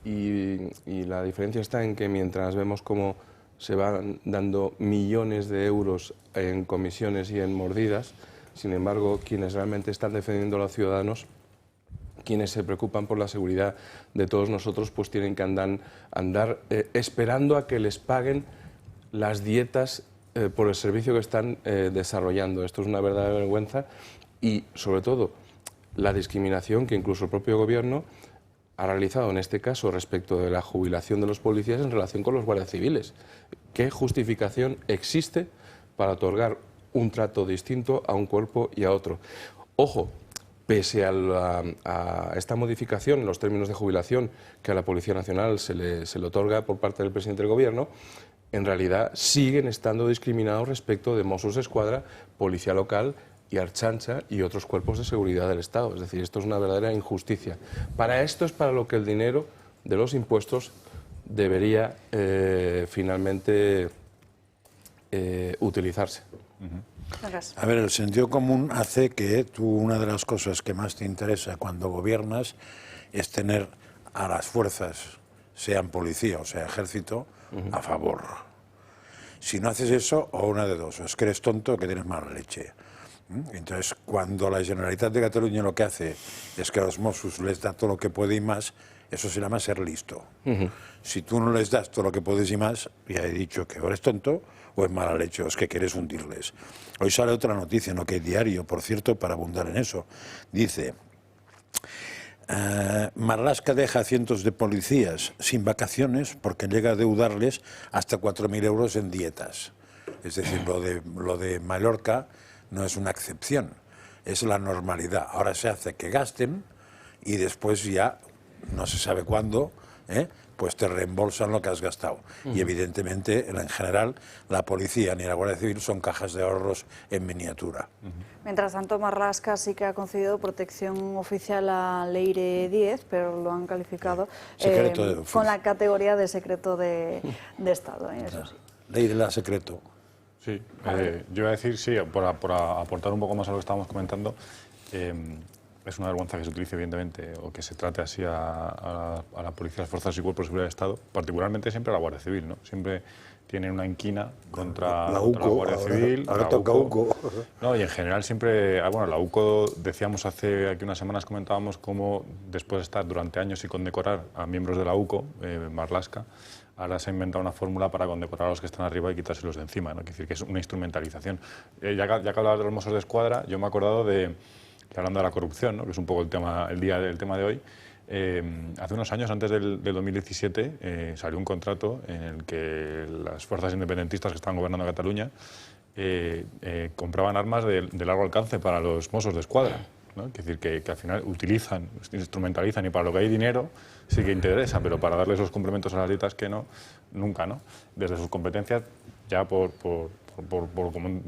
y la diferencia está en que mientras vemos cómo se van dando millones de euros en comisiones y en mordidas, sin embargo, quienes realmente están defendiendo a los ciudadanos, quienes se preocupan por la seguridad de todos nosotros, pues tienen que andar esperando a que les paguen las dietas por el servicio que están desarrollando. Esto es una verdadera vergüenza y, sobre todo, la discriminación que incluso el propio Gobierno ha realizado en este caso respecto de la jubilación de los policías en relación con los guardias civiles. ¿Qué justificación existe para otorgar un trato distinto a un cuerpo y a otro? Ojo, pese a esta modificación en los términos de jubilación que a la Policía Nacional se le otorga por parte del presidente del Gobierno, en realidad siguen estando discriminados respecto de Mossos d'Esquadra, Policía Local y Archancha y otros cuerpos de seguridad del Estado. Es decir, esto es una verdadera injusticia. Para esto es para lo que el dinero de los impuestos debería finalmente utilizarse. A ver, el sentido común hace que tú, una de las cosas que más te interesa cuando gobiernas es tener a las fuerzas, sean policía o sea ejército, a favor. Si no haces eso, o una de dos, o es que eres tonto o que tienes mala leche. Entonces, cuando la Generalitat de Cataluña lo que hace es que a los Mossos les da todo lo que puede y más, eso se llama ser listo. Si tú no les das todo lo que puedes y más, ya he dicho que o eres tonto o es mala leche, o es que quieres hundirles. Hoy sale otra noticia en OK Diario, por cierto, para abundar en eso. Dice, Marlaska deja a cientos de policías sin vacaciones porque llega a deudarles hasta 4.000 euros en dietas. Es decir, lo de Mallorca no es una excepción, es la normalidad. Ahora se hace que gasten y después ya, no se sabe cuándo, pues te reembolsan lo que has gastado. Y evidentemente, en general, la policía ni la Guardia Civil son cajas de ahorros en miniatura. Mientras tanto, Marlaska sí que ha concedido protección oficial a Leire 10, pero lo han calificado con la categoría de secreto de Estado. Eso sí. Leire la secreto. Sí, yo iba a decir, sí, por aportar un poco más a lo que estábamos comentando, es una vergüenza que se utilice, evidentemente, o que se trate así a la policía, las fuerzas y cuerpos de seguridad del Estado, particularmente siempre a la Guardia Civil, ¿no? Siempre tienen una inquina contra la Guardia Civil. Ahora toca UCO. No, y en general siempre, bueno, la UCO, decíamos hace aquí unas semanas, comentábamos cómo después de estar durante años y condecorar a miembros de la UCO, Marlaska, ahora se ha inventado una fórmula para condecorar a los que están arriba y quitárselos de encima, ¿no? Es decir, que es una instrumentalización. Ya que hablabas de los Mossos de Escuadra, yo me he acordado de, hablando de la corrupción, ¿no? Que es un poco el tema de hoy, hace unos años, antes del 2017, salió un contrato en el que las fuerzas independentistas que estaban gobernando Cataluña compraban armas de largo alcance para los Mossos de Escuadra, ¿no? Es decir, que al final utilizan, instrumentalizan, y para lo que hay dinero sí que interesa, pero para darle esos complementos a las dietas que no, nunca, ¿no? Desde sus competencias, ya por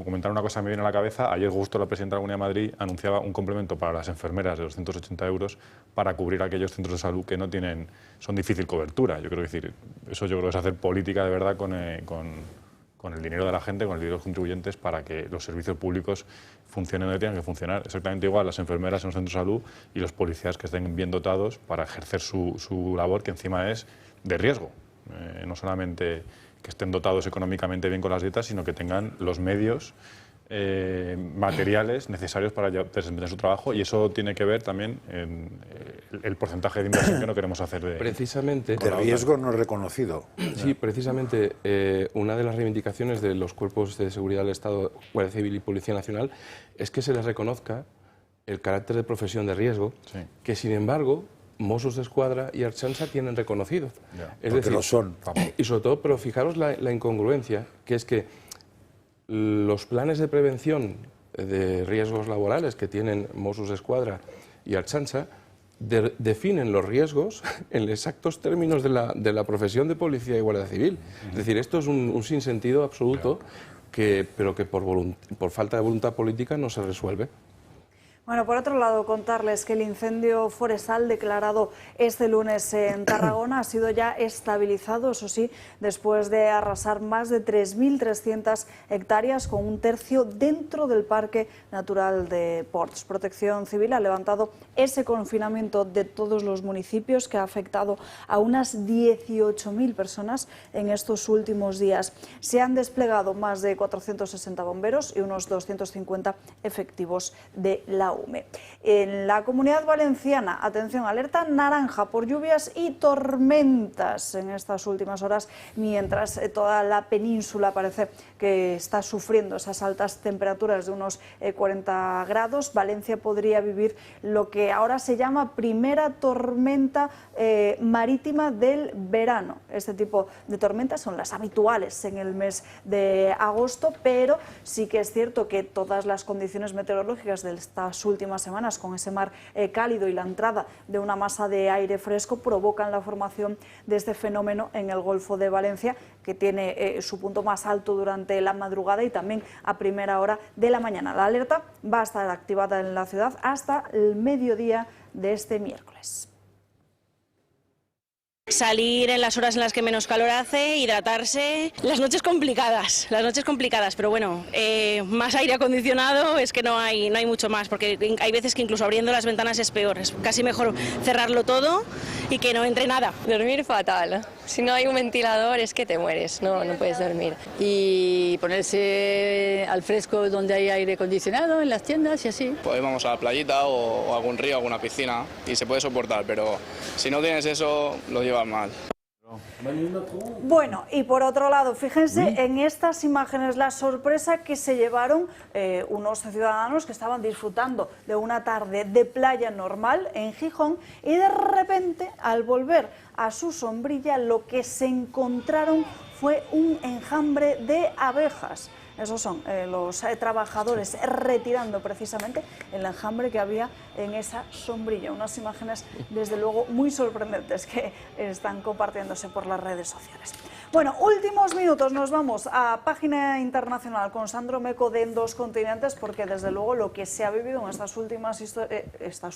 comentar una cosa que me viene a la cabeza, ayer justo la presidenta de la Comunidad de Madrid anunciaba un complemento para las enfermeras de 280 euros para cubrir aquellos centros de salud que no tienen, son difícil cobertura. Yo creo que decir, eso yo creo que es hacer política de verdad con el dinero de la gente, con el dinero de los contribuyentes, para que los servicios públicos funcionen donde tengan que funcionar. Exactamente igual las enfermeras en los centros de salud y los policías que estén bien dotados para ejercer su labor, que encima es de riesgo. No solamente que estén dotados económicamente bien con las dietas, sino que tengan los medios materiales necesarios para desempeñar su trabajo, y eso tiene que ver también en el porcentaje de inversión que no queremos hacer de riesgo no reconocido. Sí, precisamente una de las reivindicaciones de los cuerpos de seguridad del Estado, Guardia Civil y Policía Nacional, es que se les reconozca el carácter de profesión de riesgo, sí, que sin embargo Mossos de Escuadra y Ertzaintza tienen reconocido. Es decir, lo son. Y sobre todo, pero fijaros la incongruencia, que es que los planes de prevención de riesgos laborales que tienen Mossos de Escuadra y Ertzaintza definen los riesgos en exactos términos de la profesión de policía y guardia civil. Es decir, esto es un sinsentido absoluto, pero que por falta de voluntad política no se resuelve. Bueno, por otro lado, contarles que el incendio forestal declarado este lunes en Tarragona ha sido ya estabilizado, eso sí, después de arrasar más de 3.300 hectáreas, con un tercio dentro del Parque Natural de Ports. Protección Civil ha levantado ese confinamiento de todos los municipios, que ha afectado a unas 18.000 personas en estos últimos días. Se han desplegado más de 460 bomberos y unos 250 efectivos de la UME. En la Comunidad Valenciana, atención, alerta naranja por lluvias y tormentas en estas últimas horas, mientras toda la península parece que está sufriendo esas altas temperaturas de unos 40 grados. Valencia podría vivir lo que ahora se llama primera tormenta marítima del verano. Este tipo de tormentas son las habituales en el mes de agosto, pero sí que es cierto que todas las condiciones meteorológicas de estas últimas semanas, con ese mar cálido y la entrada de una masa de aire fresco, provocan la formación de este fenómeno en el Golfo de Valencia, que tiene su punto más alto durante la madrugada y también a primera hora de la mañana. La alerta va a estar activada en la ciudad hasta el mediodía de este miércoles. Salir en las horas en las que menos calor hace, hidratarse. Las noches complicadas, pero bueno, más aire acondicionado, es que no hay mucho más, porque hay veces que incluso abriendo las ventanas es peor, es casi mejor cerrarlo todo y que no entre nada. Dormir fatal, si no hay un ventilador es que te mueres, no puedes dormir. Y ponerse al fresco donde hay aire acondicionado, en las tiendas y así. Pues vamos a la playita o a algún río, a alguna piscina y se puede soportar, pero si no tienes eso lo llevas mal. Bueno, y por otro lado, fíjense en estas imágenes la sorpresa que se llevaron unos ciudadanos que estaban disfrutando de una tarde de playa normal en Gijón, y de repente, al volver a su sombrilla, lo que se encontraron fue un enjambre de abejas. Esos son los trabajadores retirando precisamente el enjambre que había en esa sombrilla. Unas imágenes, desde luego, muy sorprendentes que están compartiéndose por las redes sociales. Bueno, últimos minutos, nos vamos a página internacional con Sandro Meco de En Dos Continentes, porque desde luego lo que se ha vivido en estas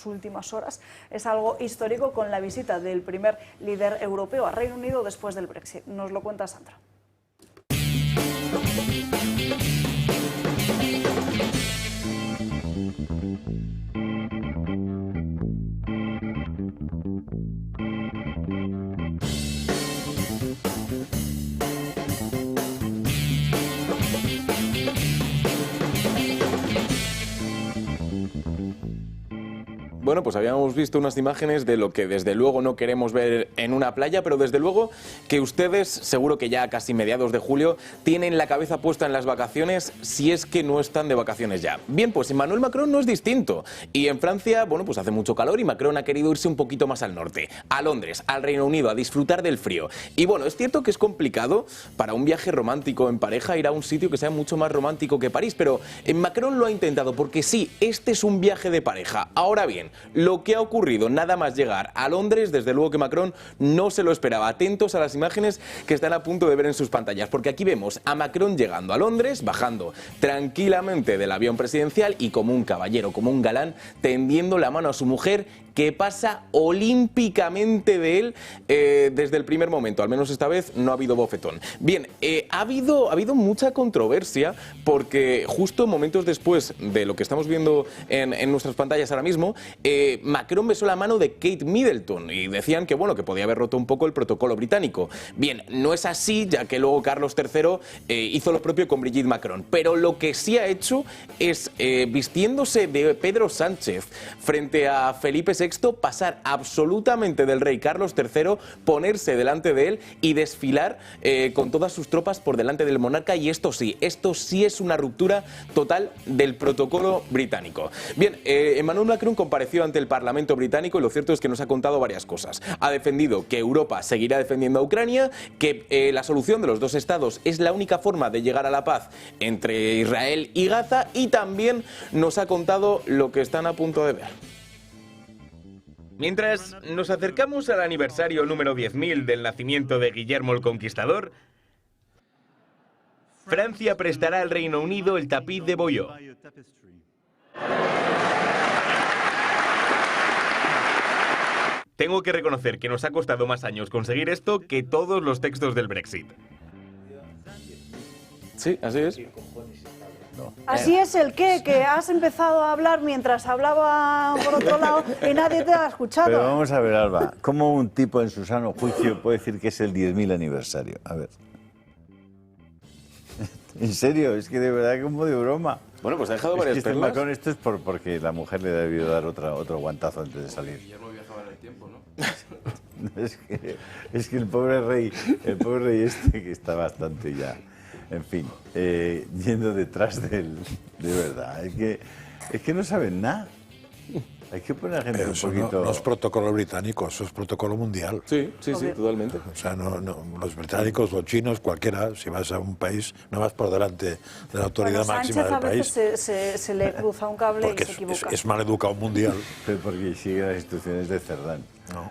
últimas horas es algo histórico, con la visita del primer líder europeo a Reino Unido después del Brexit. Nos lo cuenta Sandro. bueno, pues habíamos visto unas imágenes de lo que desde luego no queremos ver en una playa, pero desde luego que ustedes, seguro que ya casi mediados de julio, tienen la cabeza puesta en las vacaciones, si es que no están de vacaciones ya. Bien, pues Emmanuel Macron no es distinto. Y en Francia, bueno, pues hace mucho calor y Macron ha querido irse un poquito más al norte, a Londres, al Reino Unido, a disfrutar del frío. Y bueno, es cierto que es complicado para un viaje romántico en pareja ir a un sitio que sea mucho más romántico que París, pero Macron lo ha intentado porque sí, este es un viaje de pareja. Ahora bien, lo que ha ocurrido nada más llegar a Londres, desde luego que Macron no se lo esperaba. Atentos a las imágenes que están a punto de ver en sus pantallas, porque aquí vemos a Macron llegando a Londres, bajando tranquilamente del avión presidencial y como un caballero, como un galán, tendiendo la mano a su mujer, que pasa olímpicamente de él desde el primer momento. Al menos esta vez no ha habido bofetón. Bien, ha habido mucha controversia porque justo momentos después de lo que estamos viendo en nuestras pantallas ahora mismo, Macron besó la mano de Kate Middleton y decían que, bueno, que podía haber roto un poco el protocolo británico. Bien, no es así, ya que luego Carlos III hizo lo propio con Brigitte Macron. Pero lo que sí ha hecho es, vistiéndose de Pedro Sánchez frente a Felipe VI, pasar absolutamente del rey Carlos III, ponerse delante de él y desfilar con todas sus tropas por delante del monarca, y esto sí es una ruptura total del protocolo británico. Bien, Emmanuel Macron compareció ante el Parlamento británico y lo cierto es que nos ha contado varias cosas. Ha defendido que Europa seguirá defendiendo a Ucrania, que la solución de los dos estados es la única forma de llegar a la paz entre Israel y Gaza, y también nos ha contado lo que están a punto de ver. Mientras nos acercamos al aniversario número 10.000 del nacimiento de Guillermo el Conquistador, Francia prestará al Reino Unido el tapiz de Bayeux. Tengo que reconocer que nos ha costado más años conseguir esto que todos los textos del Brexit. Sí, así es. Así es el que has empezado a hablar mientras hablaba por otro lado y nadie te ha escuchado. Pero vamos a ver, Alba, ¿cómo un tipo en su sano juicio puede decir que es el 10.000 aniversario? A ver. En serio, es que de verdad como de broma. Bueno, pues ha dejado varias perlas. Macron, esto es porque la mujer le debió dar otro guantazo antes de salir. Guillermo viajaba en el tiempo, ¿no? Es que el pobre rey este que está bastante ya, en fin, yendo detrás de él, de verdad, es que no saben nada. Hay que poner a gente pero un eso poquito... no es protocolo británico, eso es protocolo mundial. Sí, totalmente. O sea, los británicos, los chinos, cualquiera, si vas a un país, no vas por delante de la autoridad máxima del país. Sánchez a veces se le cruza un cable porque y se equivoca. Es maleducado mundial. Pero porque sigue las instrucciones de Cerdán. No.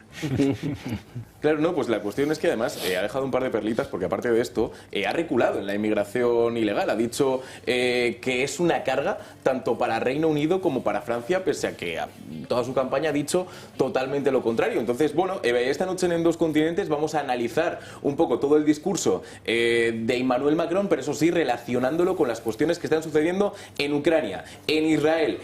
Claro, no, pues la cuestión es que además ha dejado un par de perlitas porque aparte de esto ha reculado en la inmigración ilegal. Ha dicho que es una carga tanto para Reino Unido como para Francia, pese a que toda su campaña ha dicho totalmente lo contrario. Entonces, bueno, esta noche en Dos Continentes vamos a analizar un poco todo el discurso de Emmanuel Macron, pero eso sí, relacionándolo con las cuestiones que están sucediendo en Ucrania, en Israel,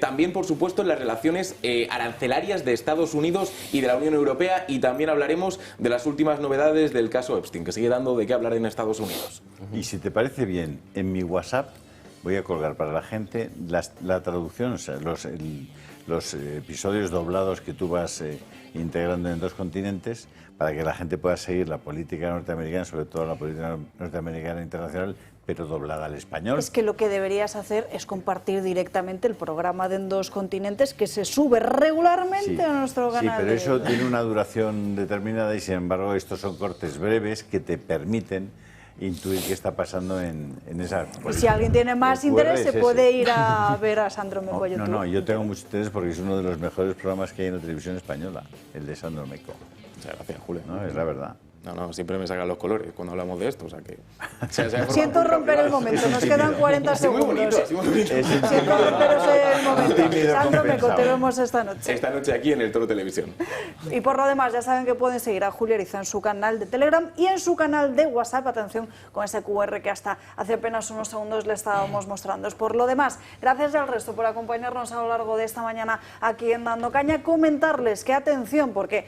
también, por supuesto, en las relaciones arancelarias de Estados Unidos y de la Unión Europea, y también hablaremos de las últimas novedades del caso Epstein, que sigue dando de qué hablar en Estados Unidos. Y si te parece bien, en mi WhatsApp voy a colgar para la gente la traducción, o sea, los episodios doblados que tú vas integrando en Dos Continentes, para que la gente pueda seguir la política norteamericana, sobre todo la política norteamericana internacional, pero doblada al español. Es que lo que deberías hacer es compartir directamente el programa de En Dos Continentes, que se sube regularmente a nuestro canal. Sí, pero eso tiene una duración determinada y, sin embargo, estos son cortes breves que te permiten intuir qué está pasando en esa política. Y si alguien tiene más interés, se puede ir a ver a Sandro Meco a YouTube. No, yo tengo mucho interés porque es uno de los mejores programas que hay en la televisión española, el de Sandro Meco. Muchas gracias, Julio. No, es la verdad. No, siempre me sacan los colores cuando hablamos de esto, o sea que... Siento romper el momento, nos quedan 40 segundos. Muy bonito, muy bonito. Siento romperos el momento. Sandro Meco, te vemos esta noche. Esta noche aquí en el Toro Televisión. Y por lo demás, ya saben que pueden seguir a Julio Ariza en su canal de Telegram y en su canal de WhatsApp. Atención con ese QR que hasta hace apenas unos segundos le estábamos mostrando. Por lo demás, gracias al resto por acompañarnos a lo largo de esta mañana aquí en Dando Caña. Comentarles que atención, porque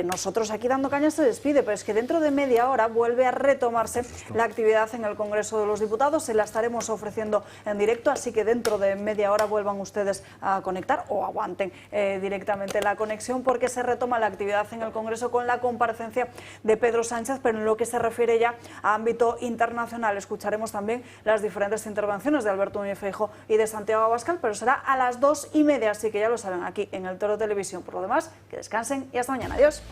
nosotros aquí Dando Caña se despide, pero es que dentro de media hora vuelve a retomarse la actividad en el Congreso de los Diputados. Se la estaremos ofreciendo en directo, así que dentro de media hora vuelvan ustedes a conectar o aguanten directamente la conexión, porque se retoma la actividad en el Congreso con la comparecencia de Pedro Sánchez, pero en lo que se refiere ya a ámbito internacional escucharemos también las diferentes intervenciones de Alberto Núñez Feijóo y de Santiago Abascal, pero será a las 2:30, así que ya lo saben, aquí en el Toro Televisión. Por lo demás, que descansen y hasta mañana. Adiós.